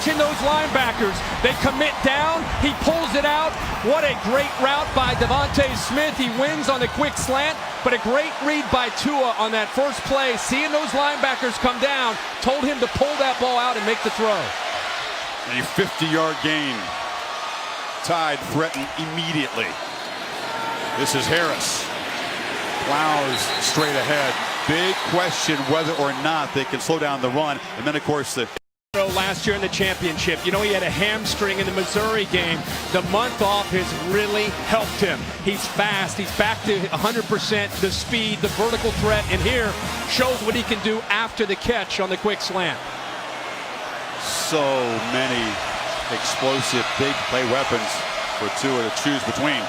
watching those linebackers. They commit down. He pulls it out. What a great route by Devontae Smith. He wins on the quick slant, but a great read by Tua on that first play. Seeing those linebackers come down, told him to pull that ball out and make the throw. A 50-yard gain. Tide threatened immediately. This is Harris. Plows straight ahead. Big question whether or not they can slow down the run. And then, of course, the last year in the championship. You know, he had a hamstring in the Missouri game. The month off has really helped him. He's fast. He's back to 100%, the speed, the vertical threat. And here shows what he can do after the catch on the quick slant. So many explosive big play weapons for Tua to choose between.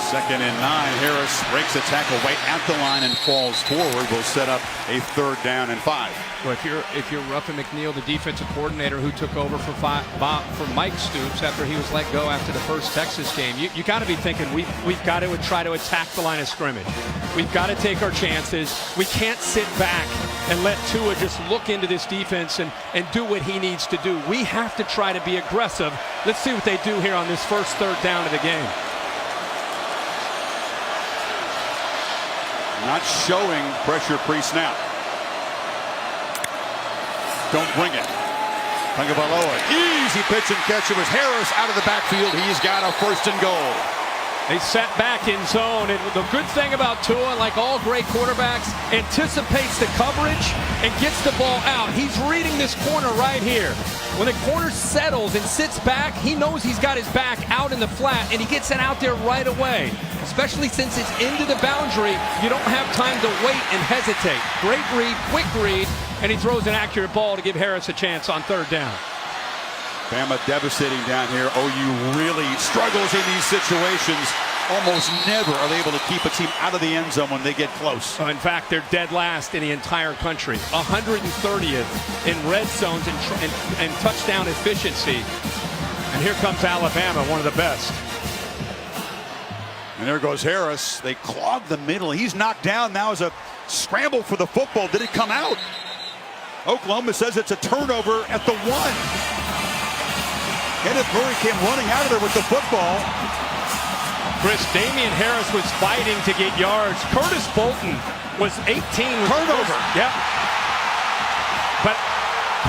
2nd and 9. Harris breaks a tackle right at the line and falls forward. Will set up a 3rd down and 5. Well, if you're Ruffin McNeil, the defensive coordinator who took over for Mike Stoops after he was let go after the first Texas game, you got to be thinking we've got to try to attack the line of scrimmage. We've got to take our chances. We can't sit back and let Tua just look into this defense and do what he needs to do. We have to try to be aggressive. Let's see what they do here on this first 3rd down of the game. Not showing pressure pre-snap. Don't bring it. Tagovailoa, easy pitch and catch. It was Harris out of the backfield. He's got a 1st and goal. They sat back in zone, and the good thing about Tua, like all great quarterbacks, anticipates the coverage and gets the ball out. He's reading this corner right here. When the corner settles and sits back, he knows he's got his back out in the flat, and he gets it out there right away. Especially since it's into the boundary, you don't have time to wait and hesitate. Great read, quick read, and he throws an accurate ball to give Harris a chance on 3rd down. Bama devastating down here. OU really struggles in these situations. Almost never are they able to keep a team out of the end zone when they get close. In fact, they're dead last in the entire country. 130th in red zones and touchdown efficiency. And here comes Alabama, one of the best. And there goes Harris. They clog the middle. He's knocked down. Now is a scramble for the football. Did it come out? Oklahoma says it's a turnover at the 1. Kenneth Murray came running out of there with the football. Chris, Damian Harris was fighting to get yards. Curtis Bolton was 18. Turnover. Yep. But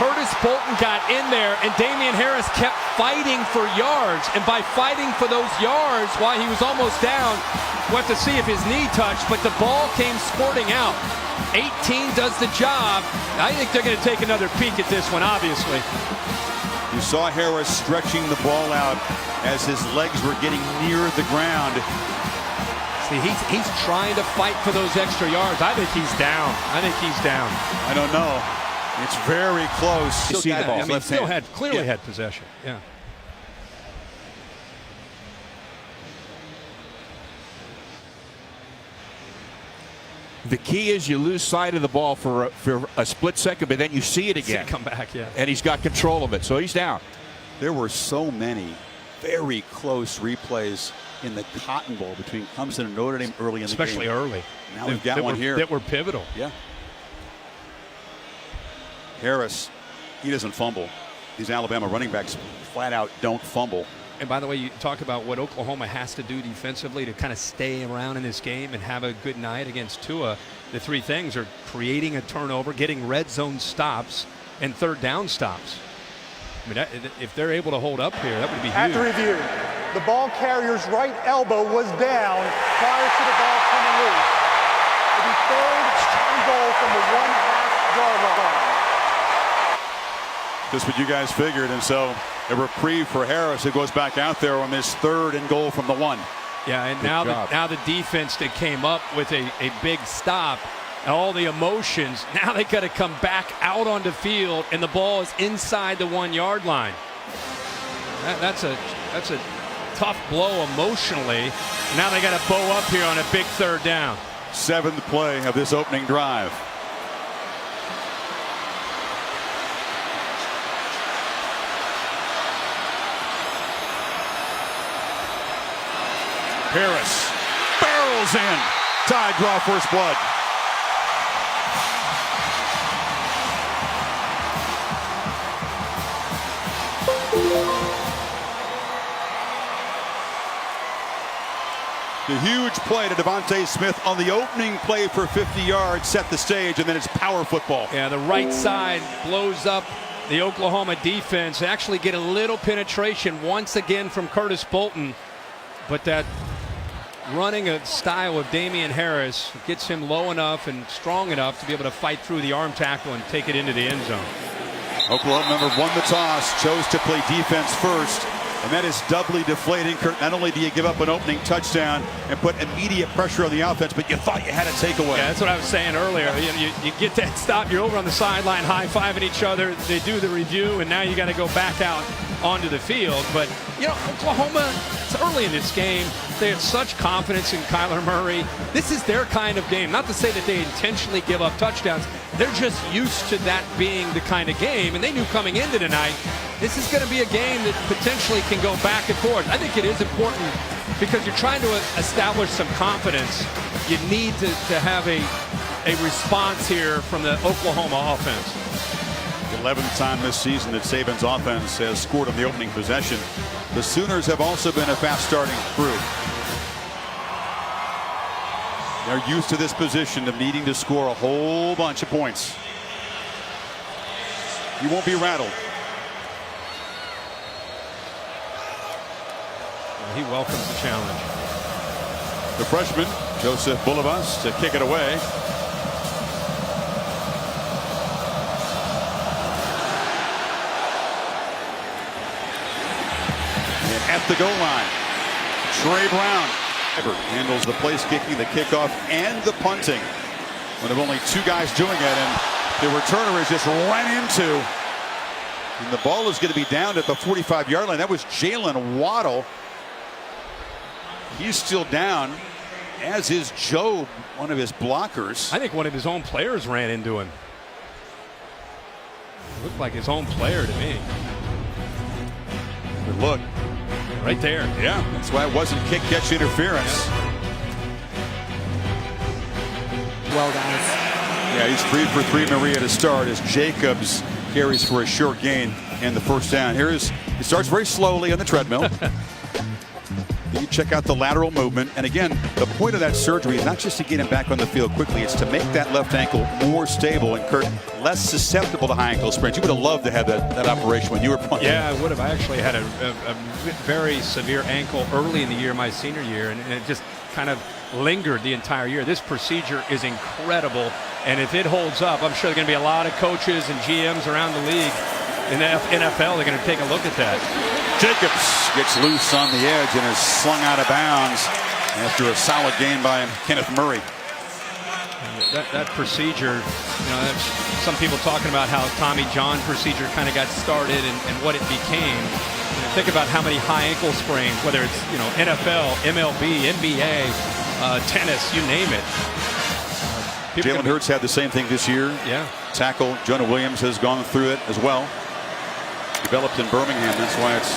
Curtis Bolton got in there, and Damian Harris kept fighting for yards. And by fighting for those yards while he was almost down, we'll have to see if his knee touched, but the ball came squirting out. 18 does the job. I think they're going to take another peek at this one, obviously. You saw Harris stretching the ball out as his legs were getting near the ground. See, he's trying to fight for those extra yards. I think he's down. I don't know. It's very close. You see the ball. I mean, still clearly had possession. Yeah. The key is you lose sight of the ball for a split second, but then you see it again. Come back, yeah. And he's got control of it, so he's down. There were so many very close replays in the Cotton Bowl between Clemson and Notre Dame early in the game. Especially early. Now we've got one here. That were pivotal. Yeah. Harris, he doesn't fumble. These Alabama running backs flat out don't fumble. And by the way, you talk about what Oklahoma has to do defensively to kind of stay around in this game and have a good night against Tua. The 3 things are creating a turnover, getting red zone stops, and 3rd down stops. I mean, if they're able to hold up here, that would be huge. After review, the ball carrier's right elbow was down prior to the ball coming loose. It'll be 3rd and goal from the 1.5-yard line. Just what you guys figured, and so a reprieve for Harris, who goes back out there on this 3rd and goal from the 1. Yeah, and now the defense that came up with a big stop, and all the emotions, now they got to come back out on the field, and the ball is inside the 1-yard line. That's a tough blow emotionally. Now they got to bow up here on a big 3rd down. 7th play of this opening drive. Harris barrels in. Tide draw first blood. The huge play to Devontae Smith on the opening play for 50 yards set the stage, and then it's power football. Yeah, the right side blows up the Oklahoma defense. Actually get a little penetration once again from Curtis Bolton, but that running a style of Damian Harris gets him low enough and strong enough to be able to fight through the arm tackle and take it into the end zone. Oklahoma won the toss, chose to play defense first, and that is doubly deflating, Kurt. Not only do you give up an opening touchdown and put immediate pressure on the offense, but you thought you had a takeaway. Yeah, that's what I was saying earlier. You get that stop, you're over on the sideline high-fiving each other. They do the review, and now you got to go back out onto the field. But, you know, Oklahoma, it's early in this game. They had such confidence in Kyler Murray. This is their kind of game. Not to say that they intentionally give up touchdowns. They're just used to that being the kind of game. And they knew coming into tonight, this is going to be a game that potentially can go back and forth. I think it is important because you're trying to establish some confidence. You need to have a response here from the Oklahoma offense. 11th time this season that Saban's offense has scored on the opening possession. The Sooners have also been a fast starting crew. They're used to this position of needing to score a whole bunch of points. You won't be rattled. He welcomes the challenge. The freshman, Joseph Bulovas, to kick it away. At the goal line, Trey Brown handles the place kicking, the kickoff, and the punting. One of only two guys doing it, and the returner is just ran into. And the ball is going to be down at the 45-yard line. That was Jalen Waddle. He's still down, as is Job, one of his blockers. I think one of his own players ran into him. It looked like his own player to me. Good look. Right there. Yeah, that's why it wasn't kick catch interference. Well, guys. Yeah, he's 3 for 3, Maria, to start as Jacobs carries for a short gain and the first down. He starts very slowly on the treadmill. You check out the lateral movement, and again, the point of that surgery is not just to get him back on the field quickly, it's to make that left ankle more stable and, Kurt, less susceptible to high ankle sprains. You would have loved to have that operation when you were playing. Yeah, I would have. I actually had a very severe ankle early in the year, my senior year, and it just kind of lingered the entire year. This procedure is incredible, and if it holds up, I'm sure there are going to be a lot of coaches and GMs around the league in the NFL. They're going to take a look at that. Jacobs gets loose on the edge and is slung out of bounds after a solid gain by Kenneth Murray. That procedure, you know, some people talking about how Tommy John procedure kind of got started and what it became. You know, think about how many high ankle sprains, whether it's, you know, NFL, MLB, NBA, tennis, you name it. Jalen Hurts had the same thing this year. Yeah. Tackle Jonah Williams has gone through it as well. Developed in Birmingham, that's why it's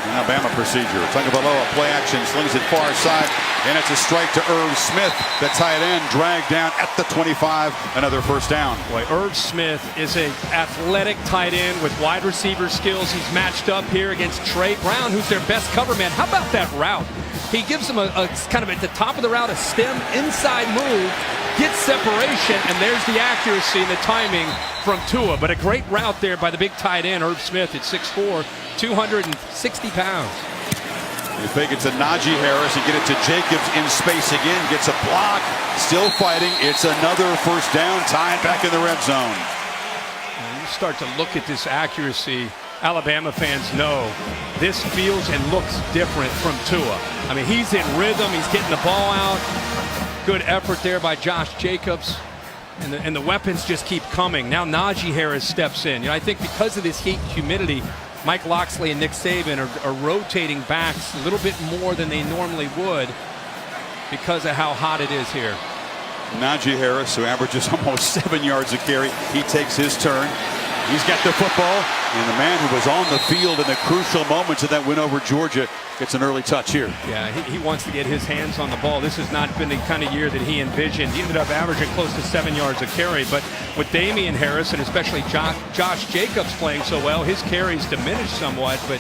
an Alabama procedure. Tagovailoa, play action, slings it far side, and it's a strike to Irv Smith. The tight end dragged down at the 25. Another first down. Boy, Irv Smith is an athletic tight end with wide receiver skills. He's matched up here against Trey Brown, who's their best cover man. How about that route? He gives him a kind of at the top of the route, a stem inside move, gets separation, and there's the accuracy and the timing from Tua. But a great route there by the big tight end, Irv Smith, at 6'4", 260 pounds. You fake it to Najee Harris and get it to Jacobs in space again. Gets a block, still fighting. It's another first down, tied back in the red zone. When you start to look at this accuracy, Alabama fans know this feels and looks different from Tua. I mean, he's in rhythm. He's getting the ball out. Good effort there by Josh Jacobs. And the weapons just keep coming. Now Najee Harris steps in. You know, I think because of this heat, humidity, Mike Loxley and Nick Saban are rotating backs a little bit more than they normally would because of how hot it is here. Najee Harris, who averages almost 7 yards a carry, he takes his turn. He's got the football. And the man who was on the field in the crucial moments of that win over Georgia gets an early touch here. Yeah, he wants to get his hands on the ball. This has not been the kind of year that he envisioned. He ended up averaging close to 7 yards a carry, but with Damian Harris and especially Josh Jacobs playing so well, his carries diminished somewhat, but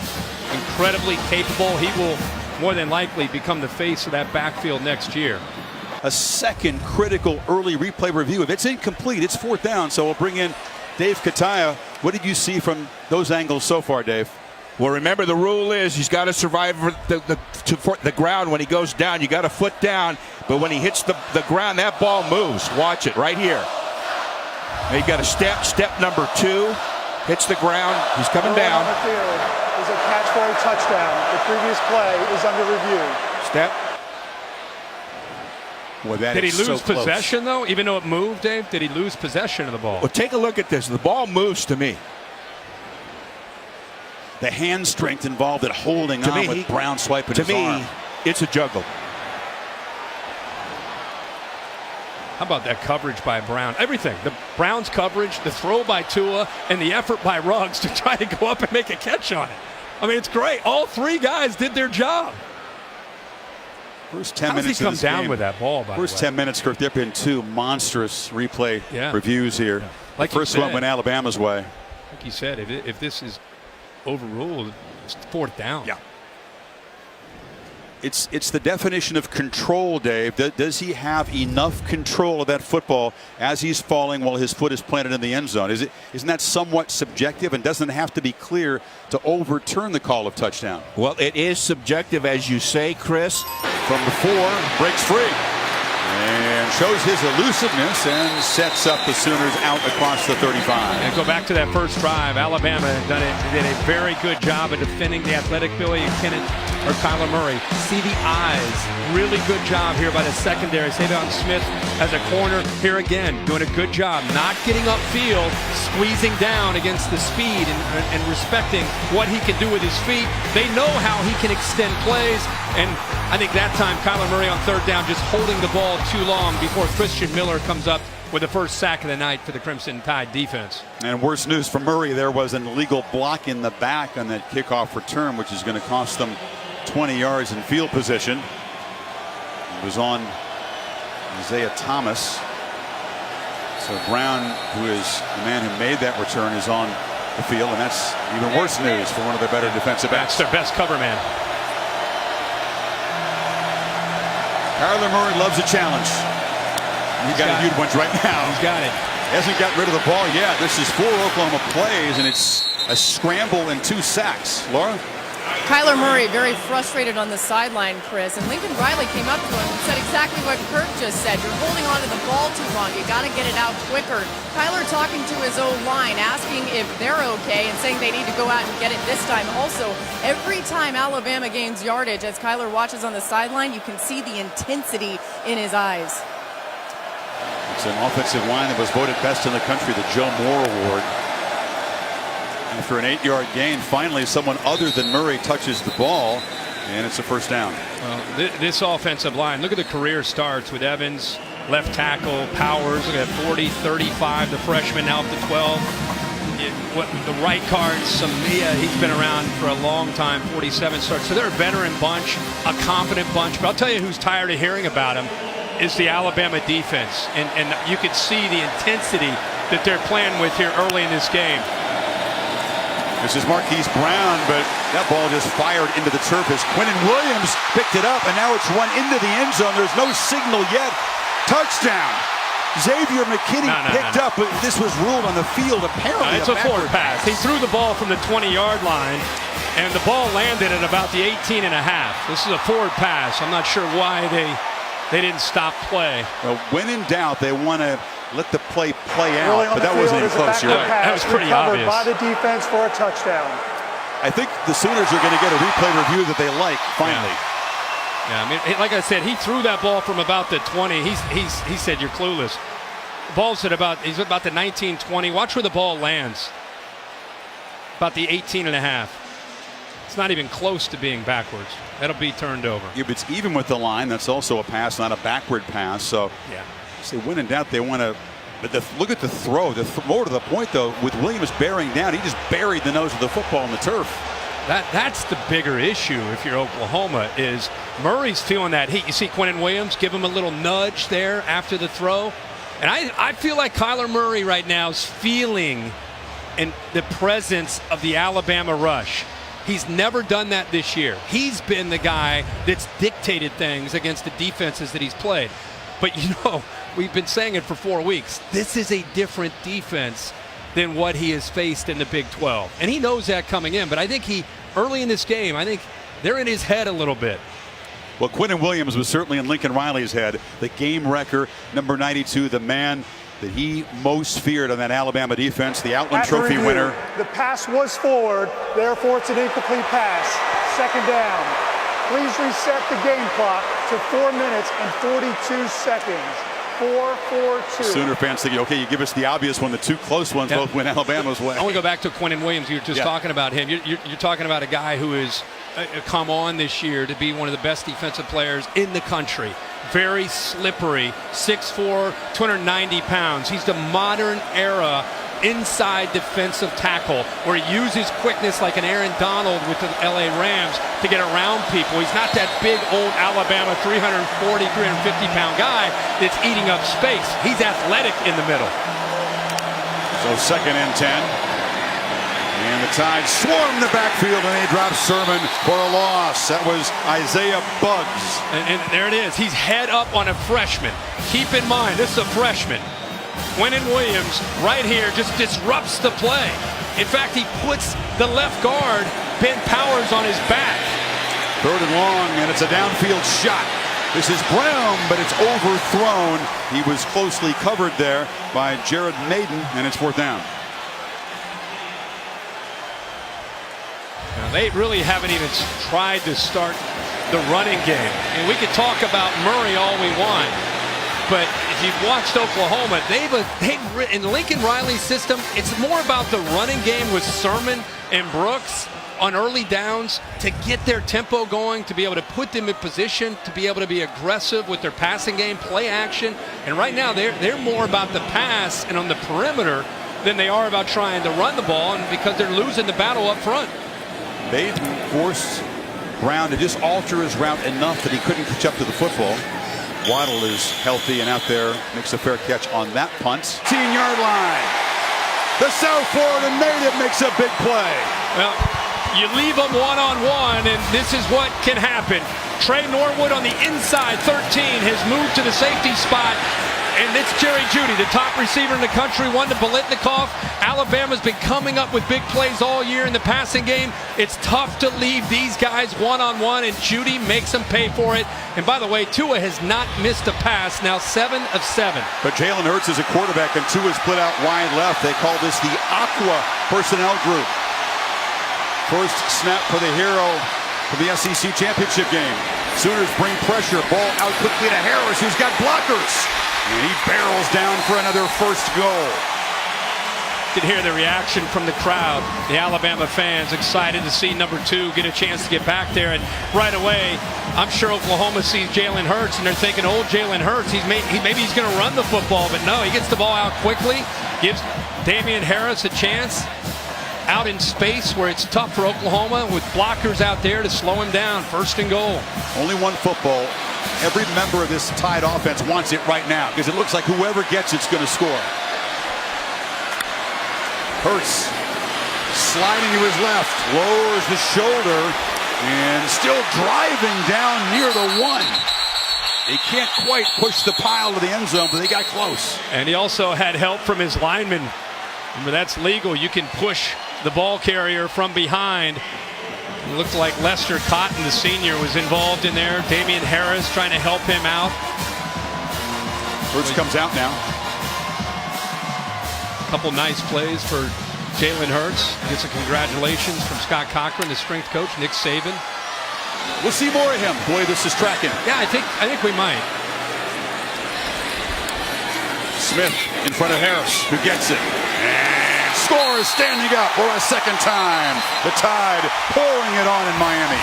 incredibly capable. He will more than likely become the face of that backfield next year. A second critical early replay review. If it's incomplete, it's 4th down, so we'll bring in Dave Kataya. What did you see from those angles so far, Dave? Well, remember the rule is he's got to survive the ground when he goes down. You got a foot down, but when he hits the ground, that ball moves. Watch it right here. Now you got a step number 2, hits the ground. He's coming down. On the field is a catch for a touchdown. The previous play is under review. Step. Boy, that Did he is lose so close. possession, though? Even though it moved, Dave? Did he lose possession of the ball? Well, take a look at this. The ball moves to me. The hand strength involved in holding To on me, with Brown swiping To his arm. me, it's a juggle. How about that coverage by Brown? Everything. The Browns coverage, the throw by Tua, and the effort by Ruggs to try to go up and make a catch on it. I mean, it's great. All 3 guys did their job. First 10 How does minutes he come of this down game. with that ball, by First the way? 10 minutes, Kirk, there have been 2 monstrous replay Yeah. reviews here. Yeah. Like the you first one said. went Alabama's way. Like you said, if this is overruled, it's 4th down. Yeah. It's the definition of control, Dave. Does he have enough control of that football as he's falling while his foot is planted in the end zone? Isn't that somewhat subjective and doesn't have to be clear to overturn the call of touchdown? Well, it is subjective, as you say, Chris. From the 4, breaks free and shows his elusiveness and sets up the Sooners out across the 35. And go back to that first drive. Alabama did a very good job of defending the athletic Billy or Kyler Murray. See the eyes. Really good job here by the secondary. Savion Smith as a corner here again, doing a good job. Not getting upfield, squeezing down against the speed and respecting what he can do with his feet. They know how he can extend plays. And I think that time Kyler Murray on 3rd down just holding the ball too long before Christian Miller comes up with the first sack of the night for the Crimson Tide defense. And worse news for Murray, there was an illegal block in the back on that kickoff return, which is going to cost them 20 yards in field position. It was on Isaiah Thomas. So Brown, who is the man who made that return, is on the field, and that's even worse news for one of their better defensive backs. That's their best cover man. Kyler Murray loves a challenge. He got a huge one right now. He's got it. Hasn't got rid of the ball yet. This is 4 Oklahoma plays, and it's a scramble and 2 sacks. Laura? Kyler Murray very frustrated on the sideline, Chris, and Lincoln Riley came up to him and said exactly what Kirk just said. You're holding on to the ball too long. You got to get it out quicker. Kyler talking to his O-line, asking if they're okay and saying they need to go out and get it this time. Also, every time Alabama gains yardage, as Kyler watches on the sideline, you can see the intensity in his eyes. It's an offensive line that was voted best in the country, the Joe Moore Award. After an 8-yard gain, finally someone other than Murray touches the ball, and it's a first down. Well, this offensive line, look at the career starts with Evans, left tackle, Powers, look at 40, 35, the freshman now up to 12. The right guard, Samia, he's been around for a long time, 47 starts. So they're a veteran bunch, a confident bunch. But I'll tell you who's tired of hearing about them is the Alabama defense. And you can see the intensity that they're playing with here early in this game. This is Marquise Brown, but that ball just fired into the turf as Quinnen Williams picked it up, and now it's run into the end zone. There's no signal yet. Touchdown. Xavier McKinney picked up, but this was ruled on the field apparently. It's a forward pass. He threw the ball from the 20-yard line, and the ball landed at about the 18 and a half. This is a forward pass. I'm not sure why they didn't stop play. Well, when in doubt, they want to let the play out, Really but that wasn't even close. You're right. That was pretty recovered obvious. by the defense for a touchdown. I think the Sooners are going to get a replay review that they like finally. Yeah, I mean, like I said, he threw that ball from about the 20. He said you're clueless. The ball's at he's about the 19-20. Watch where the ball lands. About the 18 and a half. It's not even close to being backwards. That'll be turned over. If it's even with the line, that's also a pass, not a backward pass. So Yeah. say when in doubt, they want to But look at the throw. More to the point, though, with Williams bearing down, he just buried the nose of the football in the turf. That's the bigger issue if you're Oklahoma, is Murray's feeling that heat. You see Quinnen Williams give him a little nudge there after the throw. And I feel like Kyler Murray right now is feeling in the presence of the Alabama rush. He's never done that this year. He's been the guy that's dictated things against the defenses that he's played. But, you know, we've been saying it for 4 weeks. This is a different defense than what he has faced in the Big 12. And he knows that coming in. But I think early in this game, I think they're in his head a little bit. Well, Quinnen Williams was certainly in Lincoln Riley's head. The game wrecker, number 92, the man that he most feared on that Alabama defense, the Outland Trophy winner. The pass was forward, therefore it's an incomplete pass. Second down. Please reset the game clock to 4 minutes and 42 seconds. 4-4-2. Sooner fans thinking, okay, you give us the obvious one. The two close ones both went Alabama's way. I want to go back to Quinnen Williams. You were just talking about him. You're talking about a guy who has come on this year to be one of the best defensive players in the country. Very slippery, 6'4", 290 pounds. He's the modern era inside defensive tackle where he uses quickness like an Aaron Donald with the LA Rams to get around people. He's not that big old Alabama 340, 350-pound guy that's eating up space. He's athletic in the middle. So 2nd and 10. And the Tide swarm the backfield, and they drop Sermon for a loss. That was Isaiah Buggs. And there it is. He's head up on a freshman. Keep in mind, this is a freshman. Quinnen Williams right here just disrupts the play. In fact, he puts the left guard, Ben Powers, on his back. 3rd and long, and it's a downfield shot. This is Brown, but it's overthrown. He was closely covered there by Jared Maiden, and it's 4th down. Now, they really haven't even tried to start the running game. And we could talk about Murray all we want, but if you've watched Oklahoma, in Lincoln Riley's system, it's more about the running game with Sermon and Brooks on early downs to get their tempo going, to be able to put them in position, to be able to be aggressive with their passing game, play action. And right now, they're more about the pass and on the perimeter than they are about trying to run the ball, and because they're losing the battle up front. Maiden forced Brown to just alter his route enough that he couldn't catch up to the football. Waddle is healthy and out there, makes a fair catch on that punt. 10-yard line. The South Florida native makes a big play. Well, you leave them one-on-one, and this is what can happen. Trey Norwood on the inside, 13, has moved to the safety spot. And it's Jerry Jeudy, the top receiver in the country, one to Biletnikoff. Alabama's been coming up with big plays all year in the passing game. It's tough to leave these guys one-on-one, and Jeudy makes them pay for it. And by the way, Tua has not missed a pass, now 7 of 7. But Jalen Hurts is a quarterback, and Tua is split out wide left. They call this the Aqua personnel group. First snap for the hero for the SEC championship game. Sooners bring pressure, ball out quickly to Harris, who's got blockers. And he barrels down for another first goal. You can hear the reaction from the crowd. The Alabama fans excited to see number 2 get a chance to get back there. And right away, I'm sure Oklahoma sees Jalen Hurts, and they're thinking, old Jalen Hurts, maybe he's going to run the football. But no, he gets the ball out quickly, gives Damian Harris a chance out in space where it's tough for Oklahoma with blockers out there to slow him down. 1st and goal. Only one football. Every member of this Tide offense wants it right now because it looks like whoever gets it's going to score. Hurts sliding to his left, lowers the shoulder, and still driving down near the 1. He can't quite push the pile to the end zone, but they got close. And he also had help from his lineman. Remember, that's legal. You can push the ball carrier from behind. It looked like Lester Cotton, the senior, was involved in there. Damian Harris trying to help him out. Hurts comes out now. A couple nice plays for Jalen Hurts. Gets a congratulations from Scott Cochran, the strength coach, Nick Saban. We'll see more of him. Boy, this is tracking. Yeah, I think we might. Smith in front of Harris, who gets it. And scores standing up for a second time. The Tide pouring it on in Miami.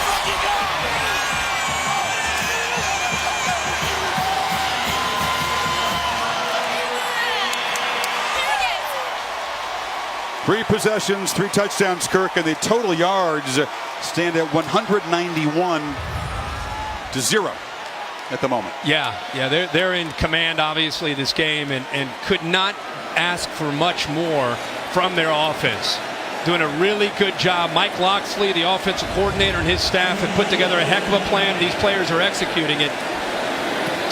3 possessions, 3 touchdowns, Kirk, and the total yards stand at 191 to 0 at the moment. Yeah, they're in command, obviously, this game, and could not ask for much more from their offense. Doing a really good job. Mike Loxley, the offensive coordinator, and his staff have put together a heck of a plan. These players are executing it.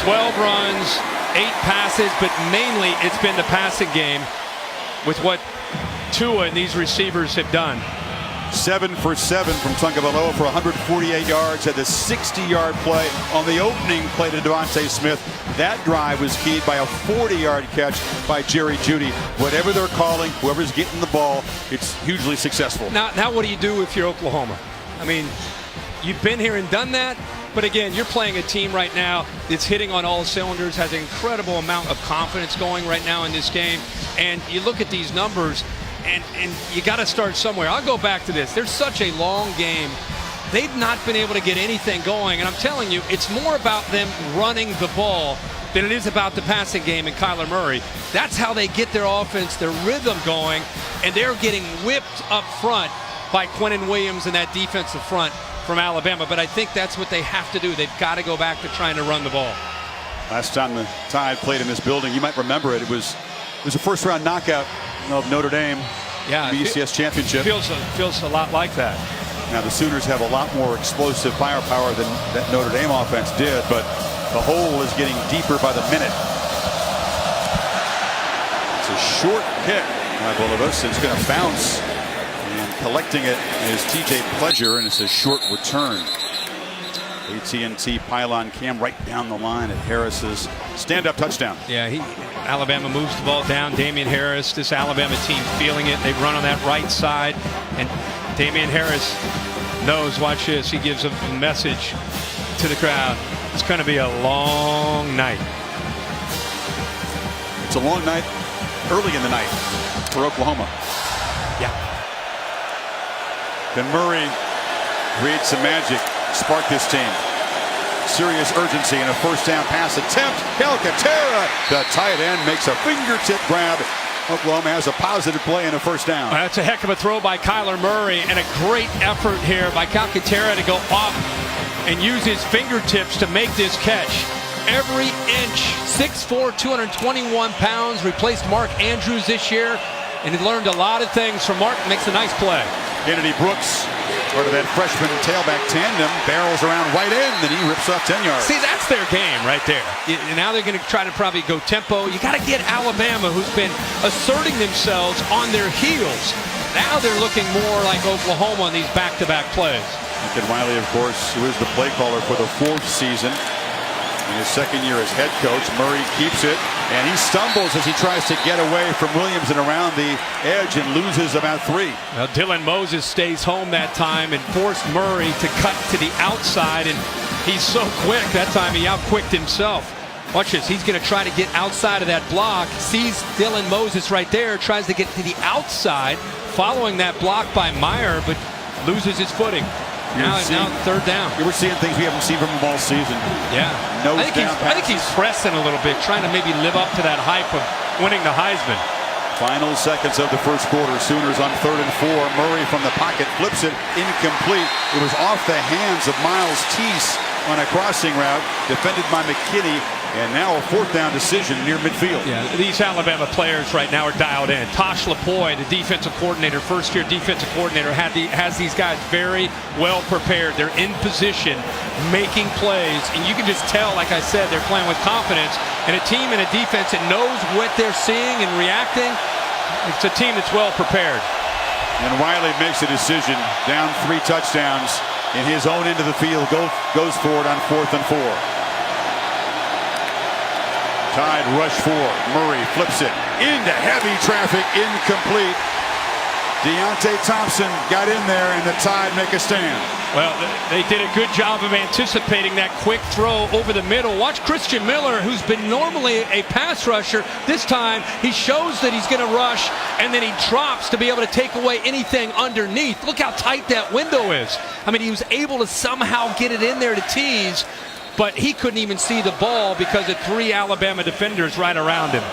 12 runs, 8 passes, but mainly it's been the passing game with what Tua and these receivers have done. 7 for 7 from Tagovailoa for 148 yards. Had the 60-yard play on the opening play to Devontae Smith. That drive was keyed by a 40-yard catch by Jerry Jeudy. Whatever they're calling, whoever's getting the ball, it's hugely successful. Now what do you do if you're Oklahoma? I mean, you've been here and done that, but again, you're playing a team right now that's hitting on all cylinders, has an incredible amount of confidence going right now in this game, and you look at these numbers, and you got to start somewhere. I'll go back to this. There's such a long game. They've not been able to get anything going, and I'm telling you, it's more about them running the ball than it is about the passing game and Kyler Murray. That's how they get their offense, their rhythm going, and they're getting whipped up front by Quinnen Williams and that defensive front from Alabama. But I think that's what they have to do. They've got to go back to trying to run the ball. Last time the Tide played in this building, you might remember it. It was a first-round knockout of Notre Dame. Yeah, the BCS championship. Feels a lot like that. Now the Sooners have a lot more explosive firepower than that Notre Dame offense did, but the hole is getting deeper by the minute. It's a short hit by Bolivas. It's going to bounce, and collecting it is TJ Pledger, and it's a short return. AT&T pylon cam right down the line at Harris's stand-up touchdown. Yeah, Alabama moves the ball down. Damian Harris, this Alabama team feeling it. They run on that right side, and Damian Harris knows, watch this, he gives a message to the crowd. It's going to be a long night. It's a long night early in the night for Oklahoma. Yeah. Can Murray create some magic, spark this team? Serious urgency in a first down pass attempt. Calcaterra, the tight end, makes a fingertip grab. Oklahoma has a positive play and a first down. That's a heck of a throw by Kyler Murray, and a great effort here by Calcaterra to go up and use his fingertips to make this catch. Every inch, 6'4", 221 pounds, replaced Mark Andrews this year, and he learned a lot of things from Mark. Makes a nice play. Kennedy Brooks, part of that freshman tailback tandem, barrels around right end, and he rips off 10 yards. See, that's their game right there. Now they're going to try to probably go tempo. You got to get Alabama, who's been asserting themselves on their heels. Now they're looking more like Oklahoma on these back-to-back plays. Lincoln Riley, of course, who is the play caller for the 4th season. In his 2nd year as head coach, Murray keeps it, and he stumbles as he tries to get away from Williams and around the edge and loses about 3. Well, Dylan Moses stays home that time and forced Murray to cut to the outside, and he's so quick. That time he out-quicked himself. Watch this. He's going to try to get outside of that block. Sees Dylan Moses right there, tries to get to the outside, following that block by Meyer, but loses his footing. Now 3rd down. We're seeing things we haven't seen from him all season. Yeah. I think he's pressing a little bit, trying to maybe live up to that hype of winning the Heisman. Final seconds of the first quarter. Sooners on 3rd and 4. Murray from the pocket flips it incomplete. It was off the hands of Miles Teese on a crossing route, defended by McKinney, and now a 4th down decision near midfield. Yeah, these Alabama players right now are dialed in. Tosh LaPoy, the defensive coordinator, first-year defensive coordinator, has these guys very well prepared. They're in position, making plays, and you can just tell, like I said, they're playing with confidence. And a team and a defense that knows what they're seeing and reacting, it's a team that's well prepared. And Riley makes a decision, down 3 touchdowns in his own end of the field, goes for it on 4th and 4. Tide rush 4. Murray flips it into heavy traffic, incomplete. Deontay Thompson got in there, and the Tide make a stand. Well, they did a good job of anticipating that quick throw over the middle. Watch Christian Miller, who's been normally a pass rusher. This time, he shows that he's going to rush, and then he drops to be able to take away anything underneath. Look how tight that window is. I mean, he was able to somehow get it in there to tease, but he couldn't even see the ball because of 3 Alabama defenders right around him.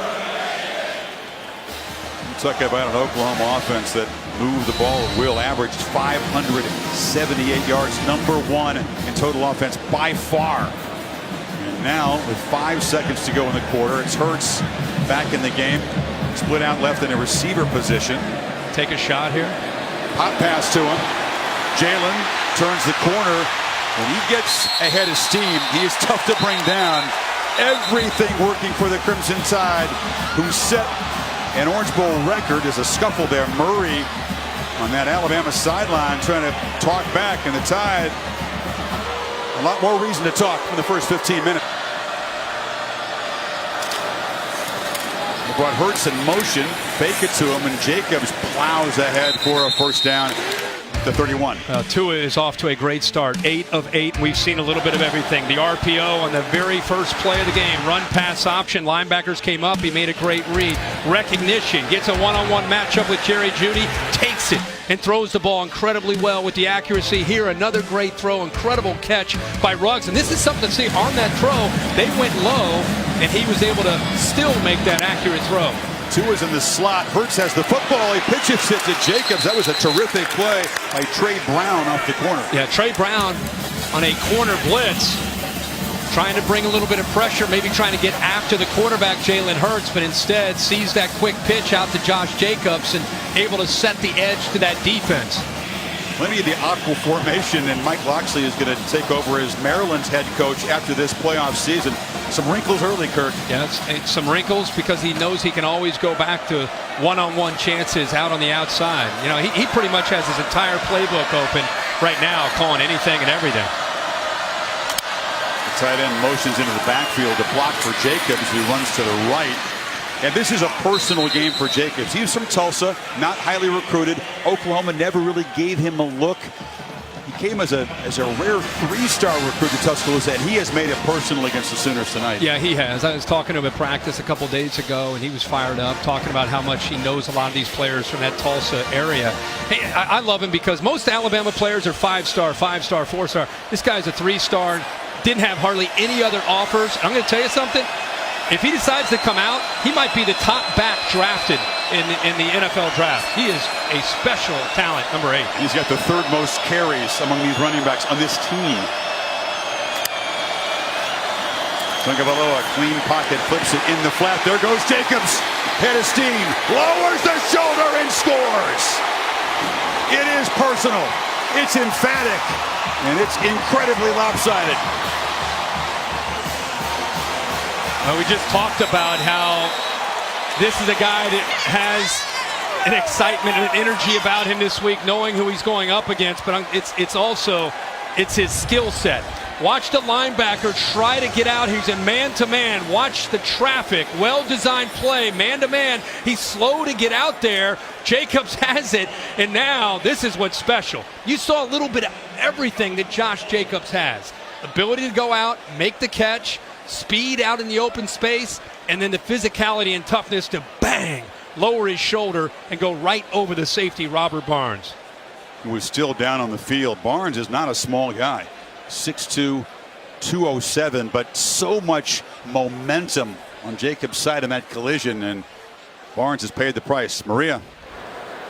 Talk about an Oklahoma offense that moved the ball at will, averaged 578 yards, #1 in total offense by far. And now, with 5 seconds to go in the quarter, it's Hurts back in the game, split out left in a receiver position. Take a shot here. Hot pass to him. Jalen turns the corner. When he gets ahead of steam, he is tough to bring down. Everything working for the Crimson Tide, who set an Orange Bowl record. There's a scuffle there. Murray on that Alabama sideline trying to talk back, and the Tide, a lot more reason to talk in the first 15 minutes. They brought Hurts in motion, fake it to him, and Jacobs plows ahead for a first down. The 31. Tua is off to a great start. 8 of 8. We've seen a little bit of everything. The RPO on the very first play of the game. Run pass option. Linebackers came up. He made a great read. Recognition. Gets a one-on-one matchup with Jerry Jeudy. Takes it and throws the ball incredibly well with the accuracy. Here, another great throw. Incredible catch by Ruggs. And this is something to see on that throw. They went low, and he was able to still make that accurate throw. Tua's in the slot. Hurts has the football. He pitches it to Jacobs. That was a terrific play by Trey Brown off the corner. Yeah, Trey Brown on a corner blitz, trying to bring a little bit of pressure, maybe trying to get after the quarterback, Jalen Hurts, but instead sees that quick pitch out to Josh Jacobs and able to set the edge to that defense. Plenty of the aqua formation, and Mike Locksley is going to take over as Maryland's head coach after this playoff season. Some wrinkles early, Kirk. Yeah, it's some wrinkles because he knows he can always go back to one-on-one chances out on the outside. You know, he pretty much has his entire playbook open right now, calling anything and everything. The tight end motions into the backfield to block for Jacobs, who runs to the right. And this is a personal game for Jacobs. He was from Tulsa, not highly recruited. Oklahoma never really gave him a look. He came as a rare 3-star recruit to Tuscaloosa, and he has made it personal against the Sooners tonight. Yeah, he has. I was talking to him at practice a couple days ago, and he was fired up, talking about how much he knows a lot of these players from that Tulsa area. Hey, I love him because most Alabama players are 5-star, 5-star, 4-star. This guy's a 3-star, didn't have hardly any other offers. I'm going to tell you something. If he decides to come out, he might be the top back drafted in the NFL draft. He is a special talent, number 8. He's got the 3rd most carries among these running backs on this team. Tagovailoa, clean pocket, flips it in the flat. There goes Jacobs. Head of steam, lowers the shoulder and scores. It is personal. It's emphatic, and it's incredibly lopsided. We just talked about how this is a guy that has an excitement and an energy about him this week, knowing who he's going up against, but it's also his skill set. Watch the linebacker try to get out. He's in man-to-man. Watch the traffic. Well-designed play, man-to-man. He's slow to get out there. Jacobs has it, and now this is what's special. You saw a little bit of everything that Josh Jacobs has. Ability to go out, make the catch, speed out in the open space, and then the physicality and toughness to bang, lower his shoulder and go right over the safety, Robert Barnes. Who was still down on the field. Barnes is not a small guy. 6'2", 207, but so much momentum on Jacobs' side in that collision, and Barnes has paid the price. Maria.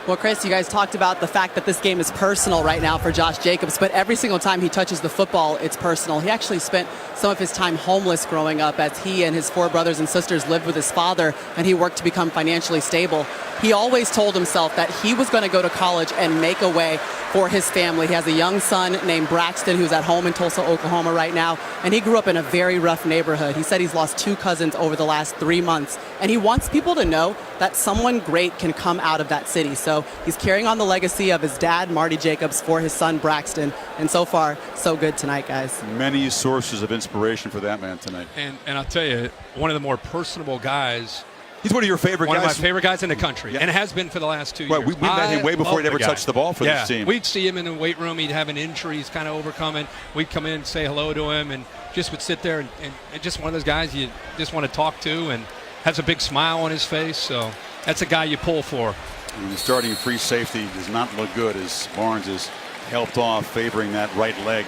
Well, Chris, you guys talked about the fact that this game is personal right now for Josh Jacobs, but every single time he touches the football, it's personal. He actually spent some of his time homeless growing up as he and his 4 brothers and sisters lived with his father, and he worked to become financially stable. He always told himself that he was going to go to college and make a way for his family. He has a young son named Braxton who's at home in Tulsa, Oklahoma right now, and he grew up in a very rough neighborhood. He said he's lost 2 cousins over the last 3 months, and he wants people to know that someone great can come out of that city. So he's carrying on the legacy of his dad, Marty Jacobs, for his son, Braxton, and so far, so good tonight, guys. Many sources of inspiration for that man tonight. And I'll tell you, one of the more personable guys. He's one of your favorite guys. One of my favorite guys in the country, yeah. And has been for the last 2 years. Well, we met him way before he'd ever touched the ball for this team. We'd see him in the weight room. He'd have an injury. He's kind of overcoming. We'd come in and say hello to him and just would sit there and just one of those guys you just want to talk to and has a big smile on his face. So that's a guy you pull for. And the starting free safety does not look good as Barnes is helped off, favoring that right leg.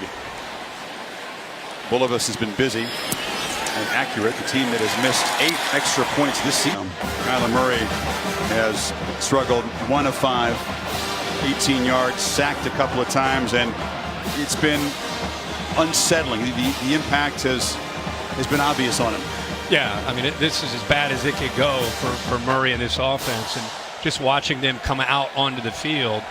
Bulovas has been busy. and accurate. The team that has missed 8 extra points this season. Kyler Murray has struggled 1 of 5, 18 yards, sacked a couple of times, and it's been unsettling. The impact has been obvious on him. Yeah, I mean, this is as bad as it could go for Murray and this offense. And just watching them come out onto the field,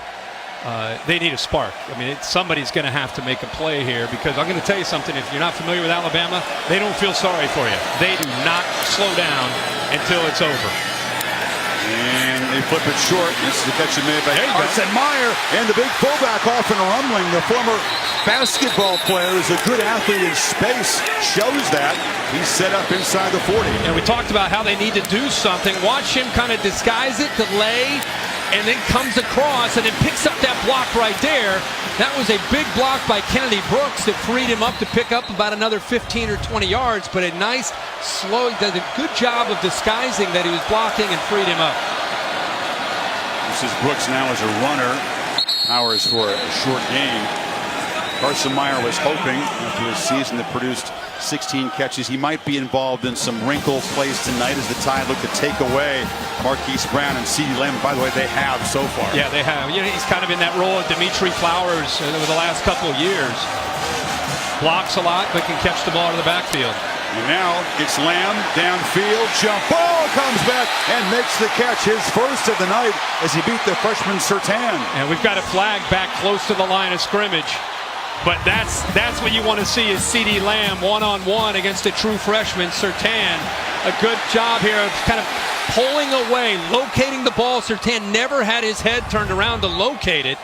they need a spark. I mean, somebody's going to have to make a play here, because I'm going to tell you something. If you're not familiar with Alabama, they don't feel sorry for you. They do not slow down until it's over. And they flip it short. This is a catch made by Carson Meyer, and the big fullback off and rumbling. The former basketball player is a good athlete in space. Shows that. He's set up inside the 40. And we talked about how they need to do something. Watch him kind of disguise it, delay, and then comes across and then picks up that block right there. That was a big block by Kennedy Brooks that freed him up to pick up about another 15 or 20 yards. But a nice, slow, he does a good job of disguising that he was blocking and freed him up. This is Brooks now as a runner. Powers for a short gain. Carson Meyer was hoping, after a season that produced 16 catches, he might be involved in some wrinkle plays tonight as the Tide look to take away Marquise Brown and CeeDee Lamb. By the way, they have so far. Yeah, they have. You know, he's kind of in that role of Dimitri Flowers over the last couple of years. Blocks a lot, but can catch the ball to the backfield. And now it's Lamb downfield. Jump ball comes back and makes the catch. His first of the night as he beat the freshman Surtain. And we've got a flag back close to the line of scrimmage. But that's what you want to see, is CeeDee Lamb one-on-one against a true freshman, Surtain. A good job here of kind of pulling away, locating the ball. Surtain never had his head turned around to locate it.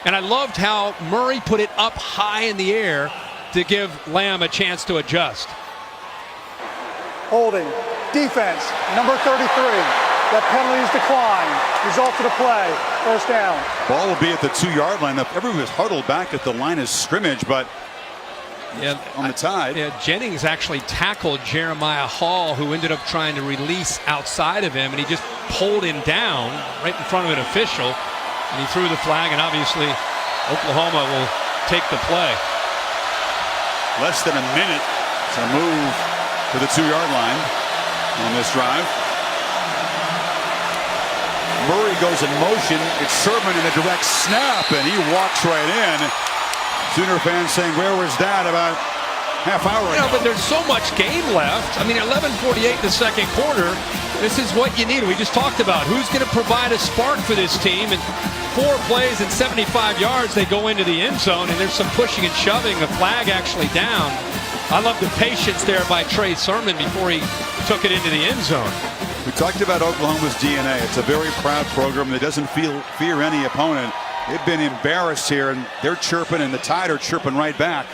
And I loved how Murray put it up high in the air to give Lamb a chance to adjust. Holding. Defense, number 33. That penalty is declined. Result of the play, first down. Ball will be at the 2-yard line. Everyone was huddled back at the line of scrimmage, but on the Tide. Jennings actually tackled Jeremiah Hall, who ended up trying to release outside of him, and he just pulled him down right in front of an official, and he threw the flag, and obviously Oklahoma will take the play. Less than a minute to move to the 2-yard line on this drive. Murray goes in motion. It's Sermon in a direct snap, and he walks right in. Sooner fans saying, where was that about half hour ago? But there's so much game left. I mean, 11:48 in the second quarter. This is what you need. We just talked about who's going to provide a spark for this team. And 4 plays and 75 yards, they go into the end zone, and there's some pushing and shoving. The flag actually down. I love the patience there by Trey Sermon before he took it into the end zone. We talked about Oklahoma's DNA. It's a very proud program that doesn't fear any opponent. They've been embarrassed here, and they're chirping, and the Tide are chirping right back.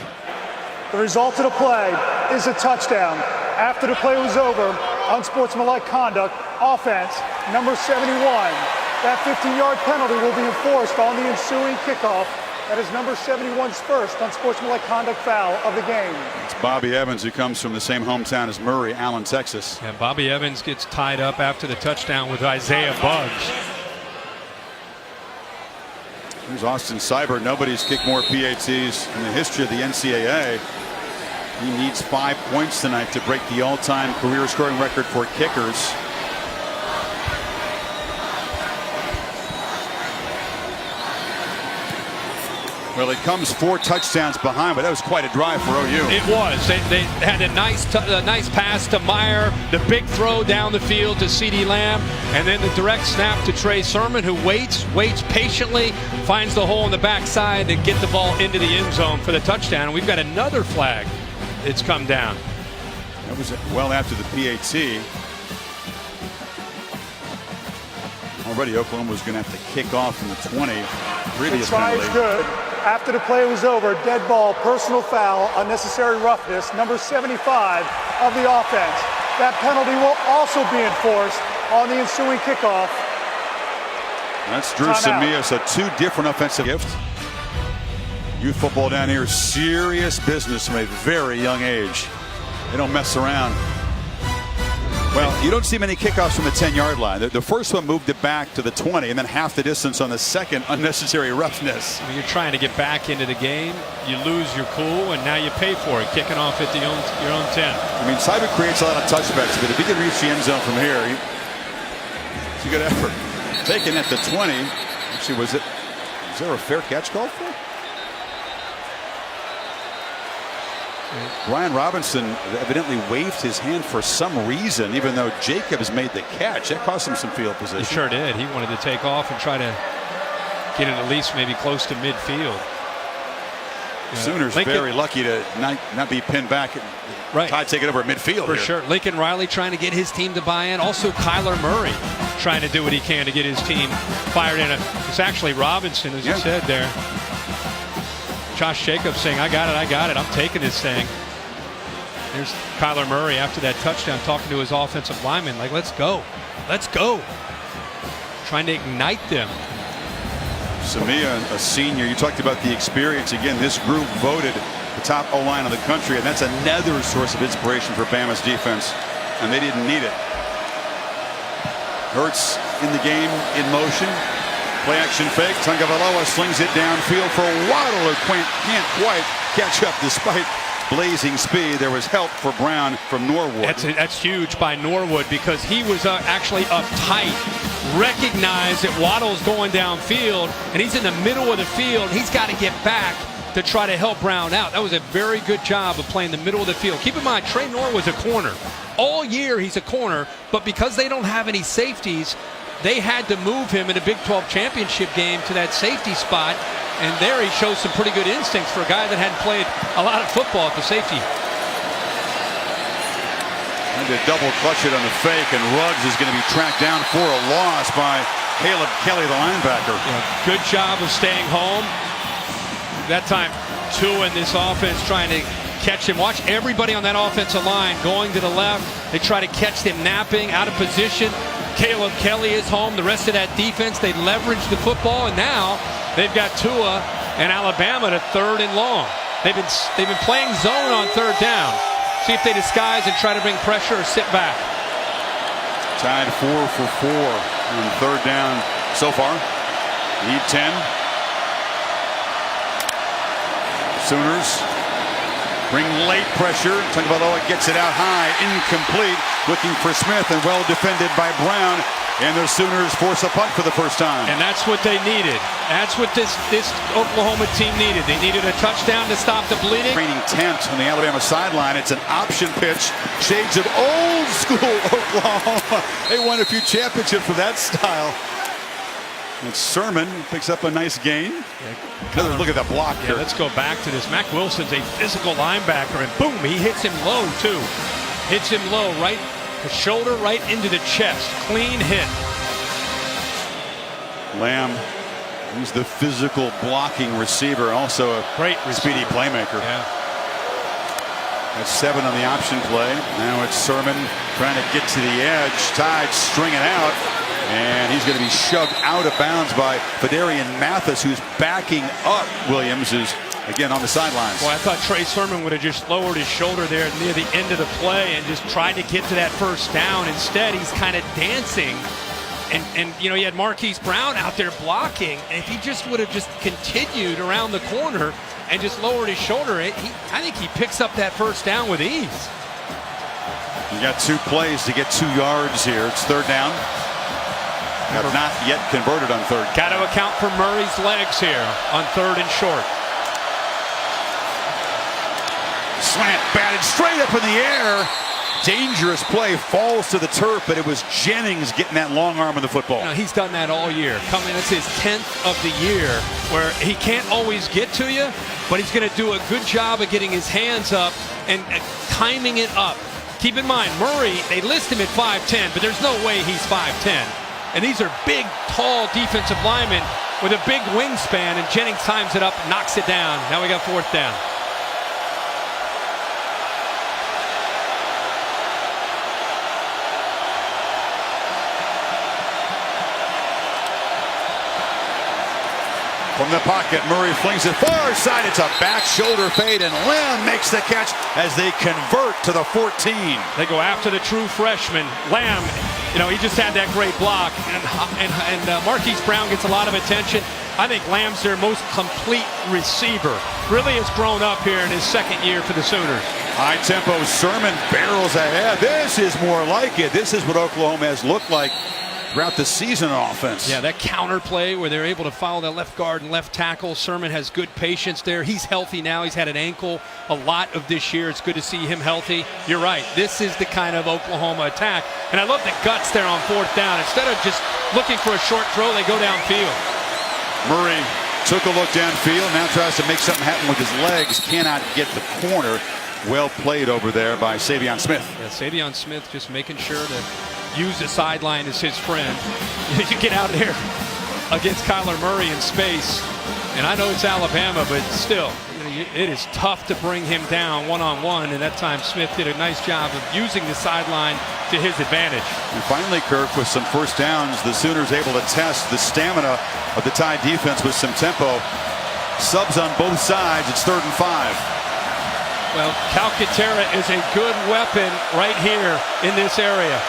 The result of the play is a touchdown. After the play was over, unsportsmanlike conduct, offense, number 71. That 15-yard penalty will be enforced on the ensuing kickoff. That is number 71's first unsportsmanlike conduct foul of the game. It's Bobby Evans, who comes from the same hometown as Murray, Allen, Texas. And Bobby Evans gets tied up after the touchdown with Isaiah Buggs. Here's Austin Seibert. Nobody's kicked more PATs in the history of the NCAA. He needs 5 points tonight to break the all-time career scoring record for kickers. Well, it comes 4 touchdowns behind, but that was quite a drive for OU. It was. They had a nice pass to Meyer, the big throw down the field to CeeDee Lamb, and then the direct snap to Trey Sermon, who waits patiently, finds the hole in the backside to get the ball into the end zone for the touchdown. And we've got another flag that's come down. That was well after the PAT. Already Oklahoma was going to have to kick off from the 20. Previous the try is good. After the play was over, dead ball, personal foul, unnecessary roughness, number 75 of the offense. That penalty will also be enforced on the ensuing kickoff. That's Drew Samia, so 2 different offensive gifts. Youth football down here is serious business from a very young age. They don't mess around. Well, you don't see many kickoffs from the 10-yard line. The first one moved it back to the 20, and then half the distance on the second. Unnecessary roughness. When you're trying to get back into the game, you lose your cool, and now you pay for it, kicking off at your own 10. I mean, Seibert creates a lot of touchbacks, but if he can reach the end zone from here, it's a good effort. Taken at the 20. Actually, was there a fair catch called for? Brian Robinson evidently waved his hand for some reason, even though Jacobs made the catch. That cost him some field position. He sure did. He wanted to take off and try to get it at least maybe close to midfield. Sooners very lucky to not be pinned back. Right. Tide taking over at midfield. For sure. Lincoln Riley trying to get his team to buy in. Also Kyler Murray trying to do what he can to get his team fired in. It's actually Robinson, as you said there. Josh Jacobs saying, I got it, I'm taking this thing. There's Kyler Murray after that touchdown talking to his offensive lineman like, let's go. Trying to ignite them. Samia, a senior, you talked about the experience. Again, this group voted the top O-line of the country, and that's another source of inspiration for Bama's defense, and they didn't need it. Hurts in the game, in motion. Play action fake. Tagovailoa slings it downfield for Waddle, who can't quite catch up despite blazing speed. There was help for Brown from Norwood. That's huge by Norwood because he was actually uptight. Recognized that Waddle's going downfield and he's in the middle of the field. He's got to get back to try to help Brown out. That was a very good job of playing the middle of the field. Keep in mind, Trey Norwood's a corner. All year he's a corner, but because they don't have any safeties, they had to move him in a Big 12 championship game to that safety spot, and there he shows some pretty good instincts for a guy that hadn't played a lot of football at the safety. And to double clutch it on the fake, and Ruggs is going to be tracked down for a loss by Caleb Kelly, the linebacker. Yeah, good job of staying home. That time, Tua in this offense trying to catch him. Watch everybody on that offensive line going to the left. They try to catch them napping, out of position. Caleb Kelly is home. The rest of that defense, they leverage the football, and now they've got Tua and Alabama to 3rd and long. They've been playing zone on 3rd down. See if they disguise and try to bring pressure or sit back. Tied 4 for 4 on 3rd down so far. Need 10. Sooners bring late pressure. Tagovailoa gets it out high, incomplete. Looking for Smith, and well defended by Brown. And the Sooners force a punt for the first time. And that's what they needed. That's what this Oklahoma team needed. They needed a touchdown to stop the bleeding. Training tent on the Alabama sideline. It's an option pitch. Shades of old school Oklahoma. They won a few championships with that style. And Sermon picks up a nice gain. Look at that block here. Let's go back to this. Mack Wilson's a physical linebacker, and boom, he hits him low too. Hits him low, right, the shoulder right into the chest. Clean hit. Lamb, he's the physical blocking receiver, also a great speedy playmaker. Yeah. That's 7 on the option play. Now it's Sermon trying to get to the edge. Tide string it out. And he's going to be shoved out of bounds by Fedarian Mathis, who's backing up Williams, who's again on the sidelines. Well, I thought Trey Sermon would have just lowered his shoulder there near the end of the play and just tried to get to that first down. Instead, he's kind of dancing. And you know, he had Marquise Brown out there blocking. And if he just would have just continued around the corner and just lowered his shoulder, I think he picks up that first down with ease. You got 2 plays to get 2 yards here. It's 3rd down. Have not yet converted on 3rd. Got to account for Murray's legs here on 3rd and short. Slant batted straight up in the air. Dangerous play, falls to the turf, but it was Jennings getting that long arm of the football. You know, he's done that all year. It's his 10th of the year, where he can't always get to you, but he's going to do a good job of getting his hands up and timing it up. Keep in mind, Murray, they list him at 5'10", but there's no way he's 5'10". And these are big, tall defensive linemen with a big wingspan, and Jennings times it up, knocks it down. Now we got 4th down. From the pocket, Murray flings it far side. It's a back shoulder fade, and Lamb makes the catch as they convert to the 14. They go after the true freshman. Lamb, you know, he just had that great block. And Marquise Brown gets a lot of attention. I think Lamb's their most complete receiver. Really has grown up here in his second year for the Sooners. High tempo, Sermon barrels ahead. This is more like it. This is what Oklahoma has looked like throughout the season on offense. Yeah, that counter play where they're able to follow that left guard and left tackle. Sermon has good patience there. He's healthy now. He's had an ankle a lot of this year. It's good to see him healthy. You're right. This is the kind of Oklahoma attack. And I love the guts there on fourth down. Instead of just looking for a short throw, they go downfield. Murray took a look downfield, now tries to make something happen with his legs. Cannot get the corner. Well played over there by Savion Smith. Yeah, Savion Smith just making sure to use the sideline as his friend. You get out there against Kyler Murray in space, and I know it's Alabama, but still, it is tough to bring him down one-on-one, and that time Smith did a nice job of using the sideline to his advantage. And finally, Kirk, with some first downs, the Sooners able to test the stamina of the Tide defense with some tempo. Subs on both sides. It's 3rd and 5. Well, Calcaterra is a good weapon right here in this area.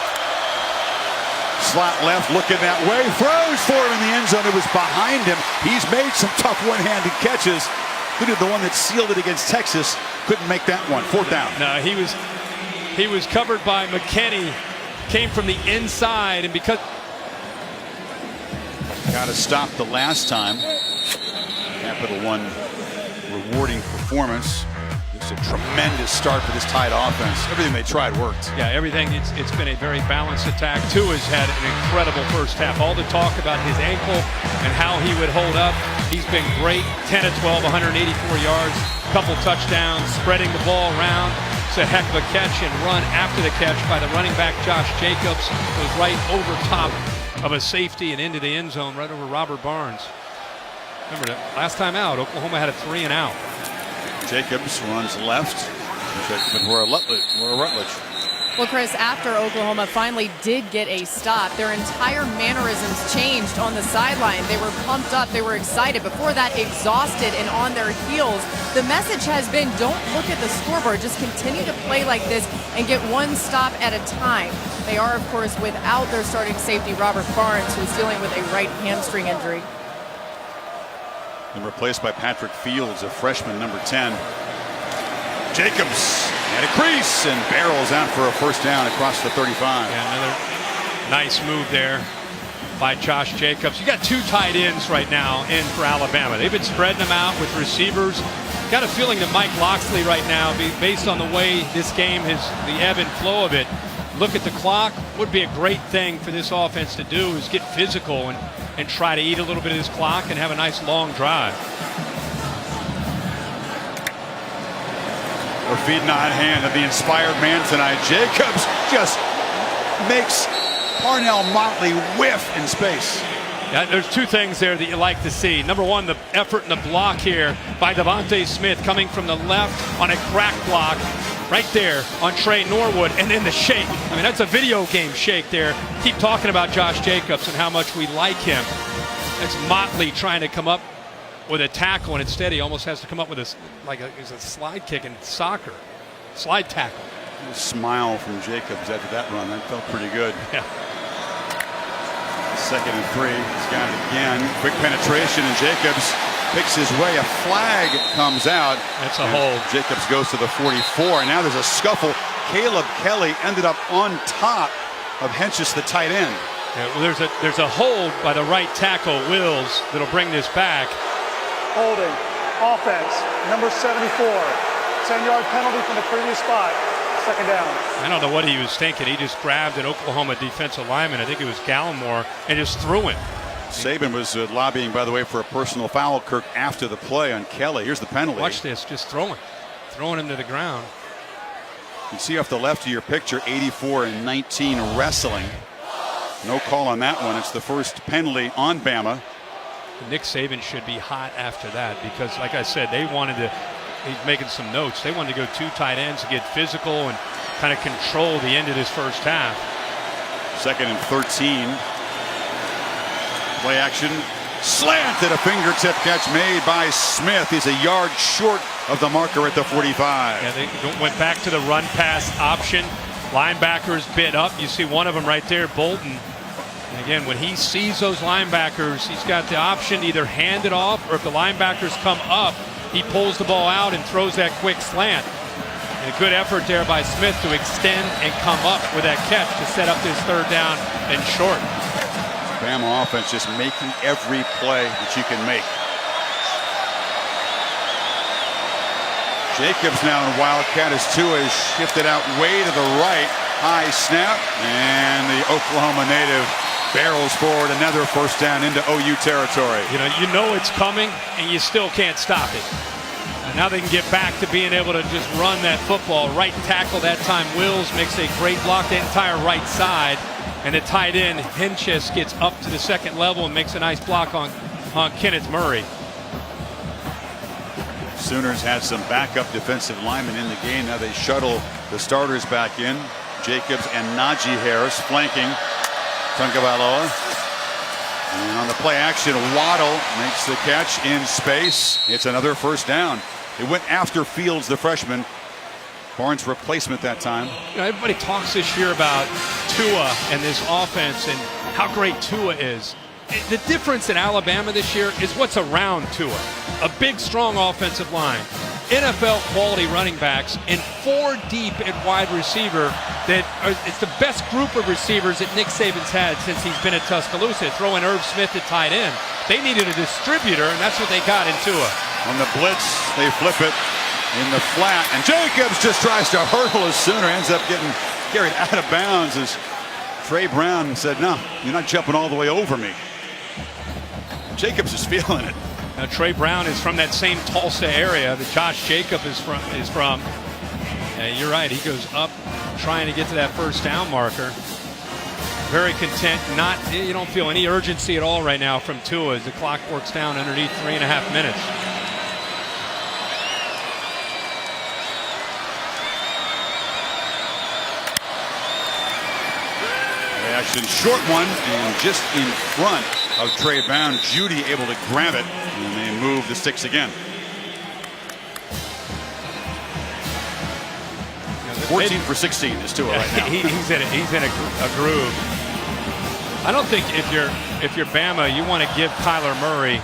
Slot left, looking that way, throws for him in the end zone. It was behind him. He's made some tough one-handed catches. Look at the one that sealed it against Texas. Couldn't make that one. 4th down. No, he was covered by McKinney. Came from the inside, and because got to stop the last time. Capital One rewarding performance. It's a tremendous start for this Tide offense. Everything they tried worked. Yeah, everything. It's been a very balanced attack. Tua's had an incredible first half. All the talk about his ankle and how he would hold up. He's been great. 10 of 12, 184 yards, couple touchdowns, spreading the ball around. It's a heck of a catch and run after the catch by the running back Josh Jacobs. It was right over top of a safety and into the end zone, right over Robert Barnes. Remember that last time out, Oklahoma had a 3 and out. Jacobs runs left. But we're a Rutledge. Well, Chris, after Oklahoma finally did get a stop, their entire mannerisms changed on the sideline. They were pumped up. They were excited. Before that, exhausted and on their heels. The message has been, don't look at the scoreboard. Just continue to play like this and get one stop at a time. They are, of course, without their starting safety, Robert Barnes, who's dealing with a right hamstring injury. And replaced by Patrick Fields, a freshman, number 10. Jacobs at a crease and barrels out for a first down across the 35. Yeah, another nice move there by Josh Jacobs. You got 2 tight ends right now in for Alabama. They've been spreading them out with receivers. Got a feeling that Mike Loxley right now, based on the way this game is, the ebb and flow of it, look at the clock. Would be a great thing for this offense to do is get physical and try to eat a little bit of this clock and have a nice long drive. We're feeding on hand of the inspired man tonight. Jacobs just makes Parnell Motley whiff in space. Yeah, there's 2 things there that you like to see. Number 1, the effort and the block here by Devontae Smith coming from the left on a crack block right there on Trey Norwood, and then the shake. I mean, that's a video game shake there. Keep talking about Josh Jacobs and how much we like him. That's Motley trying to come up with a tackle, and instead he almost has to come up with a slide kick in soccer. Slide tackle. A smile from Jacobs after that run. That felt pretty good. Yeah. 2nd and 3. He's got it again. Quick penetration, and Jacobs picks his way. A flag comes out. That's a hold. Jacobs goes to the 44. And now there's a scuffle. Caleb Kelly ended up on top of Henches, the tight end. Yeah, well, there's a hold by the right tackle, Wills, that'll bring this back. Holding. Offense. Number 74. 10-yard penalty from the previous spot. 2nd down. I don't know what he was thinking. He just grabbed an Oklahoma defensive lineman, I think it was Gallimore, and just threw him. Saban was lobbying, by the way, for a personal foul, Kirk, after the play on Kelly. Here's the penalty. Watch this, just throwing him to the ground. You see off the left of your picture, 84 and 19 wrestling. No call on that one. It's the first penalty on Bama. Nick Saban should be hot after that because, like I said, they wanted to. He's making some notes. They wanted to go 2 tight ends to get physical and kind of control the end of this first half. 2nd and 13. Play action. Slanted, a fingertip catch made by Smith. He's a yard short of the marker at the 45. Yeah, they went back to the run pass option. Linebackers bit up. You see one of them right there, Bolton. And again, when he sees those linebackers, he's got the option to either hand it off, or if the linebackers come up, he pulls the ball out and throws that quick slant. And a good effort there by Smith to extend and come up with that catch to set up this third down and short. Bama offense just making every play that you can make. Jacobs now in Wildcat as Tua is shifted out way to the right. High snap, and the Oklahoma native barrels forward, another first down into OU territory. You know it's coming, and you still can't stop it. And now they can get back to being able to just run that football. Right tackle that time, Wills makes a great block the entire right side. And the tight end, Henches, gets up to the second level and makes a nice block on Kenneth Murray. Sooners had some backup defensive linemen in the game. Now they shuttle the starters back in. Jacobs and Najee Harris flanking Tagovailoa. And on the play action, Waddle makes the catch in space. It's another first down. They went after Fields, the freshman. Barnes' replacement that time. Everybody talks this year about Tua and this offense and how great Tua is. The difference in Alabama this year is what's around Tua. A big, strong offensive line, NFL quality running backs, and 4 deep at wide receiver. It's the best group of receivers that Nick Saban's had since he's been at Tuscaloosa. Throwing Irv Smith at tight end. They needed a distributor, and that's what they got in Tua. On the blitz, they flip it in the flat, and Jacobs just tries to hurdle his Sooner, ends up getting carried out of bounds as Trey Brown said, "No, you're not jumping all the way over me." Jacobs is feeling it. Now, Trey Brown is from that same Tulsa area that Josh Jacobs is from. You're right, he goes up trying to get to that first down marker. Very content. You don't feel any urgency at all right now from Tua as the clock works down underneath 3.5 minutes. Action, short one, and just in front of Trey Brown. Judy able to grab it, and they move the sticks again. 14 for 16 is Tua right now. He's in a groove. I don't think if you're Bama, you want to give Kyler Murray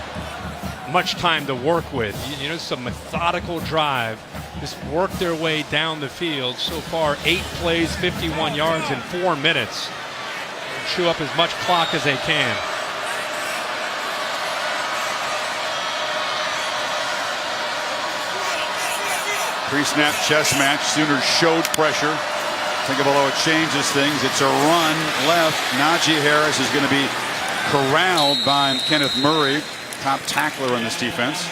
much time to work with. Some methodical drive. Just work their way down the field. So far, 8 plays, 51 yards in 4 minutes. Chew up as much clock as they can. Pre-snap chess match. Sooners showed pressure. Tagovailoa changes things. It's a run left. Najee Harris is going to be corralled by Kenneth Murray, top tackler in this defense.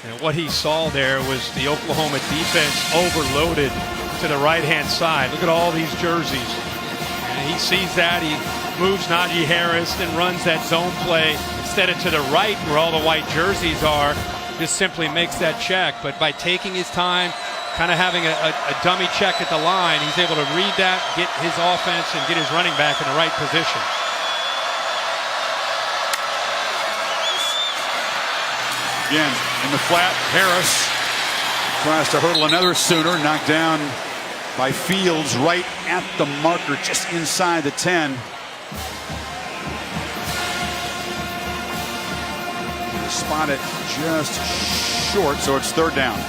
And what he saw there was the Oklahoma defense overloaded to the right-hand side. Look at all these jerseys. And he sees that. He moves Najee Harris, then runs that zone play instead of to the right where all the white jerseys are. Just simply makes that check. But by taking his time, kind of having a dummy check at the line, he's able to read that, get his offense, and get his running back in the right position. Again, in the flat, Harris tries to hurdle another Sooner, knocked down by Fields right at the marker, just inside the 10. Spot it just short, so it's third down.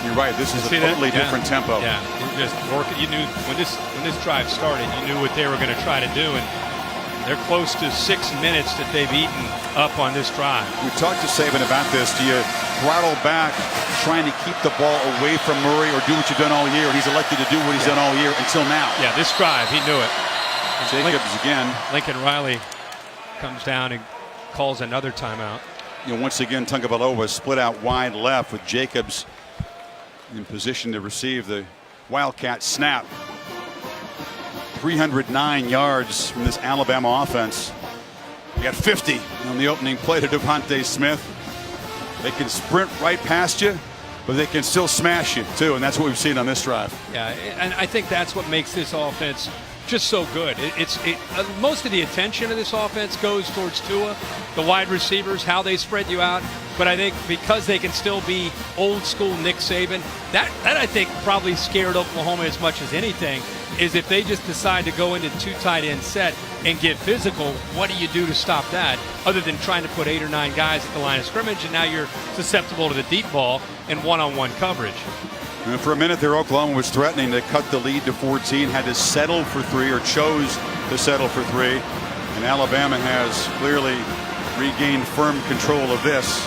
You're right. This is a totally different tempo. Yeah, you just work. You knew when this drive started, you knew what they were going to try to do, and they're close to 6 minutes that they've eaten up on this drive. We talked to Saban about this. Do you throttle back, trying to keep the ball away from Murray, or do what you've done all year? And he's elected to do what he's done all year until now. Yeah, this drive, he knew it. Jacobs again. Lincoln Riley comes down and calls another timeout. Once again, Tagovailoa was split out wide left with Jacobs in position to receive the Wildcat snap. 309 yards from this Alabama offense. You got 50 on the opening play to Devontae Smith. They can sprint right past you, but they can still smash you too, and that's what we've seen on this drive. Yeah, and I think that's what makes this offense just so good. Most of the attention of this offense goes towards Tua, the wide receivers, how they spread you out. But I think because they can still be old school Nick Saban, that I think probably scared Oklahoma as much as anything, is if they just decide to go into 2 tight end set and get physical, what do you do to stop that other than trying to put 8 or 9 guys at the line of scrimmage, and now you're susceptible to the deep ball and one-on-one coverage. And for a minute there, Oklahoma was threatening to cut the lead to 14, had to settle for 3, or chose to settle for 3. And Alabama has clearly regained firm control of this.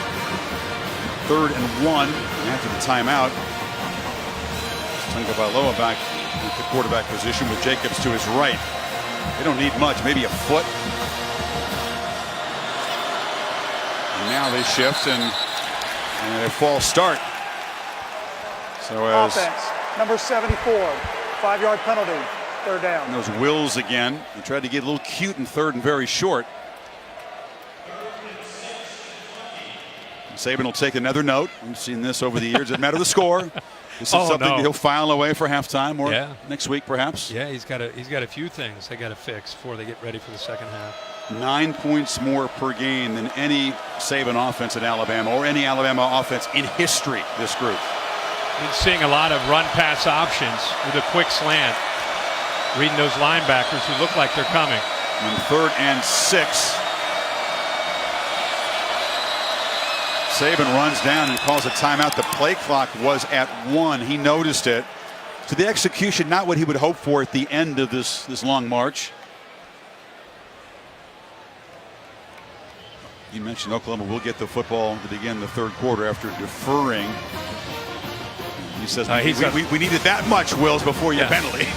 3rd and 1 after the timeout. Tagovailoa back at the quarterback position with Jacobs to his right. They don't need much, maybe a foot. And now they shift and a false start. So as offense, number 74, 5-yard penalty, 3rd down. And those wills again. He tried to get a little cute in 3rd and very short. Saban will take another note. We've seen this over the years. It doesn't matter the score. This is something he'll file away for halftime or next week, perhaps. Yeah, he's got a few things they got to fix before they get ready for the second half. 9 points more per game than any Saban offense at Alabama or any Alabama offense in history. This group. Been seeing a lot of run-pass options with a quick slant. Reading those linebackers who look like they're coming. On 3rd and 6. Saban runs down and calls a timeout. The play clock was at 1. He noticed it. So the execution, not what he would hope for at the end of this long march. You mentioned Oklahoma will get the football to begin the 3rd quarter after deferring. He says, we needed that much, Wills, before you penalty.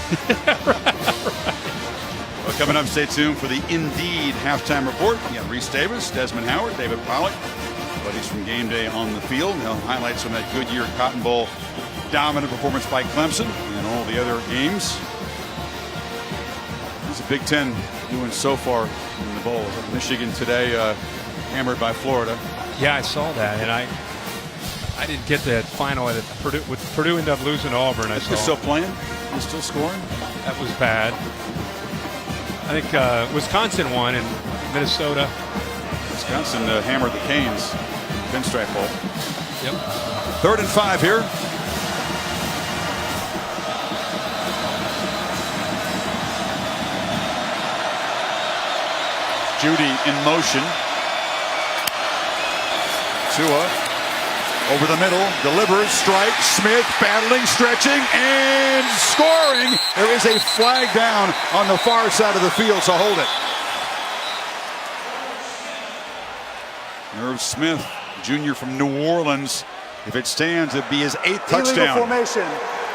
Well, coming up, stay tuned for the Indeed halftime report. We got Reese Davis, Desmond Howard, David Pollock. Buddies from game day on the field. They'll highlight from that Goodyear Cotton Bowl dominant performance by Clemson and all the other games. It's a Big Ten doing so far in the bowl. Michigan today hammered by Florida. Yeah, I saw that, and I didn't get that final at Purdue. With Purdue ended up losing to Auburn. I saw. They're still playing. They're still scoring. That was bad. I think Wisconsin won, and Minnesota. Wisconsin hammered the Canes. Pinstripe Bowl. Yep. 3rd and 5 here. Judy in motion. Tua over the middle, delivers, strike, Smith battling, stretching, and scoring. There is a flag down on the far side of the field, so hold it. Irv Smith, junior from New Orleans. If it stands, it'd be his 8th touchdown. Illegal formation,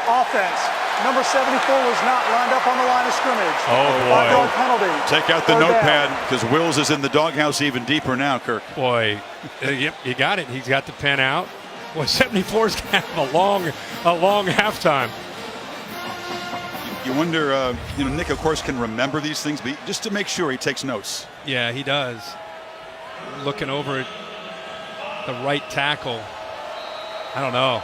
offense. Number 74 was not lined up on the line of scrimmage. Oh, boy. 5-yard penalty. Take out the notepad because Wills is in the doghouse even deeper now, Kirk. Boy, yep, you got it. He's got the pen out. Boy, 74's going to have a long halftime. You wonder, Nick, of course, can remember these things, but just to make sure he takes notes. Yeah, he does. Looking over at the right tackle. I don't know.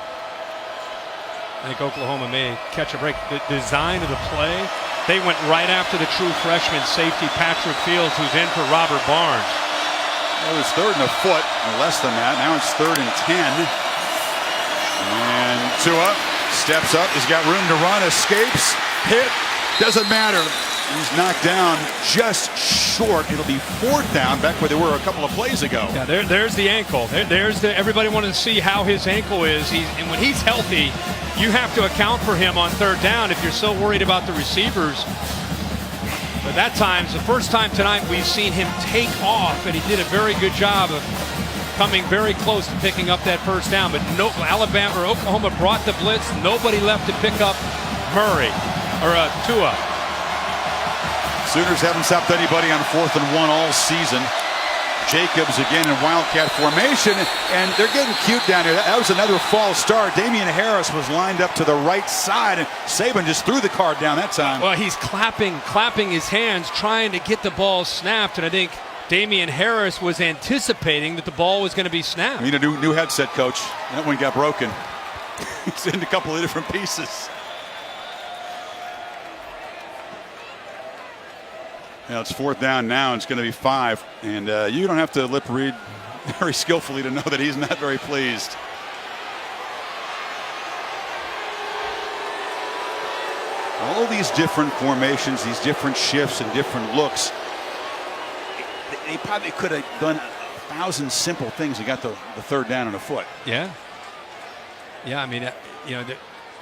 I think Oklahoma may catch a break. The design of the play, they went right after the true freshman safety Patrick Fields, who's in for Robert Barnes. It was 3rd and a foot, or less than that. Now it's 3rd and 10. And Tua steps up. He's got room to run. Escapes. Hit. Doesn't matter. He's knocked down just short. It'll be 4th down, back where they were a couple of plays ago. Yeah, there's the ankle. Everybody wanted to see how his ankle is. And when he's healthy, you have to account for him on 3rd down if you're so worried about the receivers. But that time's the first time tonight we've seen him take off, and he did a very good job of coming very close to picking up that 1st down. But no, Alabama or Oklahoma brought the blitz. Nobody left to pick up Murray or Tua. Sooners haven't stopped anybody on 4th and 1 all season. Jacobs again in Wildcat formation, and they're getting cute down here. That was another false start. Damian Harris was lined up to the right side, and Saban just threw the card down that time. Well, he's clapping his hands, trying to get the ball snapped, and I think Damian Harris was anticipating that the ball was going to be snapped. I need a new headset, coach. That one got broken. It's in a couple of different pieces. Now it's 4th down now. It's going to be 5. And you don't have to lip read very skillfully to know that he's not very pleased. All these different formations, these different shifts and different looks. They probably could have done 1,000 simple things and got the 3rd down and a foot. Yeah. Yeah, I mean, you know,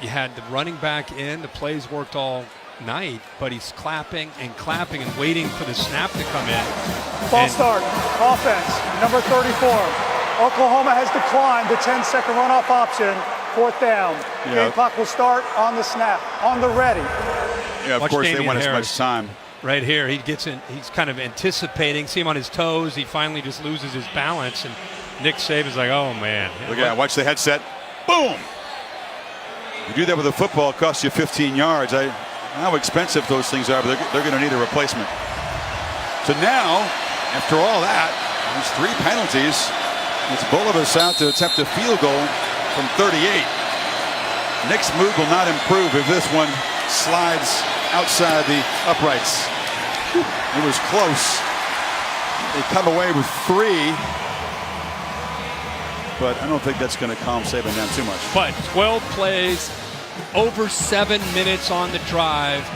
you had the running back in. The plays worked all night, but he's clapping and waiting for the snap to come in. Ball start. Offense, number 34. Oklahoma has declined the 10-second runoff option. 4th down. Yeah. Game clock will start on the snap. On the ready. Yeah, of Watch course Damian they want as Harris. much time. Right here, he gets in. He's kind of anticipating. See him on his toes. He finally just loses his balance, and Nick Saban's like, "Oh man!" Look at that. Watch the headset. Boom. You do that with a football, it costs you 15 yards. How expensive those things are, but they're going to need a replacement. So now, after all that, there's 3 penalties. It's Bulovas out to attempt a field goal from 38. Nick's mood will not improve if this one slides outside the uprights. It was close. They come away with 3. But I don't think that's going to calm Saban down too much. But 12 plays, over 7 minutes on the drive,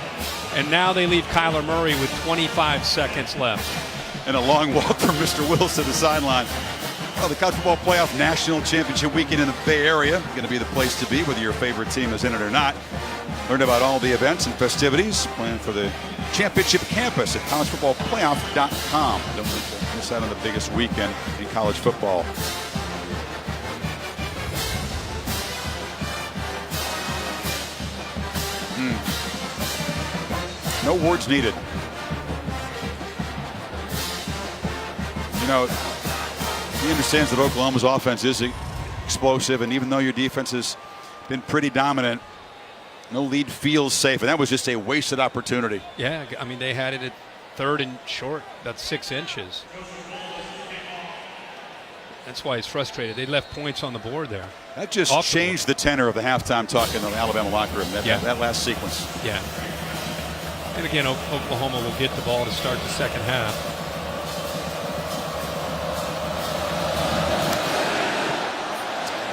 and now they leave Kyler Murray with 25 seconds left. And a long walk from Mr. Wills to the sideline. Well, the College Football Playoff National Championship weekend in the Bay Area going to be the place to be, whether your favorite team is in it or not. Learn about all the events and festivities planned for the championship campus at collegefootballplayoff.com. Don't miss out on the biggest weekend in college football. No words needed. You know, he understands that Oklahoma's offense is explosive, and even though your defense has been pretty dominant, no lead feels safe, and that was just a wasted opportunity. Yeah, I mean, they had it at 3rd and short, about 6 inches. That's why he's frustrated. They left points on the board there. That just changed the tenor of the halftime talk in the Alabama locker room, that last sequence. Yeah. And again, Oklahoma will get the ball to start the second half.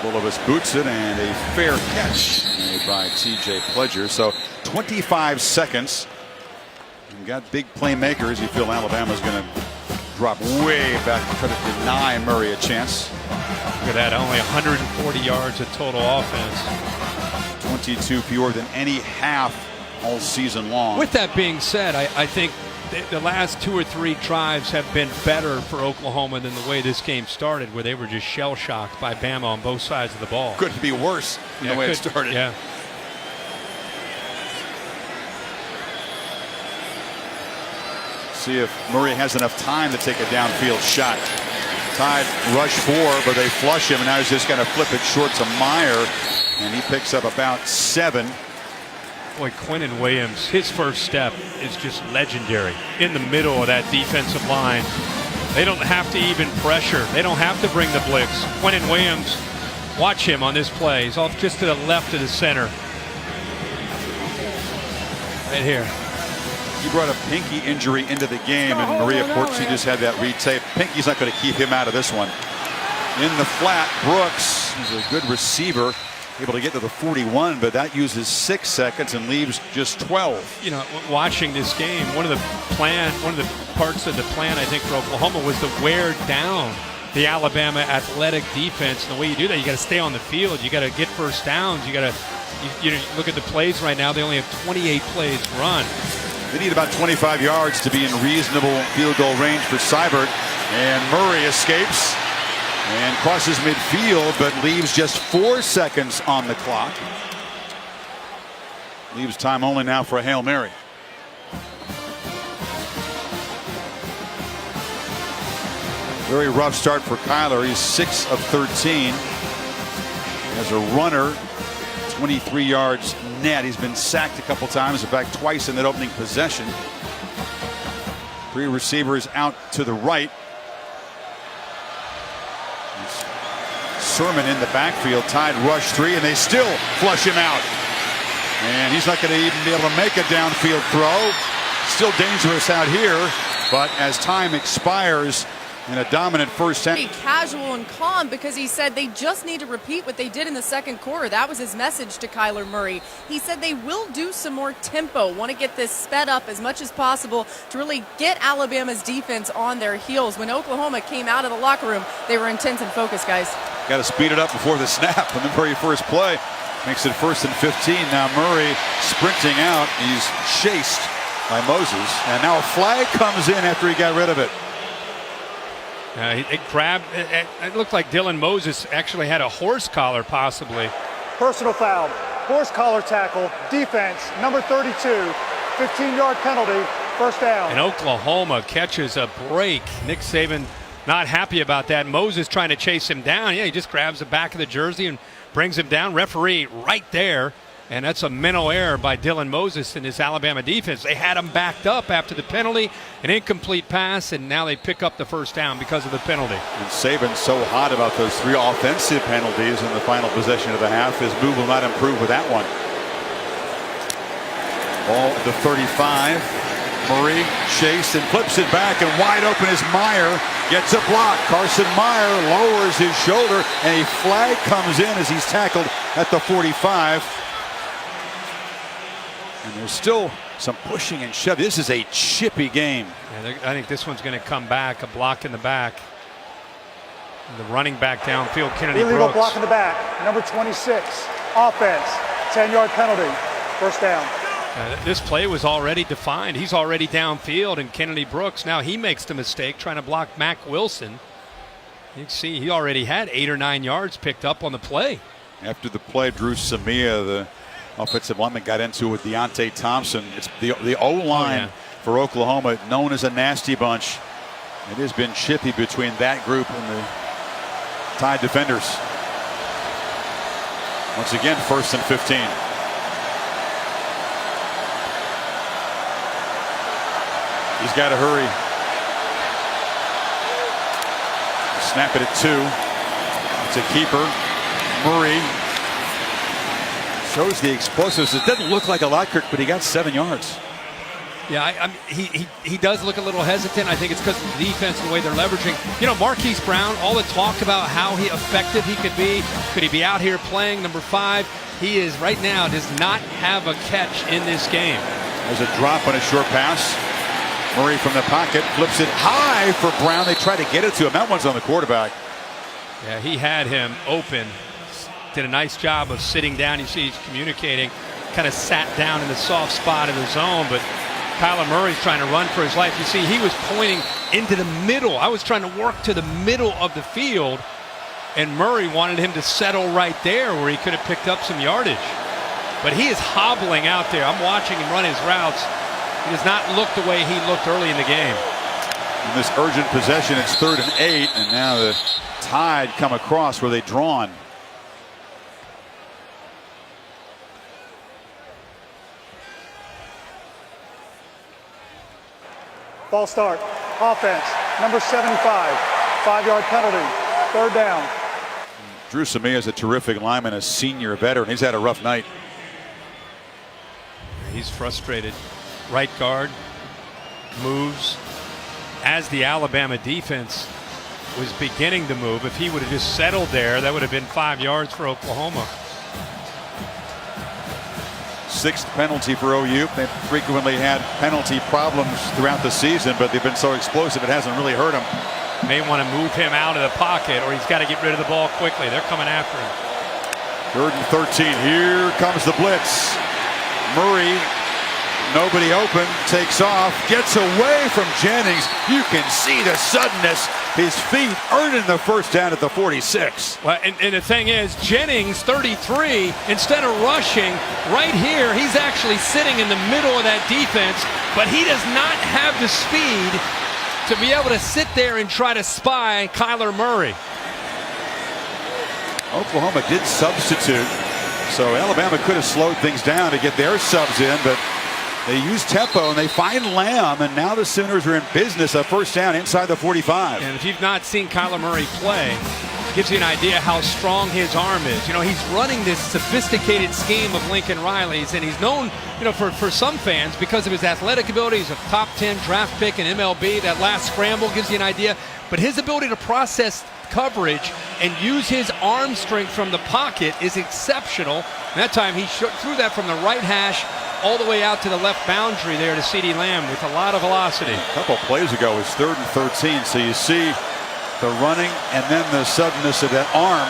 Bulovas boots it, and a fair catch made by T.J. Pledger. So 25 seconds. You've got big playmakers. You feel Alabama's going to drop way back and try to deny Murray a chance. Look at that, only 140 yards of total offense. 22 fewer than any half all season long. With that being said, I think the last 2 or 3 drives have been better for Oklahoma than the way this game started, where they were just shell-shocked by Bama on both sides of the ball. Couldn't be worse than the way it started. Yeah. See if Murray has enough time to take a downfield shot. Tide rush 4, but they flush him, and now he's just going to flip it short to Meyer, and he picks up about 7. Boy, Quinnen Williams, his first step is just legendary in the middle of that defensive line. They don't have to even pressure. They don't have to bring the blitz. Quinnen Williams, watch him on this play. He's off just to the left of the center. Right here. He brought a pinky injury into the game, and Maria Portsy just had that retaped. Pinky's not going to keep him out of this one. In the flat, Brooks is a good receiver, able to get to the 41, but that uses 6 seconds and leaves just 12. You know, watching this game, one of the parts of the plan, I think, for Oklahoma was to wear down the Alabama athletic defense. And the way you do that, you got to stay on the field. You got to get first downs. You got to, you look at the plays right now. They only have 28 plays run. They need about 25 yards to be in reasonable field goal range for Seibert, and Murray escapes and crosses midfield, but leaves just 4 seconds on the clock. Leaves time only now for a Hail Mary. Very rough start for Kyler. He's 6 of 13. As a runner, 23 yards net. He's been sacked a couple times, in fact twice in that opening possession. 3 receivers out to the right. Sermon in the backfield. Tide rush 3, and they still flush him out. And he's not going to even be able to make a downfield throw. Still dangerous out here, but as time expires in a dominant first half. Pretty casual and calm, because he said they just need to repeat what they did in the second quarter. That was his message to Kyler Murray. He said they will do some more tempo, want to get this sped up as much as possible to really get Alabama's defense on their heels. When Oklahoma came out of the locker room, they were intense and focused, guys. Got to speed it up before the snap on the very first play. Makes it 1st and 15. Now Murray sprinting out. He's chased by Moses. And now a flag comes in after he got rid of it. It grabbed. It looked like Dylan Moses actually had a horse collar, possibly. Personal foul, horse collar tackle, defense, number 32, 15-yard penalty, first down. And Oklahoma catches a break. Nick Saban not happy about that. Moses trying to chase him down. Yeah, he just grabs the back of the jersey and brings him down. Referee right there. And that's a mental error by Dylan Moses and his Alabama defense. They had him backed up after the penalty, an incomplete pass, and now they pick up the first down because of the penalty. And Saban's so hot about those 3 offensive penalties in the final possession of the half. His move will not improve with that one. Ball at the 35. Murray chased and flips it back, and wide open is Meyer. Gets a block. Carson Meyer lowers his shoulder, and a flag comes in as he's tackled at the 45. And there's still some pushing and shoving. This is a chippy game. Yeah, I think this one's going to come back, a block in the back. And the running back downfield, Kennedy Illegal Brooks. block in the back, number 26, offense, 10-yard penalty, first down. This play was already defined. He's already downfield, and Kennedy Brooks, now he makes the mistake trying to block Mack Wilson. You can see he already had 8 or 9 yards picked up on the play. After the play, Drew Samia, the offensive lineman, got into it with Deontay Thompson. It's the O-line for Oklahoma, known as a nasty bunch. It has been chippy between that group and the Tide defenders. Once again, 1st and 15. He's got to hurry. Snap it at 2. It's a keeper. Murray shows the explosiveness. It doesn't look like a lot, Kirk, but he got 7 yards. Yeah, he does look a little hesitant. I think it's because of the defense and the way they're leveraging. You know, Marquise Brown, all the talk about how effective he could be. Could he be out here playing number 5? He is right now, does not have a catch in this game. There's a drop on a short pass. Murray from the pocket flips it high for Brown. They try to get it to him. That one's on the quarterback. Yeah, he had him open. Did a nice job of sitting down. You see he's communicating. Kind of sat down in the soft spot of the zone, but Kyler Murray's trying to run for his life. You see he was pointing into the middle. I was trying to work to the middle of the field, and Murray wanted him to settle right there where he could have picked up some yardage. But he is hobbling out there. I'm watching him run his routes. He does not look the way he looked early in the game. In this urgent possession, it's 3rd and 8, and now the Tide come across where they drawn. Ball start, offense, number 75, 5-yard penalty, 3rd down. Drew Samia is a terrific lineman, a senior veteran. He's had a rough night. He's frustrated. Right guard moves as the Alabama defense was beginning to move. If he would have just settled there, that would have been 5 yards for Oklahoma. 6th penalty for OU. They've frequently had penalty problems throughout the season, but they've been so explosive it hasn't really hurt them. May want to move him out of the pocket, or he's got to get rid of the ball quickly. They're coming after him. 3rd and 13. Here comes the blitz. Murray, nobody open, takes off, gets away from Jennings. You can see the suddenness. His feet earning the first down at the 46. Well, and the thing is, Jennings, 33, instead of rushing right here, he's actually sitting in the middle of that defense, but he does not have the speed to be able to sit there and try to spy Kyler Murray. Oklahoma did substitute, so Alabama could have slowed things down to get their subs in, but they use tempo and they find Lamb, and now the Sooners are in business. A first down inside the 45. And if you've not seen Kyler Murray play, gives you an idea how strong his arm is. You know, he's running this sophisticated scheme of Lincoln Riley's, and he's known, you know, for some fans because of his athletic ability. He's a top 10 draft pick in MLB. That last scramble gives you an idea. But his ability to process coverage and use his arm strength from the pocket is exceptional. And that time he threw that from the right hash all the way out to the left boundary there to CeeDee Lamb with a lot of velocity. A couple plays ago was 3rd and 13, so you see the running and then the suddenness of that arm.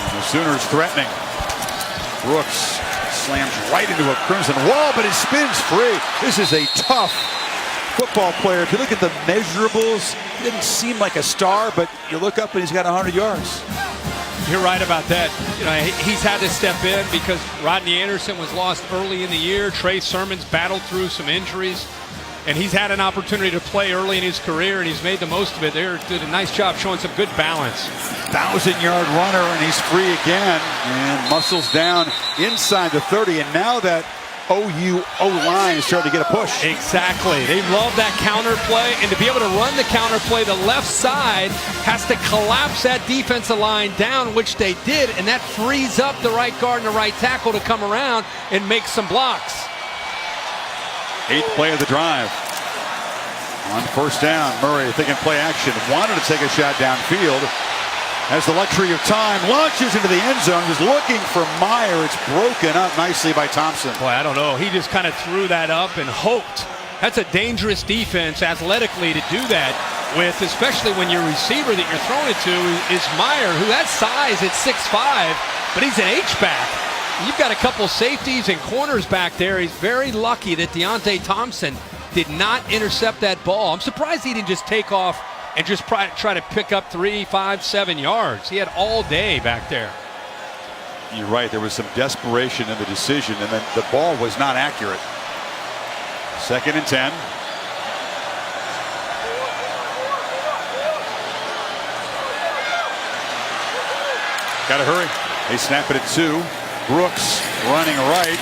And the Sooners threatening. Brooks slams right into a crimson wall, but it spins free. This is a tough football player. If you look at the measurables, he didn't seem like a star, but you look up and he's got 100 yards. You're right about that. You know, he's had to step in because Rodney Anderson was lost early in the year. Trey Sermon's battled through some injuries, and he's had an opportunity to play early in his career, and he's made the most of it. They did a nice job showing some good balance. 1,000-yard runner, and he's free again, and muscles down inside the 30, and now that OU O-line is starting to get a push. Exactly. They love that counter play, and to be able to run the counter play, the left side has to collapse that defensive line down, which they did, and that frees up the right guard and the right tackle to come around and make some blocks. 8th play of the drive. On 1st down, Murray thinking play action, wanted to take a shot downfield. Has the luxury of time, launches into the end zone, is looking for Meyer. It's broken up nicely by Thompson. Boy, I don't know. He just kind of threw that up and hoped. That's a dangerous defense athletically to do that with, especially when your receiver that you're throwing it to is Meyer, who has size at 6'5", but he's an H-back. You've got a couple safeties and corners back there. He's very lucky that Deontay Thompson did not intercept that ball. I'm surprised he didn't just take off and just try to pick up 3, 5, 7 yards. He had all day back there. You're right. There was some desperation in the decision, and then the ball was not accurate. 2nd and 10. Got to hurry. They snap it at 2. Brooks running right.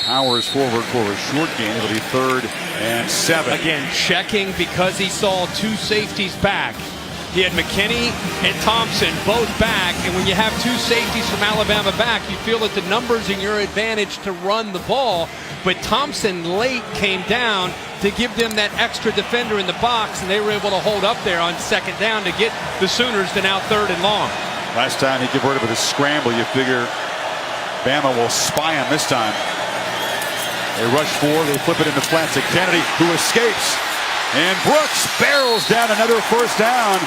Powers forward for a short gain. It'll be 3rd and 7. Again, checking because he saw 2 safeties back. He had McKinney and Thompson both back, and when you have 2 safeties from Alabama back, you feel that the numbers in your advantage to run the ball. But Thompson late came down to give them that extra defender in the box, and they were able to hold up there on 2nd down to get the Sooners to now 3rd and long. Last time he converted with a scramble, you figure Bama will spy him this time. They rush 4, they flip it into flats to Kennedy, who escapes. And Brooks barrels down another 1st down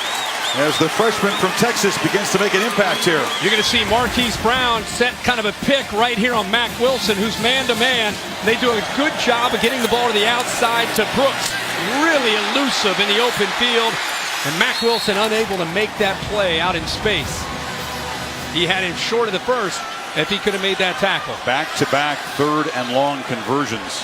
as the freshman from Texas begins to make an impact here. You're going to see Marquise Brown set kind of a pick right here on Mack Wilson, who's man-to-man. They do a good job of getting the ball to the outside to Brooks. Really elusive in the open field. And Mack Wilson unable to make that play out in space. He had him short of the 1st if he could have made that tackle. Back-to-back 3rd and long conversions.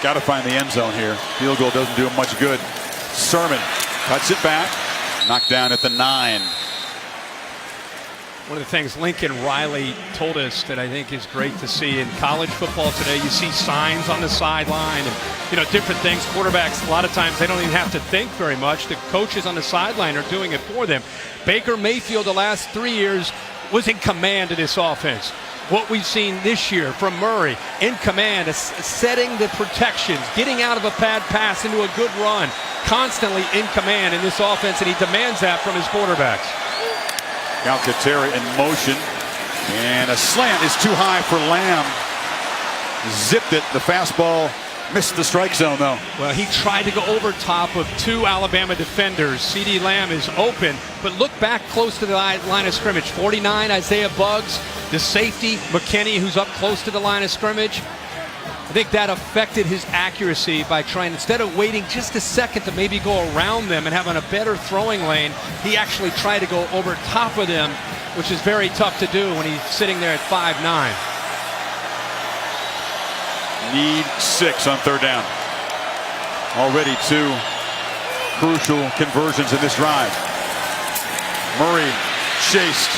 Got to find the end zone here. Field goal doesn't do him much good. Sermon cuts it back. Knocked down at the 9. One of the things Lincoln Riley told us that I think is great to see in college football today, you see signs on the sideline and, you know, different things. Quarterbacks, a lot of times they don't even have to think very much. The coaches on the sideline are doing it for them. Baker Mayfield the last 3 years was in command of this offense. What we've seen this year from Murray, in command, setting the protections, getting out of a bad pass into a good run, constantly in command in this offense, and he demands that from his quarterbacks. Calcaterra in motion, and a slant is too high for Lamb. Zipped it. The fastball missed the strike zone, though. Well, he tried to go over top of 2 Alabama defenders. CeeDee Lamb is open, but look back close to the line of scrimmage. 49, Isaiah Buggs, the safety, McKinney, who's up close to the line of scrimmage. I think that affected his accuracy by trying, instead of waiting just a second to maybe go around them and having a better throwing lane, he actually tried to go over top of them, which is very tough to do when he's sitting there at 5'9". Need 6 on 3rd down. Already 2 crucial conversions in this drive. Murray chased.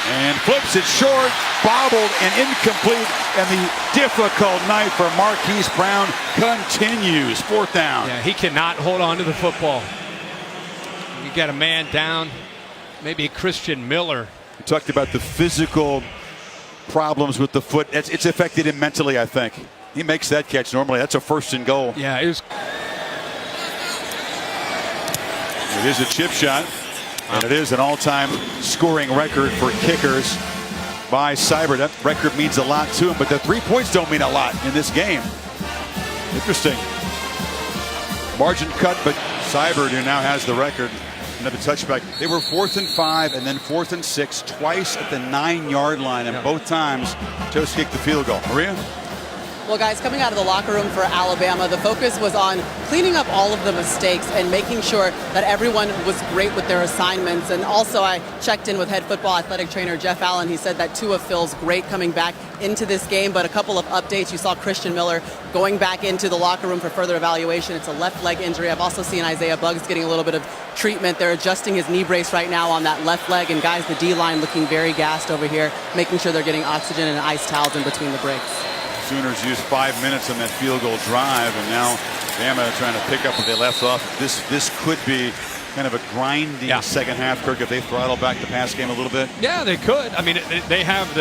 And flips it short, bobbled and incomplete. And the difficult night for Marquise Brown continues. 4th down. Yeah, he cannot hold on to the football. You got a man down, maybe Christian Miller. We talked about the physical problems with the foot. It's affected him mentally, I think. He makes that catch normally. That's a 1st and goal. Yeah, it was. It is a chip shot. And it is an all-time scoring record for kickers by Seibert. That record means a lot to him, but the 3 points don't mean a lot in this game. Interesting. Margin cut, but Seibert, who now has the record, another touchback. They were 4th and 5 and then 4th and 6, twice at the 9-yard line, and both times Toast kicked the field goal. Maria? Well, guys, coming out of the locker room for Alabama, the focus was on cleaning up all of the mistakes and making sure that everyone was great with their assignments. And also, I checked in with head football athletic trainer Jeff Allen. He said that Tua feels great coming back into this game, but a couple of updates. You saw Christian Miller going back into the locker room for further evaluation. It's a left leg injury. I've also seen Isaiah Buggs getting a little bit of treatment. They're adjusting his knee brace right now on that left leg. And guys, the D-line looking very gassed over here, making sure they're getting oxygen and ice towels in between the breaks. Sooners used 5 minutes on that field goal drive, and now Bama trying to pick up where they left off. This could be kind of a grinding second half, Kirk, if they throttle back the pass game a little bit. Yeah, they could. I mean, they have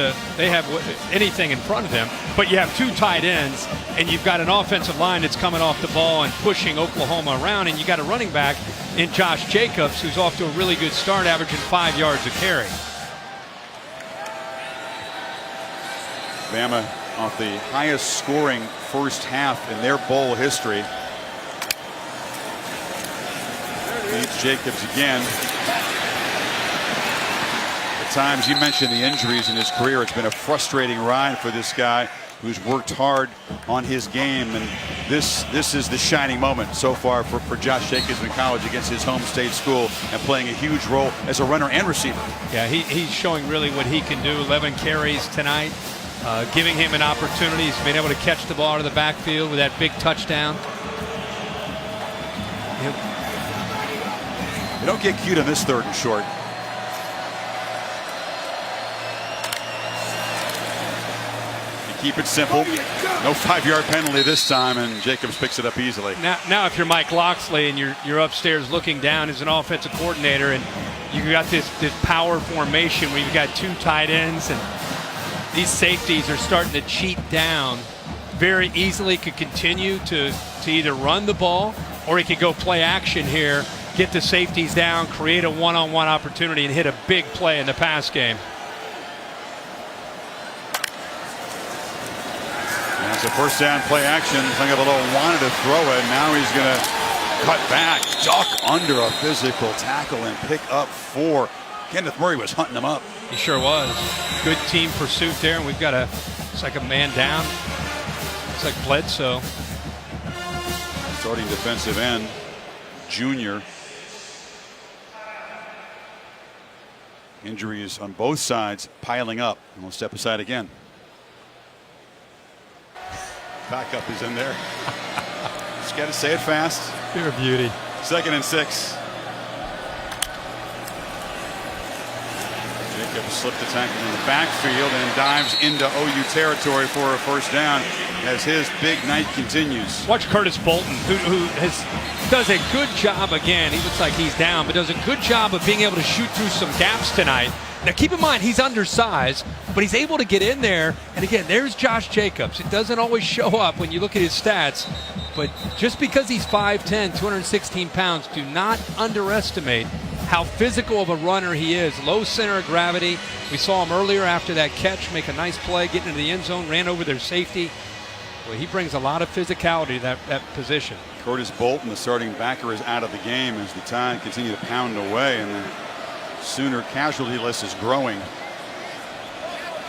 anything in front of them, but you have 2 tight ends, and you've got an offensive line that's coming off the ball and pushing Oklahoma around, and you got a running back in Josh Jacobs, who's off to a really good start, averaging 5 yards a carry. Bama off the highest scoring first half in their bowl history. Leads Jacobs again. At times, you mentioned the injuries in his career. It's been a frustrating ride for this guy who's worked hard on his game, and this is the shining moment so far for Josh Jacobs in college against his home state school, and playing a huge role as a runner and receiver. Yeah, he's showing really what he can do. 11 carries tonight. Giving him an opportunity. He's been able to catch the ball out of the backfield with that big touchdown. They don't get cute on this 3rd and short. You keep it simple. No 5-yard penalty this time, and Jacobs picks it up easily. Now if you're Mike Loxley and you're upstairs looking down as an offensive coordinator, and you got this power formation where you've got 2 tight ends, and these safeties are starting to cheat down very easily. Could continue to either run the ball, or he could go play action here, get the safeties down, create a one-on-one opportunity, and hit a big play in the pass game. And it's a 1st down play action. Tagovailoa wanted to throw it. Now he's going to cut back, duck under a physical tackle, and pick up 4. Kenneth Murray was hunting him up. He sure was. Good team pursuit there, and we've got it's like a man down. It's like Bledsoe. Starting defensive end, junior. Injuries on both sides piling up. And we'll step aside again. Backup is in there. Just got to say it fast. You're a beauty. 2nd and 6. Jacobs slipped the tackle in the backfield and dives into OU territory for a 1st down as his big night continues. Watch Curtis Bolton, who does a good job again. He looks like he's down, but does a good job of being able to shoot through some gaps tonight. Now, keep in mind, he's undersized, but he's able to get in there. And again, there's Josh Jacobs. It doesn't always show up when you look at his stats, but just because he's 5'10", 216 pounds, do not underestimate how physical of a runner he is. Low center of gravity. We saw him earlier after that catch make a nice play, getting into the end zone, ran over their safety. Well, he brings a lot of physicality to that position. Curtis Bolton, the starting backer, is out of the game as the Tide continue to pound away, and the Sooner casualty list is growing.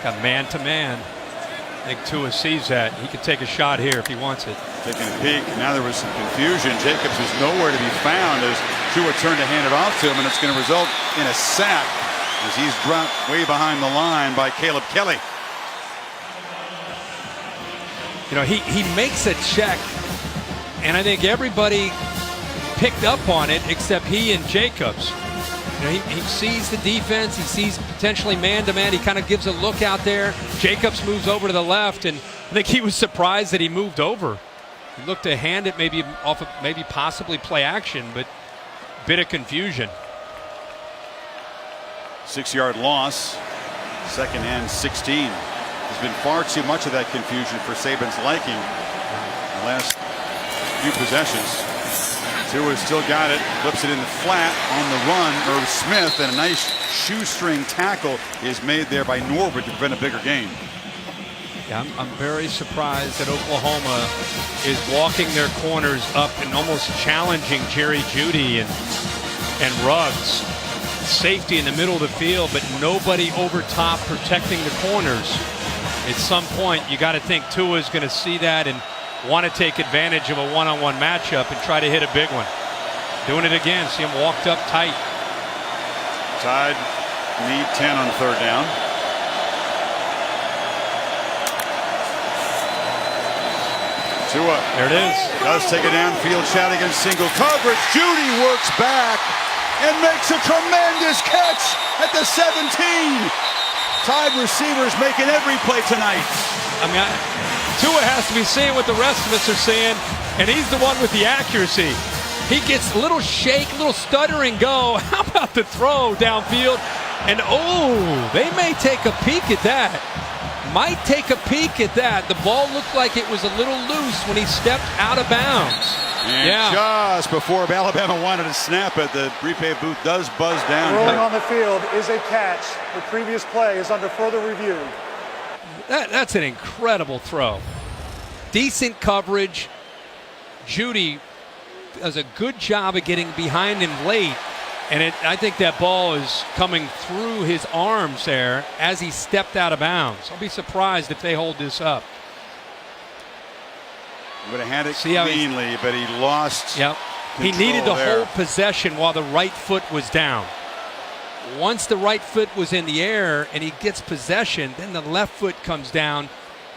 Got man-to-man. I think Tua sees that. He could take a shot here if he wants it. Taking a peek. Now there was some confusion. Jacobs was nowhere to be found as Tua turned to hand it off to him, and it's going to result in a sack as he's dropped way behind the line by Caleb Kelly. You know, he makes a check, and I think everybody picked up on it except he and Jacobs. You know, he sees the defense. He sees potentially man-to-man. He kind of gives a look out there. Jacobs moves over to the left, and I think he was surprised that he moved over. He looked to hand it maybe off of maybe possibly play action, but bit of confusion. 6-yard loss. Second and 16. There's been far too much of that confusion for Saban's liking the last few possessions. Tua still got it, flips it in the flat on the run. Irv Smith, and a nice shoestring tackle is made there by Norwood to prevent a bigger gain. Yeah, I'm very surprised that Oklahoma is walking their corners up and almost challenging Jerry Jeudy and Ruggs. Safety in the middle of the field, but nobody over top protecting the corners. At some point, you got to think Tua is going to see that and want to take advantage of a one-on-one matchup and try to hit a big one. Doing it again. See him walked up tight. Tide need 10 on third down. Tua. There it is. Does take a downfield shot against single coverage. Jeudy works back and makes a tremendous catch at the 17. Tide receivers making every play tonight. I mean, Tua has to be seeing what the rest of us are seeing, and he's the one with the accuracy. He gets a little shake, a little stutter and go. How about the throw downfield? And oh, they may take a peek at that. Might take a peek at that. The ball looked like it was a little loose when he stepped out of bounds. And just before Alabama wanted to snap it, the replay booth does buzz down. Rolling on the field is a catch. The previous play is under further review. That's an incredible throw. Decent coverage. Jeudy does a good job of getting behind him late. And I think that ball is coming through his arms there as he stepped out of bounds. I'll be surprised if they hold this up. Would have had it cleanly, but he lost. Yep. He needed to hold possession while the right foot was down. Once the right foot was in the air and he gets possession, then the left foot comes down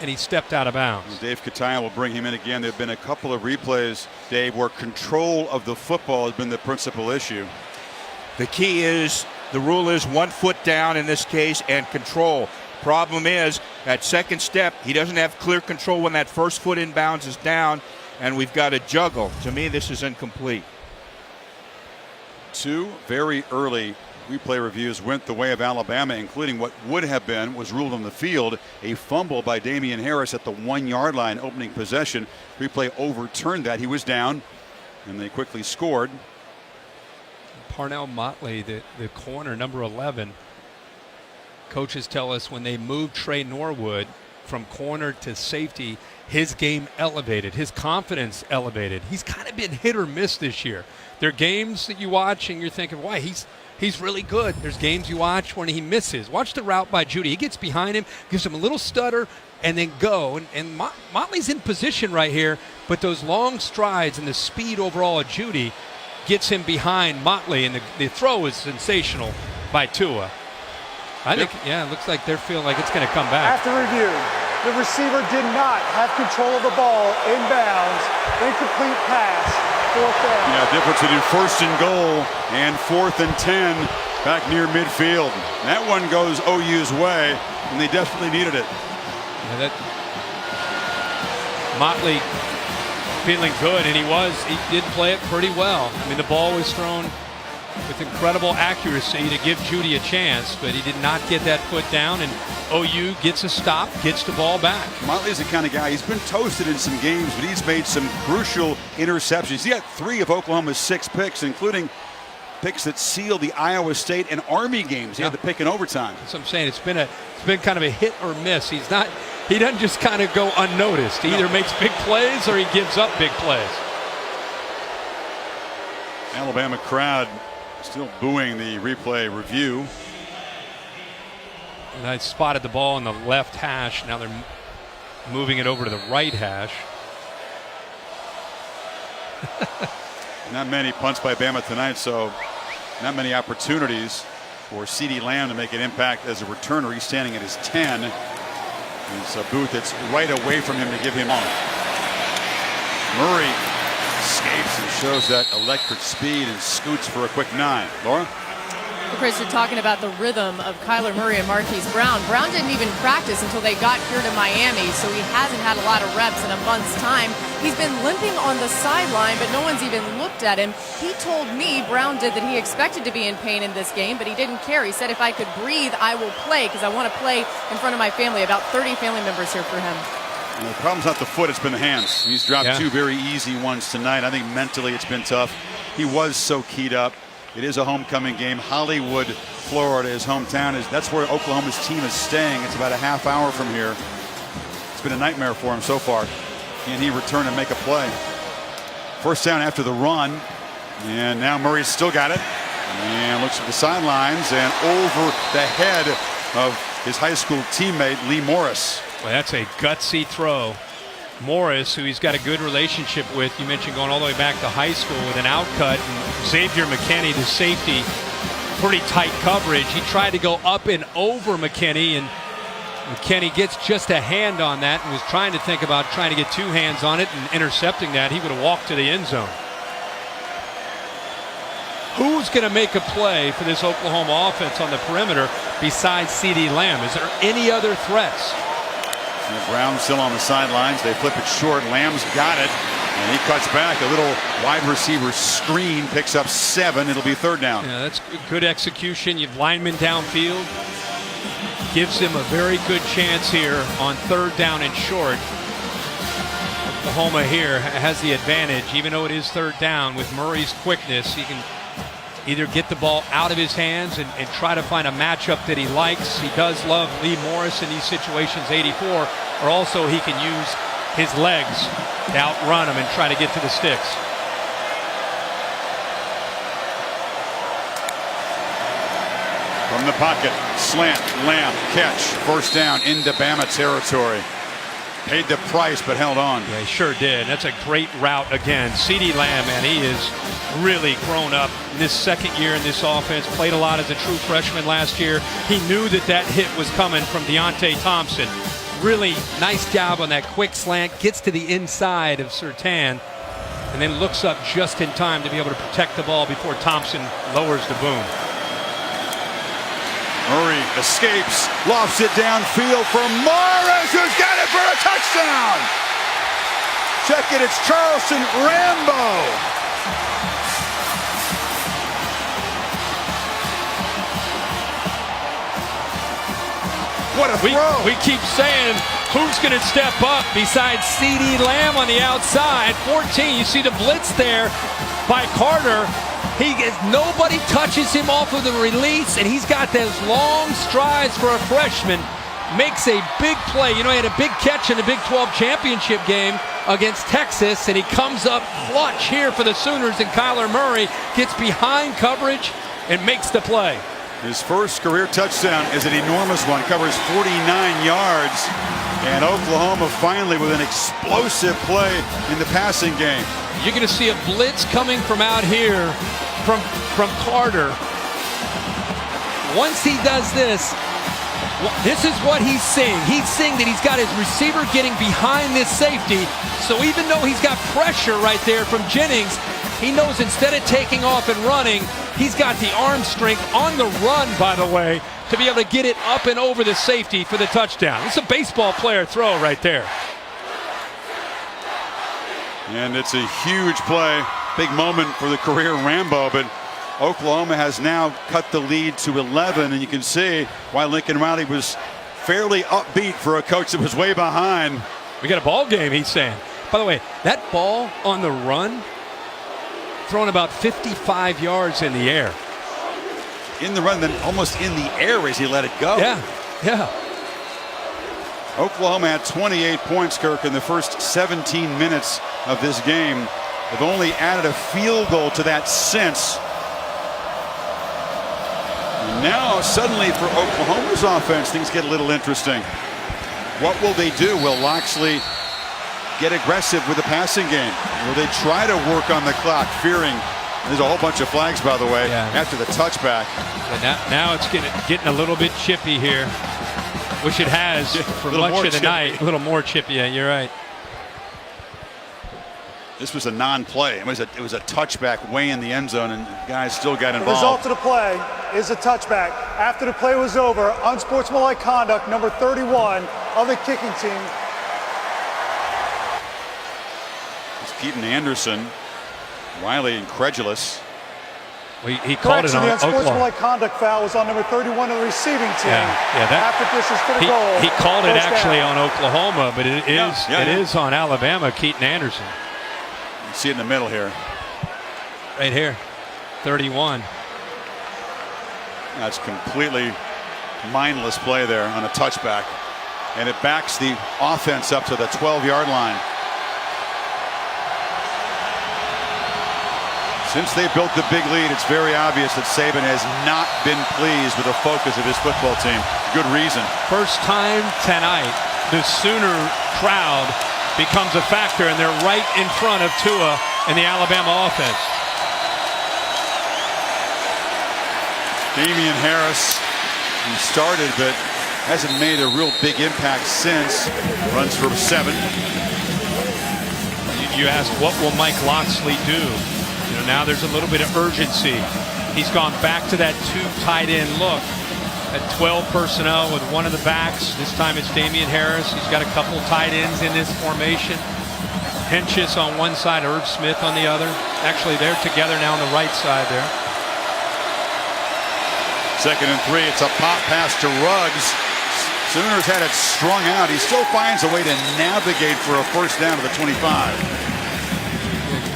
and he stepped out of bounds. Dave Kataya will bring him in again. There have been a couple of replays, Dave, where control of the football has been the principal issue. The key is, the rule is 1 foot down in this case and control. Problem is, that second step, he doesn't have clear control when that first foot inbounds is down, and we've got to juggle. To me, this is incomplete. 2 very early replay reviews went the way of Alabama, including what would have been, was ruled on the field, a fumble by Damian Harris at the 1-yard line opening possession. Replay overturned that. He was down, and they quickly scored. Parnell Motley, the corner, number 11. Coaches tell us when they moved Trey Norwood from corner to safety, his game elevated, his confidence elevated. He's kind of been hit or miss this year. There are games that you watch and you're thinking, why, he's really good. There's games you watch when he misses. Watch the route by Jeudy. He gets behind him, gives him a little stutter, and then go. And Motley's in position right here, but those long strides and the speed overall of Jeudy gets him behind Motley, and the throw is sensational by Tua. I think, it looks like they're feeling like it's going to come back. After review, the receiver did not have control of the ball inbounds. Incomplete pass, 4th down. Yeah, difference between 1st and goal and 4th and 10 back near midfield. That one goes OU's way, and they desperately needed it. Yeah, Motley feeling good, and he did play it pretty well. I mean, the ball was thrown with incredible accuracy to give Jeudy a chance, but he did not get that foot down, and OU gets a stop, gets the ball back. Motley's the kind of guy, he's been toasted in some games, but he's made some crucial interceptions. He had 3 of Oklahoma's 6 picks, including picks that sealed the Iowa State and Army games. He had the pick in overtime. That's what I'm saying. It's been kind of a hit or miss. He doesn't just kind of go unnoticed. He either makes big plays or he gives up big plays. Alabama crowd still booing the replay review. And I spotted the ball in the left hash. Now they're moving it over to the right hash. Not many punts by Bama tonight, so not many opportunities for CeeDee Lamb to make an impact as a returner. He's standing at his 10. It's a Booth that's right away from him to give him on. Murray escapes and shows that electric speed and scoots for a quick 9. Laura? Chris, you're talking about the rhythm of Kyler Murray and Marquise Brown. Brown didn't even practice until they got here to Miami, so he hasn't had a lot of reps in a month's time. He's been limping on the sideline, but no one's even looked at him. He told me, Brown did, that he expected to be in pain in this game, but he didn't care. He said, if I could breathe, I will play, because I want to play in front of my family. About 30 family members here for him. And the problem's not the foot, it's been the hands. He's dropped 2 very easy ones tonight. I think mentally it's been tough. He was so keyed up. It is a homecoming game. Hollywood, Florida, his hometown. That's where Oklahoma's team is staying. It's about a half hour from here. It's been a nightmare for him so far. Can he return and make a play? First down after the run. And now Murray's still got it. And looks at the sidelines and over the head of his high school teammate, Lee Morris. Well, that's a gutsy throw. Morris, who he's got a good relationship with, you mentioned going all the way back to high school with an outcut, and Xavier McKinney, the safety, pretty tight coverage. He tried to go up and over McKinney, and McKinney gets just a hand on that and was trying to think about trying to get 2 hands on it and intercepting that. He would have walked to the end zone. Who's going to make a play for this Oklahoma offense on the perimeter besides CeeDee Lamb? Is there any other threats? Brown still on the sidelines. They flip it short. Lamb's got it. And he cuts back. A little wide receiver screen. Picks up 7. It'll be 3rd down. Yeah, that's good execution. You have linemen downfield. Gives him a very good chance here on 3rd down and short. Oklahoma here has the advantage. Even though it is 3rd down, with Murray's quickness, he can either get the ball out of his hands and try to find a matchup that he likes. He does love Lee Morris in these situations, 84, or also he can use his legs to outrun him and try to get to the sticks. From the pocket, slant, Lamb, catch, first down into Bama territory. Paid the price, but held on. Yeah, he sure did. That's a great route again. CeeDee Lamb, man, he is really grown up in this 2nd year in this offense. Played a lot as a true freshman last year. He knew that hit was coming from Deontay Thompson. Really nice job on that quick slant. Gets to the inside of Surtain and then looks up just in time to be able to protect the ball before Thompson lowers the boom. Murray escapes, lofts it downfield for Morris, who's got it for a touchdown. Check it, it's Charleston Rambo. What a throw. We keep saying, who's going to step up besides CeeDee Lamb on the outside? 14, you see the blitz there by Carter. Nobody touches him off of the release, and he's got those long strides for a freshman. Makes a big play. You know, he had a big catch in the Big 12 championship game against Texas, and he comes up clutch here for the Sooners, and Kyler Murray gets behind coverage and makes the play. His first career touchdown is an enormous one, covers 49 yards, and Oklahoma finally with an explosive play in the passing game. You're going to see a blitz coming from out here from Carter. Once he does this is what he's seeing. He's seeing that he's got his receiver getting behind this safety, so even though he's got pressure right there from Jennings, he knows instead of taking off and running, he's got the arm strength on the run, by the way, to be able to get it up and over the safety for the touchdown. It's a baseball player throw right there. And it's a huge play, big moment for the career Rambo, but Oklahoma has now cut the lead to 11, and you can see why Lincoln Riley was fairly upbeat for a coach that was way behind. We got a ball game, he's saying. By the way, that ball on the run, thrown about 55 yards in the air. In the run, then almost in the air as he let it go. Yeah. Oklahoma had 28 points, Kirk, in the first 17 minutes of this game. They've only added a field goal to that since. And now, suddenly, for Oklahoma's offense, things get a little interesting. What will they do? Will Loxley get aggressive with the passing game? Will they try to work on the clock, fearing there's a whole bunch of flags, by the way, after the touchback? Now it's getting a little bit chippy here, which it has for much of the night. A little more chippy, yeah, you're right. This was a non-play. It was a touchback way in the end zone, and guys still got The involved. result of the play is a touchback. After the play was over, unsportsmanlike conduct, number 31 of the kicking team. It's Keaton Anderson. Wiley incredulous. Well, he called it Correction, on the Oklahoma. unsportsmanlike conduct foul was on number 31 of the receiving team. Yeah, that, after this is to the goal. he called it First actually down. on Oklahoma, but it is on Alabama, Keaton Anderson. You see it in the middle here. Right here, 31. That's completely mindless play there on a touchback. And it backs the offense up to the 12-yard line. Since they built the big lead, it's very obvious that Saban has not been pleased with the focus of his football team. Good reason. First time tonight, the Sooner crowd becomes a factor, and they're right in front of Tua and the Alabama offense. Damian Harris, he started but hasn't made a real big impact since. Runs for 7. You asked, what will Mike Locksley do? You know, now there's a little bit of urgency. He's gone back to that 2 tight end look. At 12 personnel with one of the backs. This time it's Damian Harris. He's got a couple tight ends in this formation. Henchis on one side, Irv Smith on the other. Actually, they're together now on the right side there. 2nd and 3. It's a pop pass to Ruggs. Sooners had it strung out. He still finds a way to navigate for a first down to the 25.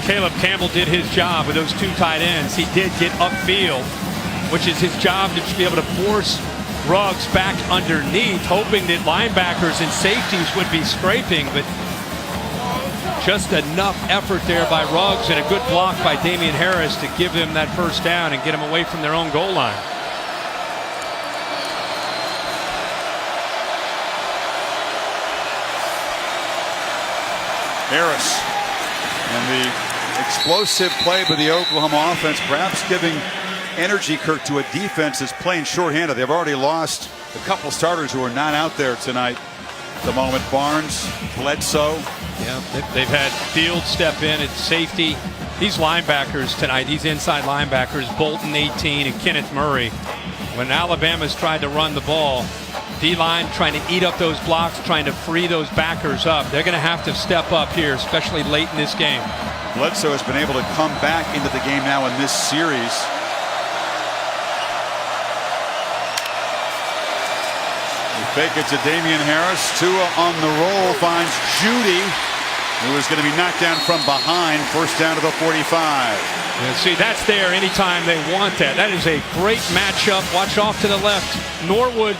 Caleb Campbell did his job with those 2 tight ends. He did get upfield, which is his job, to be able to force Ruggs back underneath, hoping that linebackers and safeties would be scraping, but just enough effort there by Ruggs and a good block by Damian Harris to give them that first down and get them away from their own goal line. Harris, and the explosive play by the Oklahoma offense, perhaps giving energy, Kirk, to a defense that's playing shorthanded. They've already lost a couple starters who are not out there tonight at the moment. Barnes, Bledsoe. Yeah, they've had Field step in at safety. These linebackers tonight, these inside linebackers, Bolton 18 and Kenneth Murray. When Alabama's tried to run the ball, D-line trying to eat up those blocks, trying to free those backers up. They're going to have to step up here, especially late in this game. Bledsoe has been able to come back into the game now in this series. Fake it to Damian Harris. Tua on the roll finds Judy, who is going to be knocked down from behind. First down to the 45. Yeah, see, that's there anytime they want that. That is a great matchup. Watch off to the left. Norwood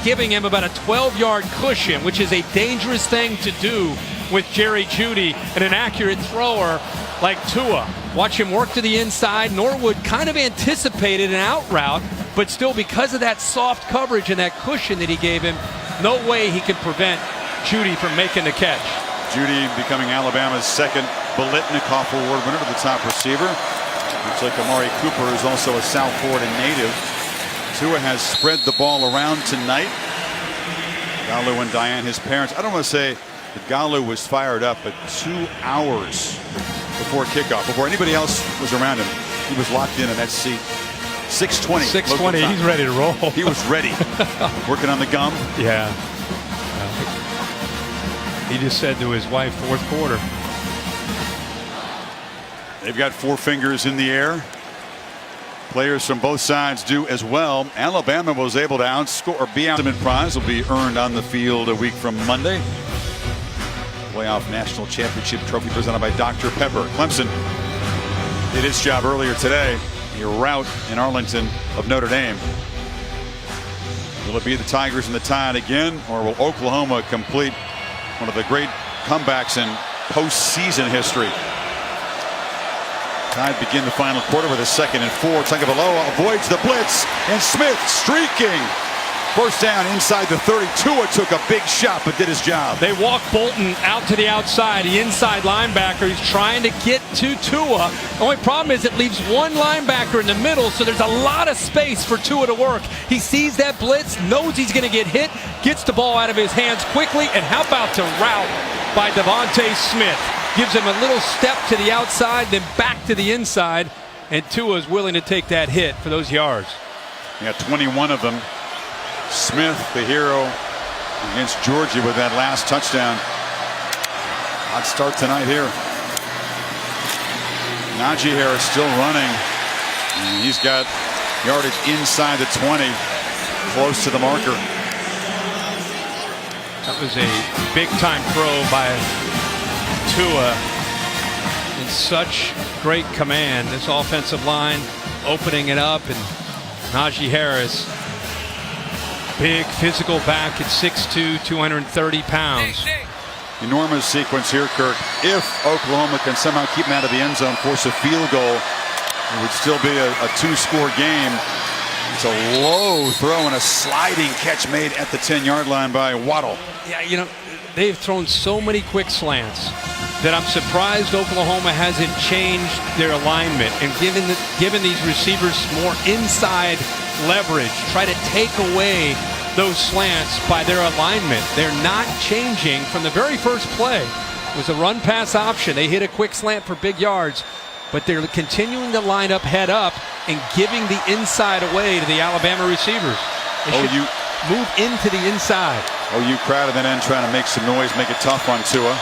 giving him about a 12-yard cushion, which is a dangerous thing to do with Jerry Jeudy and an accurate thrower like Tua. Watch him work to the inside. Norwood kind of anticipated an out route, but still, because of that soft coverage and that cushion that he gave him, no way he could prevent Jeudy from making the catch. Jeudy becoming Alabama's 2nd Biletnikoff Award winner to the top receiver. Looks like Amari Cooper is also a South Florida native. Tua has spread the ball around tonight. Gallo and Diane, his parents. I don't want to say that Gallo was fired up, but 2 hours before kickoff, before anybody else was around him, he was locked in that seat. 6:20. 6:20. He's ready to roll. He was ready. Working on the gum. Yeah. He just said to his wife, 4th quarter. They've got 4 fingers in the air. Players from both sides do as well. Alabama was able to outscore or be out. The prize will be earned on the field a week from Monday. Playoff National Championship trophy presented by Dr. Pepper. Clemson did its job earlier today. Your rout in Arlington of Notre Dame. Will it be the Tigers and the Tide again, or will Oklahoma complete one of the great comebacks in postseason history? Tide begin the final quarter with a 2nd and 4. Tagovailoa avoids the blitz, and Smith streaking. First down inside the 30. Tua took a big shot but did his job. They walk Bolton out to the outside. The inside linebacker, he's trying to get to Tua. The only problem is it leaves one linebacker in the middle, so there's a lot of space for Tua to work. He sees that blitz, knows he's going to get hit, gets the ball out of his hands quickly, and how about the route by Devontae Smith? gives him a little step to the outside, then back to the inside, and Tua is willing to take that hit for those yards. He got 21 of them. Smith, the hero, against Georgia with that last touchdown. Hot start tonight here. Najee Harris still running. And he's got yardage inside the 20, close to the marker. That was a big-time throw by Tua. In such great command, this offensive line opening it up, and Najee Harris, big physical back at 6'2", 230 pounds. Enormous sequence here, Kirk. If Oklahoma can somehow keep him out of the end zone, force a field goal, it would still be a two-score game. It's a low throw and a sliding catch made at the 10-yard line by Waddle. Yeah, you know, they've thrown so many quick slants that I'm surprised Oklahoma hasn't changed their alignment and given these receivers more inside leverage, try to take away those slants by their alignment. They're not changing from the very first play. It was a run pass option. They hit a quick slant for big yards, but they're continuing to line up head up and giving the inside away to the Alabama receivers. They should move into the inside. OU crowd at that end trying to make some noise, make it tough on Tua.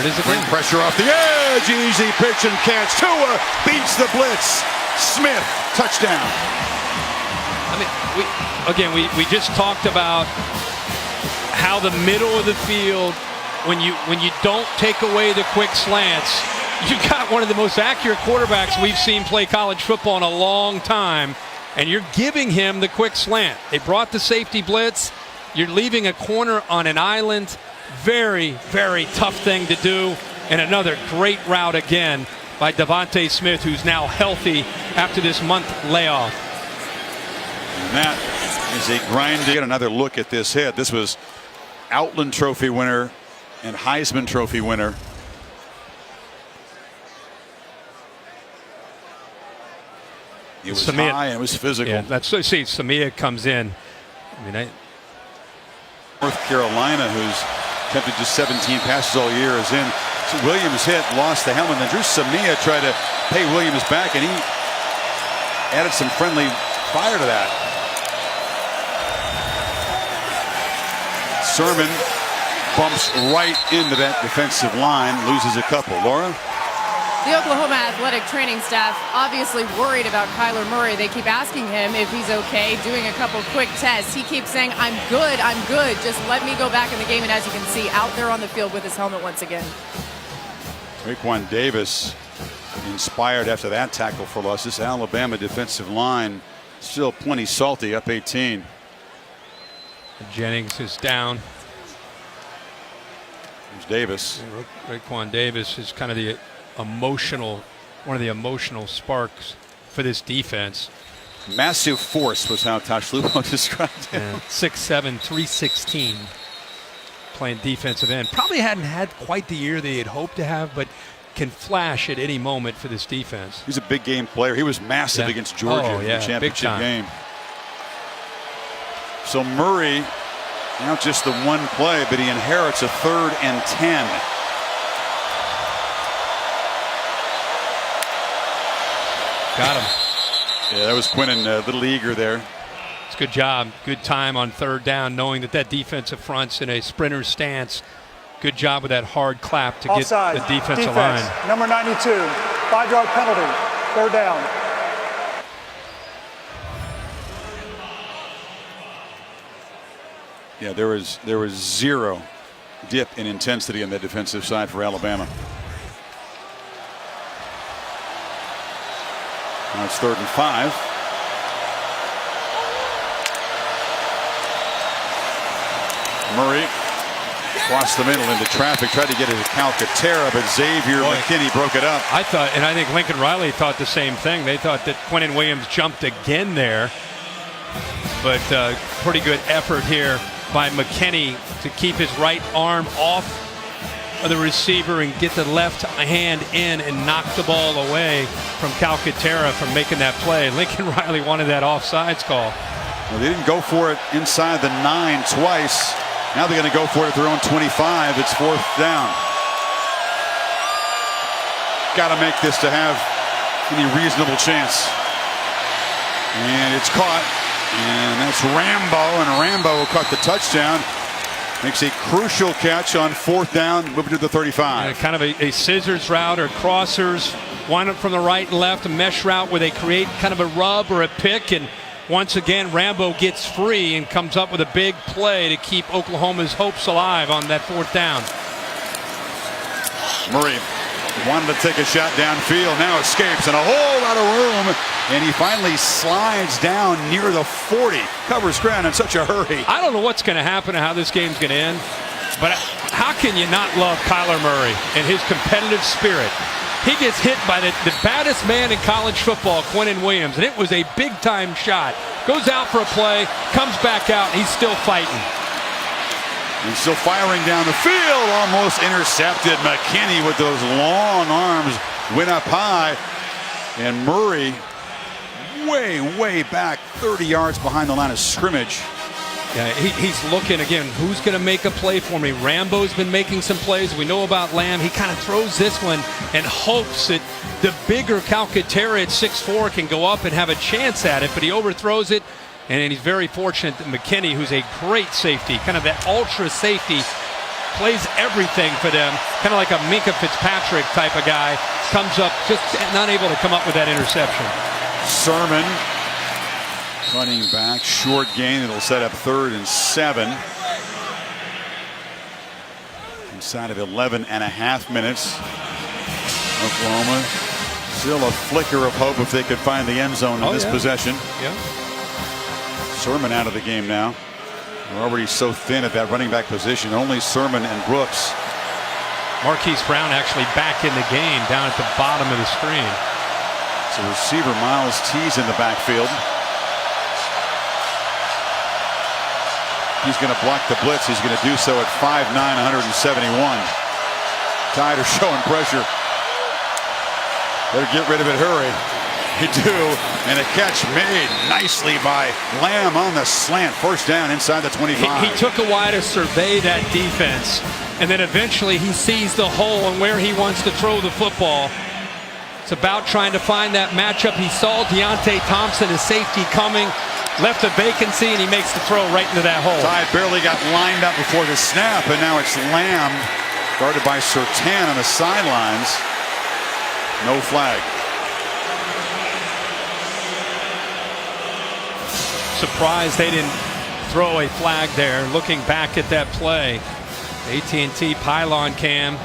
It is a bring pressure off the edge. Easy pitch and catch. Tua beats the blitz. Smith, touchdown. I mean, we just talked about how the middle of the field, when you don't take away the quick slants, you got one of the most accurate quarterbacks we've seen play college football in a long time, and you're giving him the quick slant. They brought the safety blitz. You're leaving a corner on an island. Very, very tough thing to do, and another great route again by Devontae Smith, who's now healthy after this month layoff. And that is a grind. Get another look at this hit. This was Outland Trophy winner and Heisman Trophy winner. It was high and it was physical. Yeah, that's so. See, Samia comes in. I mean, North Carolina, who's attempted just 17 passes all year, is in. So Williams hit, lost the helmet. Then Drew Samia tried to pay Williams back, and he added some friendly fire to that. Sermon bumps right into that defensive line, loses a couple. Laura? The Oklahoma athletic training staff obviously worried about Kyler Murray. They keep asking him if he's okay, doing a couple quick tests. He keeps saying, I'm good, just let me go back in the game. And as you can see, out there on the field with his helmet once again. Raekwon Davis inspired after that tackle for loss. This Alabama defensive line still plenty salty, up 18. Jennings is down. There's Davis. Raekwon Davis is kind of the one of the emotional sparks for this defense. Massive force was how Tosh Lupo described it. 6'7", 316, playing defensive end. Probably hadn't had quite the year they had hoped to have, but can flash at any moment for this defense. He's a big game player. He was massive against Georgia in the championship game. So Murray, now just the one play, but he inherits a 3rd and 10. Got him. Yeah, that was Quinnen a little eager there. It's a good job. Good time on 3rd down, knowing that defensive front's in a sprinter stance. Good job with that hard clap to Offside. Get the defensive line. Number 92, 5-yard penalty, 3rd down. Yeah, there was zero dip in intensity on the defensive side for Alabama. Now it's 3rd and 5. Murray across the middle into traffic, tried to get it to Calcaterra, but Xavier McKinney broke it up. I thought, and I think Lincoln Riley thought the same thing. They thought that Quinnen Williams jumped again there, but pretty good effort here by McKinney to keep his right arm off of the receiver and get the left hand in and knock the ball away from Calcaterra from making that play. Lincoln Riley wanted that offsides call. Well, they didn't go for it inside the 9 twice. Now they're going to go for it at their own 25. It's 4th down. Got to make this to have any reasonable chance. And it's caught. And that's Rambo. And Rambo caught the touchdown. Makes a crucial catch on 4th down, moving to the 35. Kind of a scissors route or crossers. Wind up from the right and left, a mesh route where they create kind of a rub or a pick. And once again, Rambo gets free and comes up with a big play to keep Oklahoma's hopes alive on that 4th down. Murray wanted to take a shot downfield, now escapes in a whole lot of room, and he finally slides down near the 40. Covers ground in such a hurry. I don't know what's going to happen and how this game's going to end, but how can you not love Kyler Murray and his competitive spirit? He gets hit by the baddest man in college football, Quinnen Williams, and it was a big-time shot. Goes out for a play, comes back out, and he's still fighting. He's still firing down the field, almost intercepted. McKinney with those long arms went up high, and Murray way back, 30 yards behind the line of scrimmage. Yeah, he's looking again. Who's going to make a play for me? Rambo's been making some plays. We know about Lamb. He kind of throws this one and hopes that the bigger Calcaterra at 6'4" can go up and have a chance at it, but he overthrows it. And he's very fortunate that McKinney, who's a great safety, kind of that ultra safety, plays everything for them, kind of like a Minka Fitzpatrick type of guy, comes up just not able to come up with that interception. Sermon running back, short gain. It'll set up 3rd and 7. Inside of 11 and a half minutes. Oklahoma still a flicker of hope if they could find the end zone in this possession. Yeah. Sermon out of the game now. They're already so thin at that running back position. Only Sermon and Brooks. Marquise Brown actually back in the game down at the bottom of the screen. So receiver Miles Tees in the backfield. He's going to block the blitz. He's going to do so at 5'9", 171. Tide are showing pressure. Better get rid of it, hurry. They do, and a catch made nicely by Lamb on the slant. 1st down inside the 25. He took a while to survey that defense, and then eventually he sees the hole and where he wants to throw the football. It's about trying to find that matchup. He saw Deontay Thompson, his safety, coming, left a vacancy, and he makes the throw right into that hole. Tide barely got lined up before the snap, and now it's Lamb, guarded by Surtain on the sidelines. No flag. Surprised they didn't throw a flag there. Looking back at that play, AT&T pylon cam,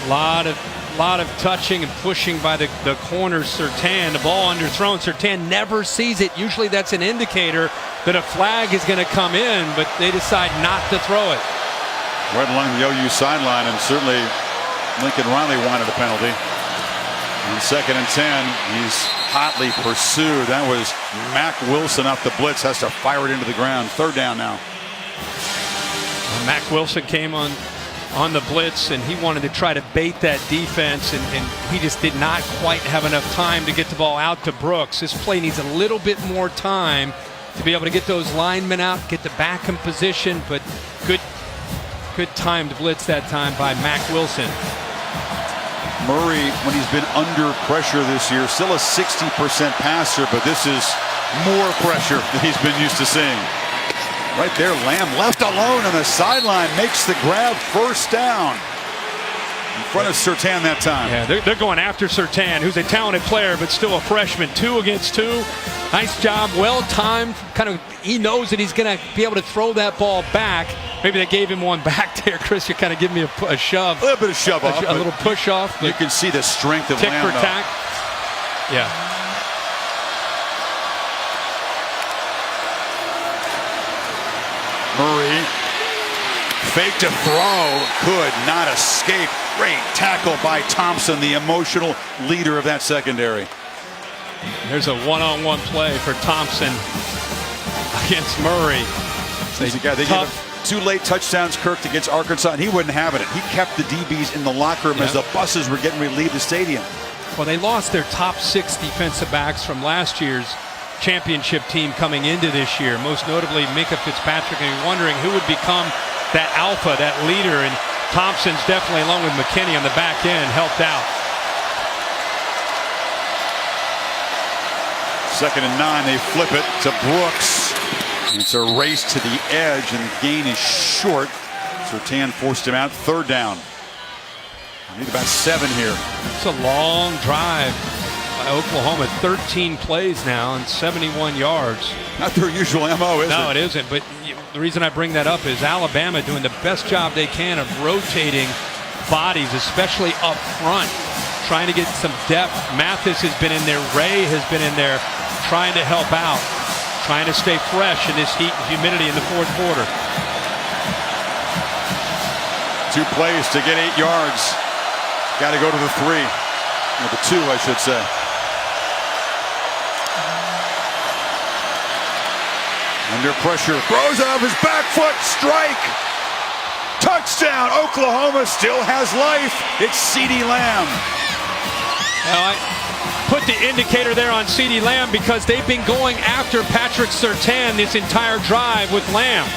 a lot of touching and pushing by the corner. Surtain, the ball underthrown. Surtain never sees it. Usually that's an indicator that a flag is going to come in, but they decide not to throw it. Right along the OU sideline, and certainly Lincoln Riley wanted a penalty. On 2nd and 10, he's hotly pursued. That was Mack Wilson off the blitz, has to fire it into the ground. 3rd down now. Mack Wilson came on the blitz, and he wanted to try to bait that defense, and he just did not quite have enough time to get the ball out to Brooks. This play needs a little bit more time to be able to get those linemen out, get the back in position, but good time to blitz that time by Mack Wilson. Murray, when he's been under pressure this year, still a 60% passer, but this is more pressure than he's been used to seeing. Right there, Lamb left alone on the sideline, makes the grab. 1st down. In front of Surtain that time. Yeah, they're going after Surtain, who's a talented player, but still a freshman. 2 against 2. Nice job, well timed. He knows that he's going to be able to throw that ball back. Maybe they gave him one back there. Chris, you're kind of giving me a shove. A little bit of shove off. A little push off. You can see the strength of tick Lamb. For tack. Yeah. Murray, fake to throw, could not escape. Great tackle by Thompson, the emotional leader of that secondary. There's a one-on-one play for Thompson against Murray. He's the guy. They gave him 2 late touchdowns, Kirk, against Arkansas, and he wasn't having it. He kept the DBs in the locker room as the buses were getting ready to leave the stadium. Well, they lost their top 6 defensive backs from last year's championship team coming into this year, most notably Minka Fitzpatrick, and you're wondering who would become that alpha, that leader, and Thompson's definitely, along with McKinney on the back end, helped out. 2nd and 9, they flip it to Brooks. It's a race to the edge, and the gain is short. Surtain forced him out. 3rd down. We need about 7 here. It's a long drive by Oklahoma. 13 plays now and 71 yards. Not their usual MO, is it? No, it isn't. But the reason I bring that up is Alabama doing the best job they can of rotating bodies, especially up front, trying to get some depth. Mathis has been in there. Ray has been in there trying to help out, trying to stay fresh in this heat and humidity in the 4th quarter. 2 plays to get 8 yards. Got to go to the 3. Or the 2, I should say. Under pressure. Throws off his back foot. Strike. Touchdown. Oklahoma still has life. It's CeeDee Lamb. Now, I put the indicator there on CeeDee Lamb because they've been going after Patrick Surtain this entire drive with Lamb.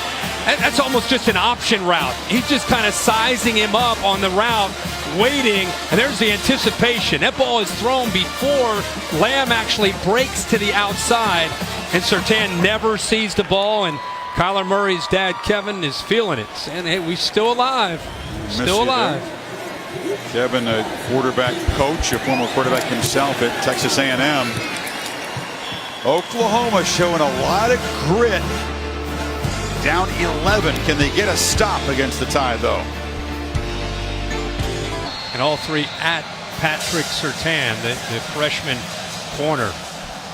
That's almost just an option route. He's just kind of sizing him up on the route, waiting, and there's the anticipation. That ball is thrown before Lamb actually breaks to the outside, and Surtain never sees the ball, and Kyler Murray's dad, Kevin, is feeling it, saying, hey, we're still alive. Still alive. Kevin, a quarterback coach, a former quarterback himself at Texas A&M. Oklahoma showing a lot of grit. Down 11. Can they get a stop against the Tide, though? And all 3 at Patrick Surtain, the freshman corner.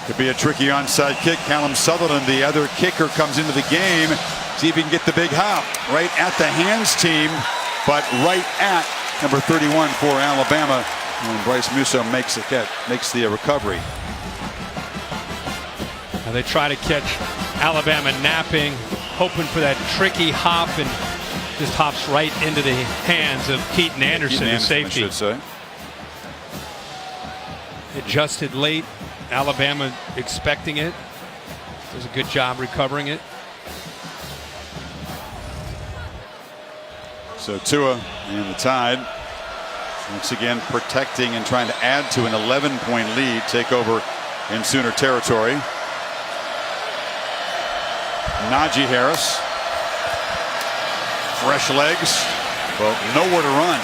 Could be a tricky onside kick. Callum Sutherland, the other kicker, comes into the game. See if he can get the big hop. Right at the hands team, but right at number 31 for Alabama. And Bryce Musso makes the recovery. Now they try to catch Alabama napping, hoping for that tricky hop, and just hops right into the hands of Keaton Anderson, the safety. I should say. Adjusted late. Alabama expecting it. Does a good job recovering it. So Tua and the Tide once again protecting and trying to add to an 11-point lead, take over in Sooner territory. Najee Harris, fresh legs, but nowhere to run.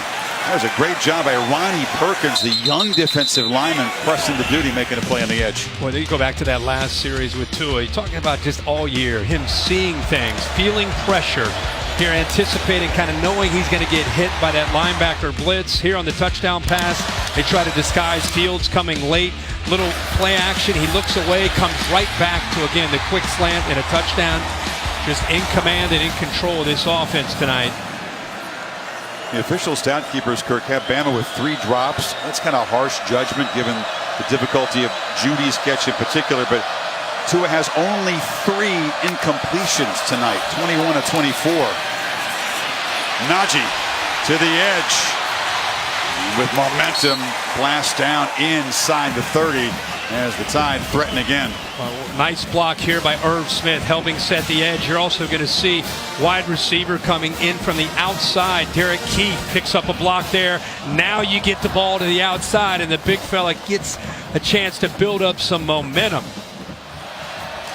That was a great job by Ronnie Perkins, the young defensive lineman, pressing the duty, making a play on the edge. Boy, you go back to that last series with Tua. You're talking about just all year, him seeing things, feeling pressure. Here anticipating, kind of knowing he's going to get hit by that linebacker blitz. Here on the touchdown pass, they try to disguise Fields coming late. Little play action, he looks away, comes right back to, again, the quick slant and a touchdown. Just in command and in control of this offense tonight. The official stat keepers, Kirk, have Bama with 3 drops. That's kind of harsh judgment given the difficulty of Judy's catch in particular, but Tua has only 3 incompletions tonight, 21 of 24. Najee to the edge with momentum, blast down inside the 30 as the Tide threaten again. Nice block here by Irv Smith, helping set the edge. You're also going to see wide receiver coming in from the outside. Derek Keith picks up a block there. Now you get the ball to the outside, and the big fella gets a chance to build up some momentum.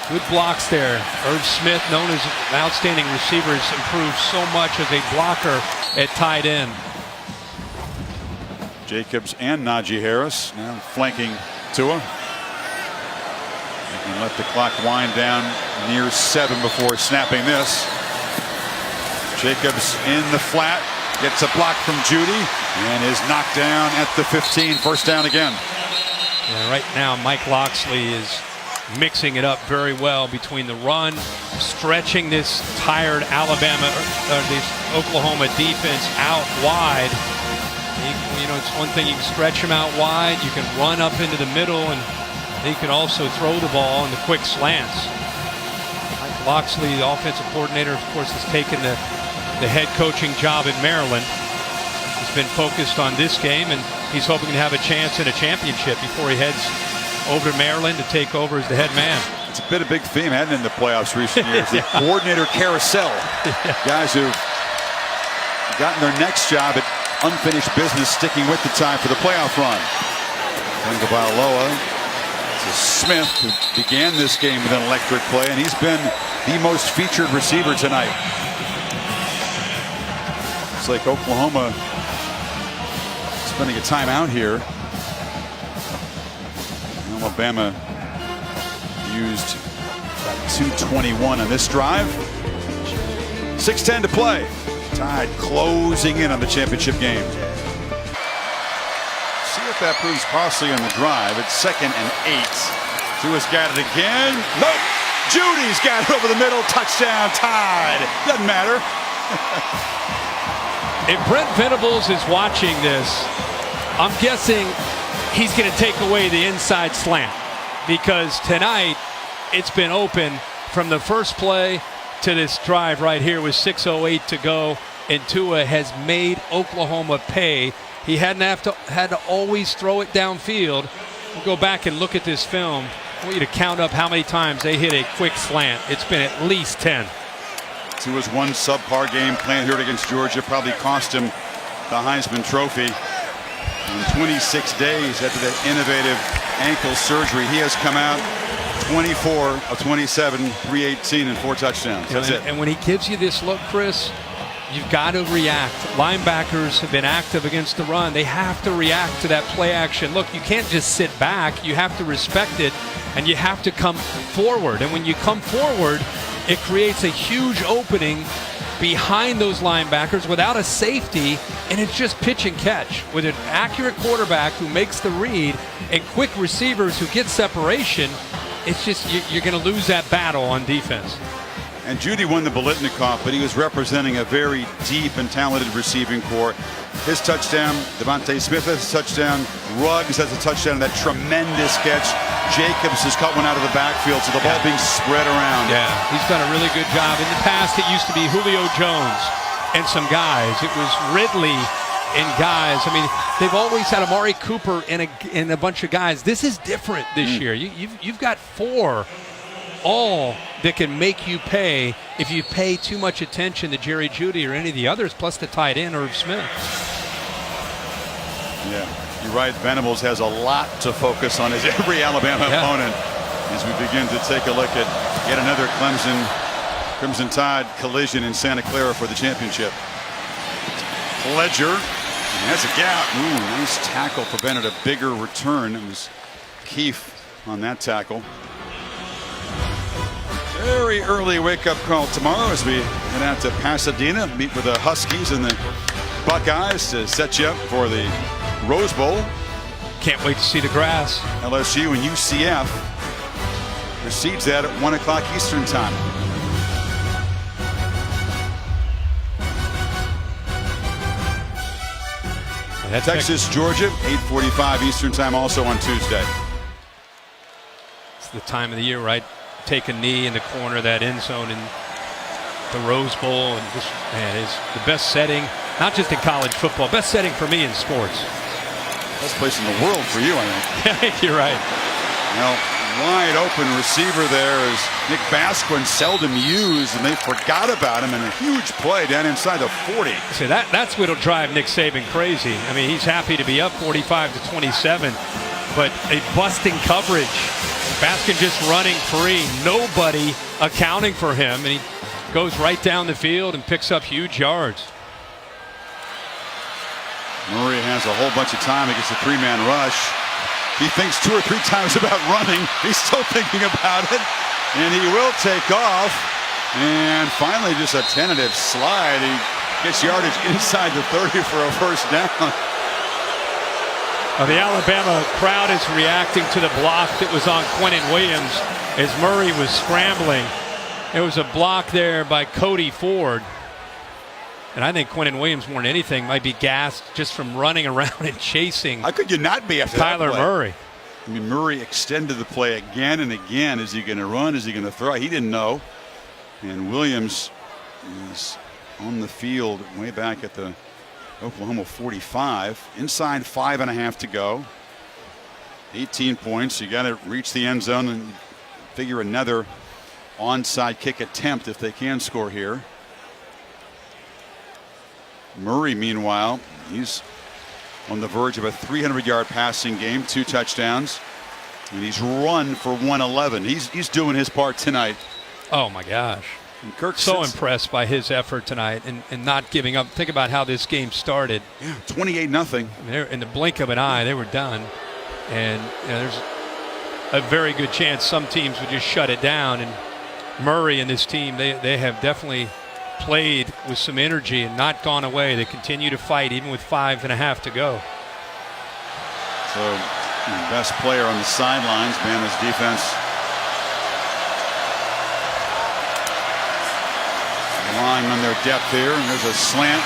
Good blocks there. Irv Smith, known as an outstanding receiver, has improved so much as a blocker at tight end. Jacobs and Najee Harris now flanking Tua. And let the clock wind down near 7 before snapping this. Jacobs in the flat, gets a block from Judy and is knocked down at the 15. First down again. Yeah, right now Mike Locksley is mixing it up very well between the run, stretching this tired this Oklahoma defense out wide. You know, it's one thing you can stretch them out wide, you can run up into the middle, and he can also throw the ball in the quick slants. Mike Locksley, the offensive coordinator, of course, has taken the head coaching job at Maryland. He's been focused on this game, and he's hoping to have a chance in a championship before he heads over to Maryland to take over as the head man. It's a bit of big theme, hadn't it, in the playoffs recent years. The coordinator carousel. Guys who gotten their next job at unfinished business, sticking with the tie for the playoff run. Tagovailoa to Smith, who began this game with an electric play, and he's been the most featured receiver tonight. It's like Oklahoma spending a timeout here. Alabama used about 2:21 on this drive. 6:10 to play. Tide closing in on the championship game. See if that proves costly on the drive. It's 2nd and 8. Tua's got it again. Nope. Judy's got it over the middle. Touchdown, Tide. Doesn't matter. If Brent Venables is watching this, I'm guessing he's going to take away the inside slant, because tonight it's been open from the first play to this drive right here with 6:08 to go, and Tua has made Oklahoma pay. He had to always throw it downfield. We'll go back and look at this film. I want you to count up how many times they hit a quick slant. It's been at least 10. Tua's one subpar game playing here against Georgia probably cost him the Heisman Trophy. In 26 days after that innovative ankle surgery, he has come out 24 of 27, 318, and 4 touchdowns. That's it. And when he gives you this look, Chris, you've got to react. Linebackers have been active against the run. They have to react to that play action. Look, you can't just sit back. You have to respect it, and you have to come forward. And when you come forward, it creates a huge opening behind those linebackers without a safety, and it's just pitch and catch with an accurate quarterback who makes the read and quick receivers who get separation. It's just you're going to lose that battle on defense. And Judy won the Biletnikoff, but he was representing a very deep and talented receiving corps. His touchdown, Devontae Smith has a touchdown, Ruggs has a touchdown, that tremendous catch. Jacobs has cut one out of the backfield, so the ball being spread around. Yeah, he's done a really good job. In the past, it used to be Julio Jones and some guys. It was Ridley and guys. I mean, they've always had Amari Cooper and a bunch of guys. This is different this year. You've got 4 all that can make you pay if you pay too much attention to Jerry Jeudy or any of the others, plus the tight end Irv Smith. Yeah, you're right. Venables has a lot to focus on as every Alabama opponent as we begin to take a look at yet another Crimson Tide collision in Santa Clara for the championship. Pledger has a gap. Ooh, nice tackle, prevented a bigger return. It was Keefe on that tackle. Very early wake-up call tomorrow as we head out to Pasadena, meet with the Huskies and the Buckeyes to set you up for the Rose Bowl. Can't wait to see the grass. LSU and UCF precedes that at 1 o'clock Eastern time. Texas, Georgia, 8:45 Eastern time, also on Tuesday. It's the time of the year, right? Take a knee in the corner of that end zone in the Rose Bowl, and this, man, is the best setting, not just in college football, best setting for me in sports. Best place in the world for you, I think. I think you're right. Well, wide open receiver there is Nick Basquin, seldom used, and they forgot about him in a huge play down inside the 40. See, that's what'll drive Nick Saban crazy. I mean, he's happy to be up 45-27, but a busting coverage. Baskin just running free, nobody accounting for him, and he goes right down the field and picks up huge yards. Murray has a whole bunch of time against a 3-man rush. He thinks 2 or 3 times about running. He's still thinking about it, and he will take off. And finally, just a tentative slide. He gets yardage inside the 30 for a first down. The Alabama crowd is reacting to the block that was on Quentin Williams as Murray was scrambling. There was a block there by Cody Ford. And I think Quentin Williams, more than anything, might be gassed just from running around and chasing. How could you not be after Kyler Murray? I mean, Murray extended the play again and again. Is he going to run? Is he going to throw? He didn't know. And Williams is on the field way back at the Oklahoma 45. Inside 5.5 to go. 18 points. You got to reach the end zone and figure another onside kick attempt if they can score here. Murray, meanwhile, he's on the verge of a 300-yard passing game, 2 touchdowns, and he's run for 111. He's doing his part tonight. Oh my gosh. And Kirk so impressed by his effort tonight and not giving up. Think about how this game started. Yeah, 28-0. I mean, in the blink of an eye, they were done. And there's a very good chance some teams would just shut it down. And Murray and this team, they have definitely played with some energy and not gone away. They continue to fight even with 5.5 to go. So the best player on the sidelines, Bama's defense. Relying on their depth here, and there's a slant.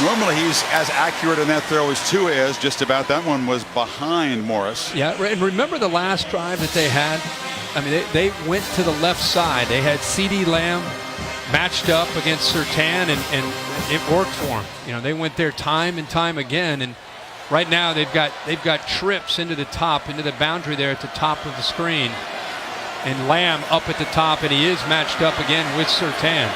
Normally he's as accurate in that throw as Tua is. Just about. That one was behind Morris. Yeah, and remember the last drive that they had? I mean, they went to the left side. They had CeeDee Lamb matched up against Surtain, and it worked for them. You know, they went there time and time again, and right now they've got trips into the top, into the boundary there at the top of the screen. And Lamb up at the top, and he is matched up again with Surtain.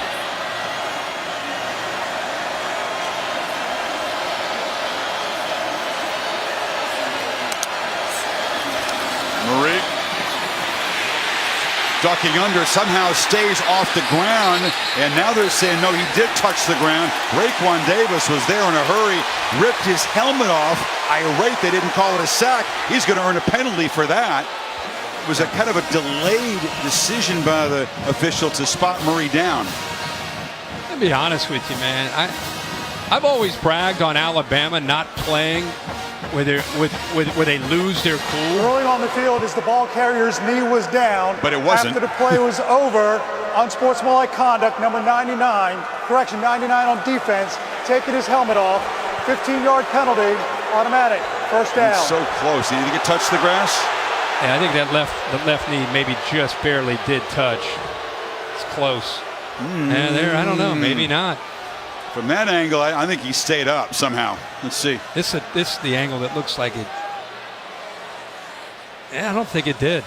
Murray ducking under, somehow stays off the ground, and now they're saying no, he did touch the ground. Raekwon Davis was there in a hurry, ripped his helmet off. Irate they didn't call it a sack. He's going to earn a penalty for that. It was a kind of a delayed decision by the official to spot Murray down. I'll be honest with you, man. I've always bragged on Alabama not playing where they lose their cool. Rolling on the field as the ball carrier's knee was down. But it wasn't. After the play was over, unsportsmanlike conduct, number 99, 99 on defense, taking his helmet off, 15-yard penalty, automatic, first down. He's so close. Did he get touch the grass? Yeah, I think that the left knee maybe just barely did touch. It's close. Yeah, there, I don't know, maybe not. From that angle, I think he stayed up somehow. Let's see. This is the angle that looks like it. Yeah, I don't think it did.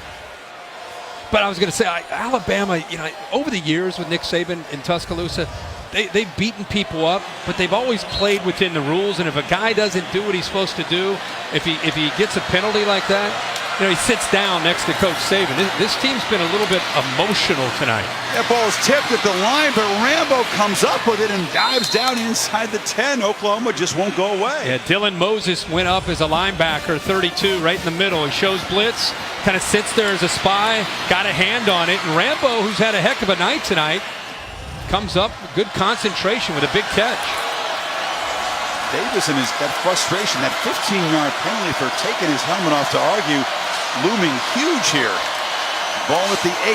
But I was going to say, Alabama, you know, over the years with Nick Saban in Tuscaloosa, they've beaten people up, but they've always played within the rules. And if a guy doesn't do what he's supposed to do, if he gets a penalty like that, you know, he sits down next to Coach Saban. This team's been a little bit emotional tonight. That ball's tipped at the line, but Rambo comes up with it and dives down inside the 10. Oklahoma just won't go away. Yeah, Dylan Moses went up as a linebacker, 32, right in the middle. He shows blitz, kind of sits there as a spy, got a hand on it, and Rambo, who's had a heck of a night tonight, comes up with good concentration with a big catch. Davis and that frustration, that 15-yard penalty for taking his helmet off to argue, looming huge here. Ball at the 8.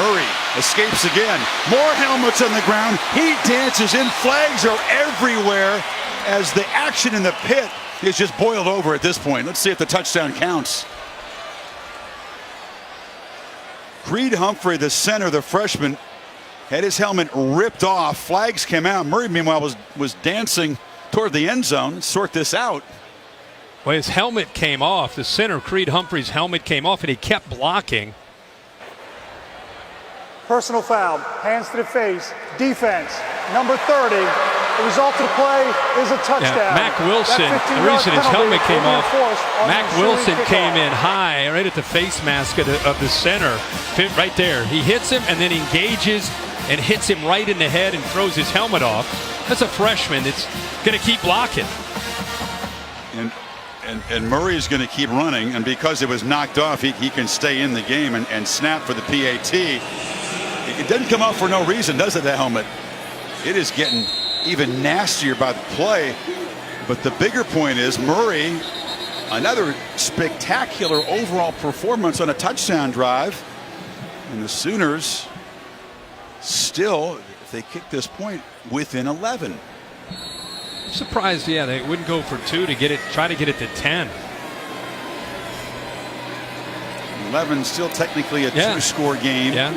Murray escapes again. More helmets on the ground. He dances in. Flags are everywhere as the action in the pit is just boiled over at this point. Let's see if the touchdown counts. Creed Humphrey, the center, the freshman, had his helmet ripped off. Flags came out. Murray, meanwhile, was dancing toward the end zone. Let's sort this out. Well, his helmet came off. The center, Creed Humphrey's helmet came off, and he kept blocking. Personal foul, hands to the face, defense, number 30. The result of the play is a touchdown. Yeah, Mac Wilson, the reason his helmet came off, Mac Wilson came in high right at the face mask of the center, right there. He hits him and then engages and hits him right in the head and throws his helmet off. That's a freshman that's going to keep blocking. And Murray is going to keep running, and because it was knocked off, he can stay in the game and snap for the PAT. It doesn't come off for no reason, does it, that helmet? It is getting even nastier by the play. But the bigger point is Murray, another spectacular overall performance on a touchdown drive. And the Sooners still, if they kick this point, within 11. Surprised, yeah, they wouldn't go for 2 to get it, try to get it to 10. 11 still technically a 2-score game. Yeah.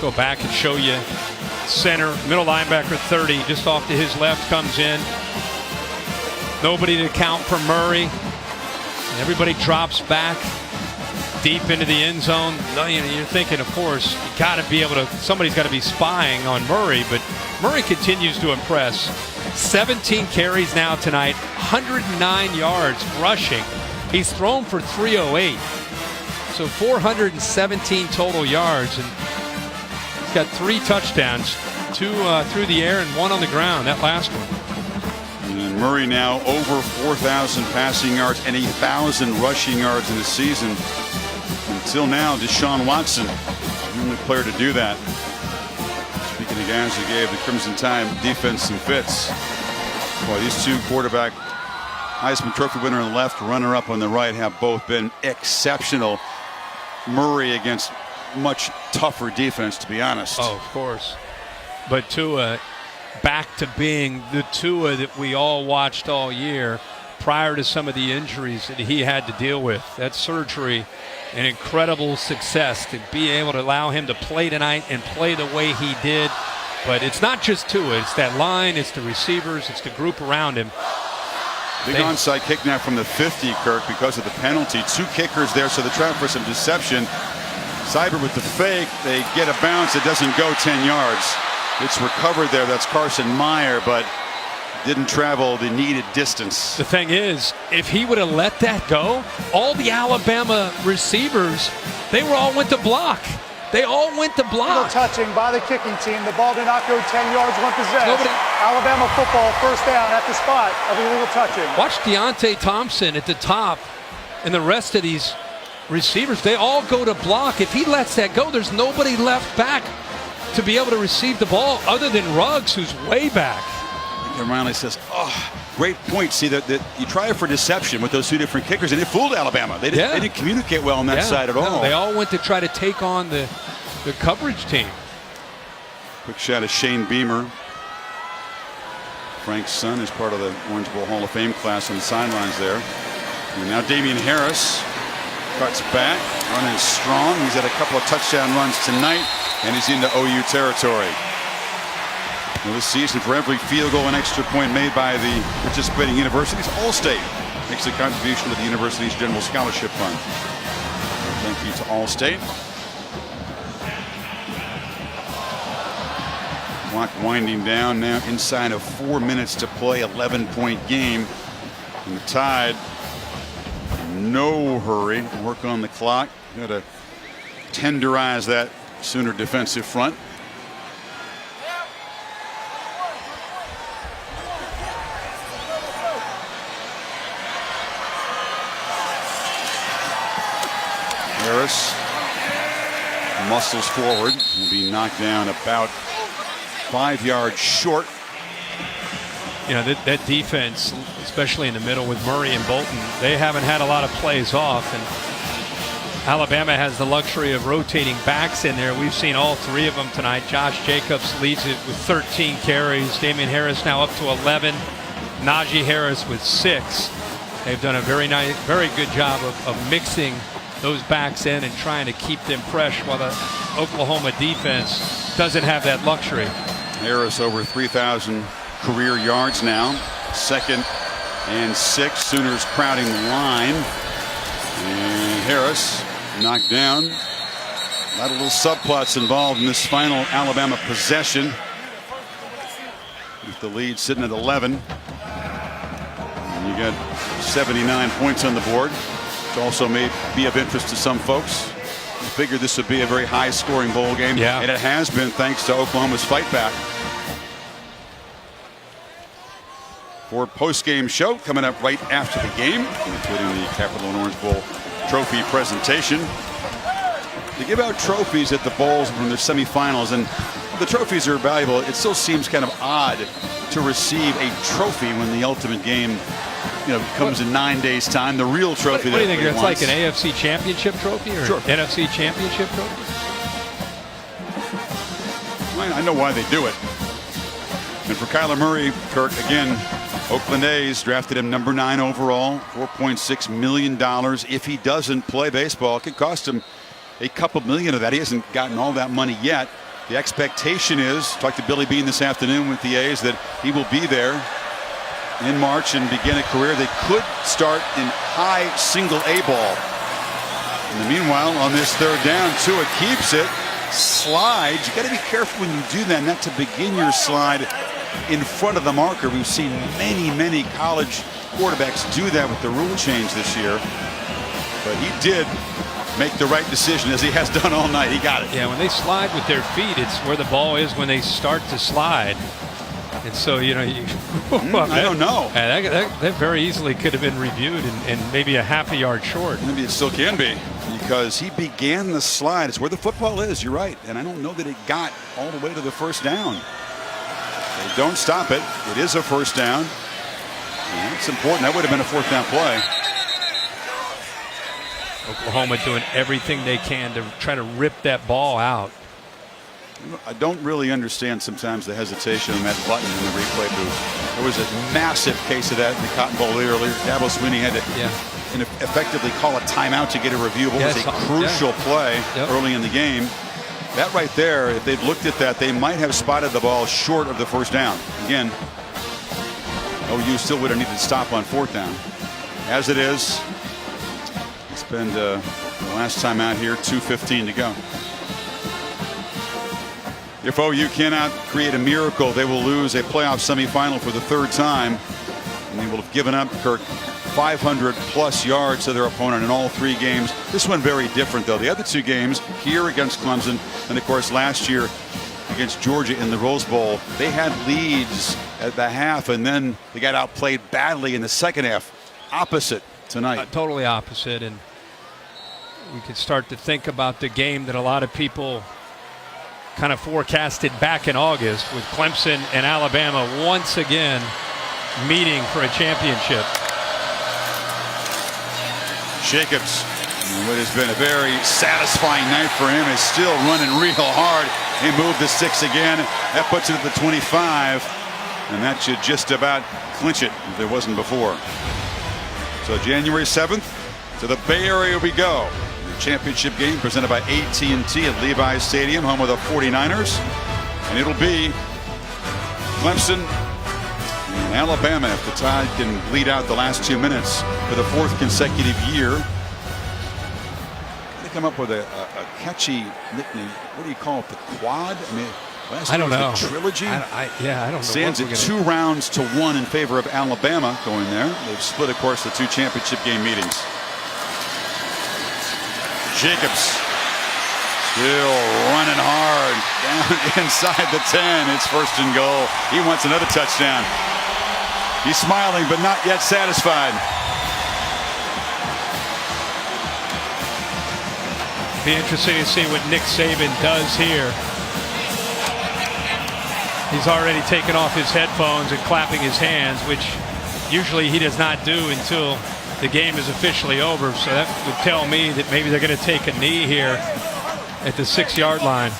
Go back and show you center, middle linebacker 30, just off to his left, comes in. Nobody to count for Murray. And everybody drops back. deep into the end zone. You're thinking, of course, you got to be able to. Somebody's got to be spying on Murray, but Murray continues to impress. 17 carries now tonight, 109 yards rushing. He's thrown for 308, so 417 total yards, and he's got 3 touchdowns, 2 through the air and 1 on the ground. That last one. And Murray now over 4,000 passing yards and 1,000 rushing yards in the season. Until now, Deshaun Watson, the only player to do that. Speaking of guys who gave the Crimson Tide defense some fits. Boy, these two quarterback, Heisman Trophy winner on the left, runner-up on the right, have both been exceptional. Murray against much tougher defense, to be honest. Oh, of course. But Tua back to being the Tua that we all watched all year prior to some of the injuries that he had to deal with. That surgery, an incredible success to be able to allow him to play tonight and play the way he did. But it's not just Tua, it's that line, it's the receivers, it's the group around him. Big onside kick now from the 50, Kirk, because of the penalty. 2 kickers there, so they're trying for some deception. Cyber with the fake, they get a bounce, it doesn't go 10 yards. It's recovered there, that's Carson Meyer, but didn't travel the needed distance. The thing is, if he would have let that go, all the Alabama receivers, they all went to block. They all went to block. Touching by the kicking team. The ball did not go 10 yards when possessed. Alabama football, first down at the spot of illegal touching. Watch Deontay Thompson at the top and the rest of these receivers. They all go to block. If he lets that go, there's nobody left back to be able to receive the ball other than Ruggs, who's way back. And Riley says, oh, great point. See, that you try for deception with those 2 different kickers, and it fooled Alabama. They didn't communicate well on that side at all. No, they all went to try to take on the coverage team. Quick shot of Shane Beamer. Frank's son is part of the Orange Bowl Hall of Fame class on the sidelines there. And now Damian Harris cuts back, running strong. He's had a couple of touchdown runs tonight, and he's into OU territory. Well, this season, for every field goal and extra point made by the participating universities, Allstate makes a contribution to the university's general scholarship fund. Thank you to Allstate. Clock winding down now, inside of 4 minutes to play, 11-point game. And the Tide, no hurry, work on the clock. Got to tenderize that Sooner defensive front. Harris muscles forward, will be knocked down about 5 yards short. You know, that defense, especially in the middle with Murray and Bolton, they haven't had a lot of plays off, and Alabama has the luxury of rotating backs in there. We've seen all 3 of them tonight. Josh Jacobs leads it with 13 carries. Damian Harris now up to 11. Najee Harris with 6. They've done a very good job of mixing those backs in and trying to keep them fresh, while the Oklahoma defense doesn't have that luxury. Harris over 3,000 career yards now. 2nd and 6. Sooners crowding the line. And Harris knocked down. A lot of little subplots involved in this final Alabama possession, with the lead sitting at 11. And you got 79 points on the board. It also may be of interest to some folks. I figured this would be a very high-scoring bowl game, and it has been, thanks to Oklahoma's fight back. For post-game show coming up right after the game, including the Capital and Orange Bowl trophy presentation. They give out trophies at the bowls from their semifinals, and the trophies are valuable. It still seems kind of odd to receive a trophy when the ultimate game, comes in 9 days' time. The real trophy. What do you think? It's like an AFC Championship trophy or NFC Championship trophy? I know why they do it. And for Kyler Murray, Kirk, again, Oakland A's drafted him number 9 overall, $4.6 million. If he doesn't play baseball, it could cost him a couple million of that. He hasn't gotten all that money yet. The expectation is, talked to Billy Beane this afternoon with the A's, that he will be there in March and begin a career that could start in high single A ball. In the meanwhile, on this third down, Tua keeps it, slides. You got to be careful when you do that, not to begin your slide in front of the marker. We've seen many college quarterbacks do that with the rule change this year. But he did make the right decision, as he has done all night. He got it. Yeah, when they slide with their feet, it's where the ball is when they start to slide. And so, you know, I don't know. That very easily could have been reviewed and maybe a half a yard short. Maybe it still can be, because he began the slide. It's where the football is. You're right. And I don't know that it got all the way to the first down. They don't stop it. It is a first down. And it's important. That would have been a fourth down play. Oklahoma doing everything they can to try to rip that ball out. I don't really understand sometimes the hesitation on that button in the replay booth. There was a massive case of that in the Cotton Bowl earlier. Dabo Swinney had to effectively call a timeout to get a review. What was a crucial play early in the game. That right there, if they'd looked at that, they might have spotted the ball short of the first down. Again, OU still would have needed to stop on fourth down. As it is, spend the last time out here, 2:15 to go. If OU cannot create a miracle, they will lose a playoff semifinal for the third time, and they will have given up, Kirk, 500+ yards to their opponent in all three games. This one very different, though. The other two games, here against Clemson, and of course last year against Georgia in the Rose Bowl, they had leads at the half, and then they got outplayed badly in the second half. Opposite tonight. Totally opposite, and we could start to think about the game that a lot of people kind of forecasted back in August, with Clemson and Alabama once again meeting for a championship. Jacobs, what has been a very satisfying night for him, is still running real hard. He moved the 6 again. That puts it at the 25, and that should just about clinch it if it wasn't before. So January 7th, to the Bay Area we go. The championship game presented by AT&T at Levi's Stadium, home of the 49ers. And it'll be Clemson and Alabama if the Tide can bleed out the last 2 minutes for the fourth consecutive year. They come up with a catchy nickname. What do you call it? The quad? I mean, I don't know. The trilogy? I don't know. Stands at 2 rounds to 1 in favor of Alabama going there. They've split, of course, the 2 championship game meetings. Jacobs still running hard down inside the 10. It's first and goal. He wants another touchdown. He's smiling, but not yet satisfied. Be interesting to see what Nick Saban does here. He's already taken off his headphones and clapping his hands, which usually he does not do until the game is officially over. So that would tell me that maybe they're going to take a knee here at the 6-yard line.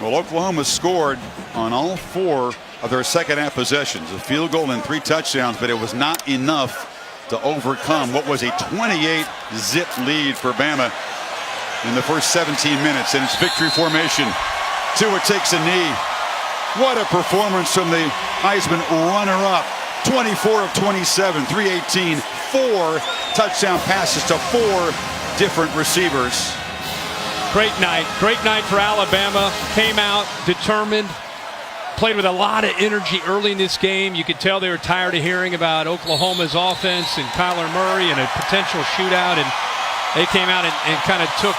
Well, Oklahoma scored on all 4 of their second half possessions, a field goal and 3 touchdowns, but it was not enough to overcome what was a 28-zip lead for Bama in the first 17 minutes. And it's victory formation. Tua takes a knee. What a performance from the Heisman runner-up. 24 of 27, 318, 4 touchdown passes to 4 different receivers. Great night for Alabama. Came out determined, played with a lot of energy early in this game. You could tell they were tired of hearing about Oklahoma's offense and Kyler Murray and a potential shootout, and they came out and kind of took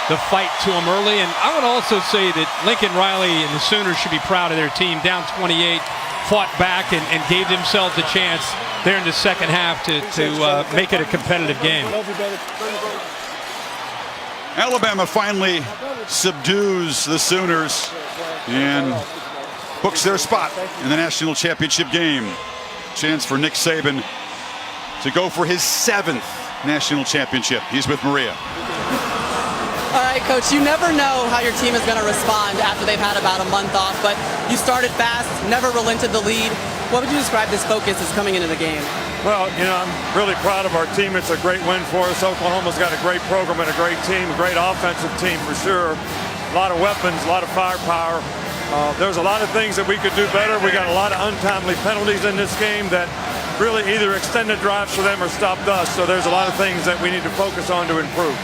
the fight to them early. And I would also say that Lincoln Riley and the Sooners should be proud of their team. Down 28, fought back and gave themselves a chance there in the second half to make it a competitive game. Alabama finally subdues the Sooners and books their spot in the national championship game. Chance for Nick Saban to go for his 7th national championship. He's with Maria. All right, Coach, you never know how your team is going to respond after they've had about a month off, but you started fast, never relented the lead. What would you describe this focus as coming into the game? Well, you know, I'm really proud of our team. It's a great win for us. Oklahoma's got a great program and a great team, a great offensive team for sure. A lot of weapons, a lot of firepower. There's a lot of things that we could do better. We got a lot of untimely penalties in this game that really either extended drives for them or stopped us. So there's a lot of things that we need to focus on to improve.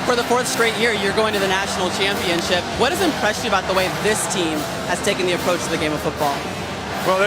For the 4th straight year, you're going to the national championship. What has impressed you about the way this team has taken the approach to the game of football? Well,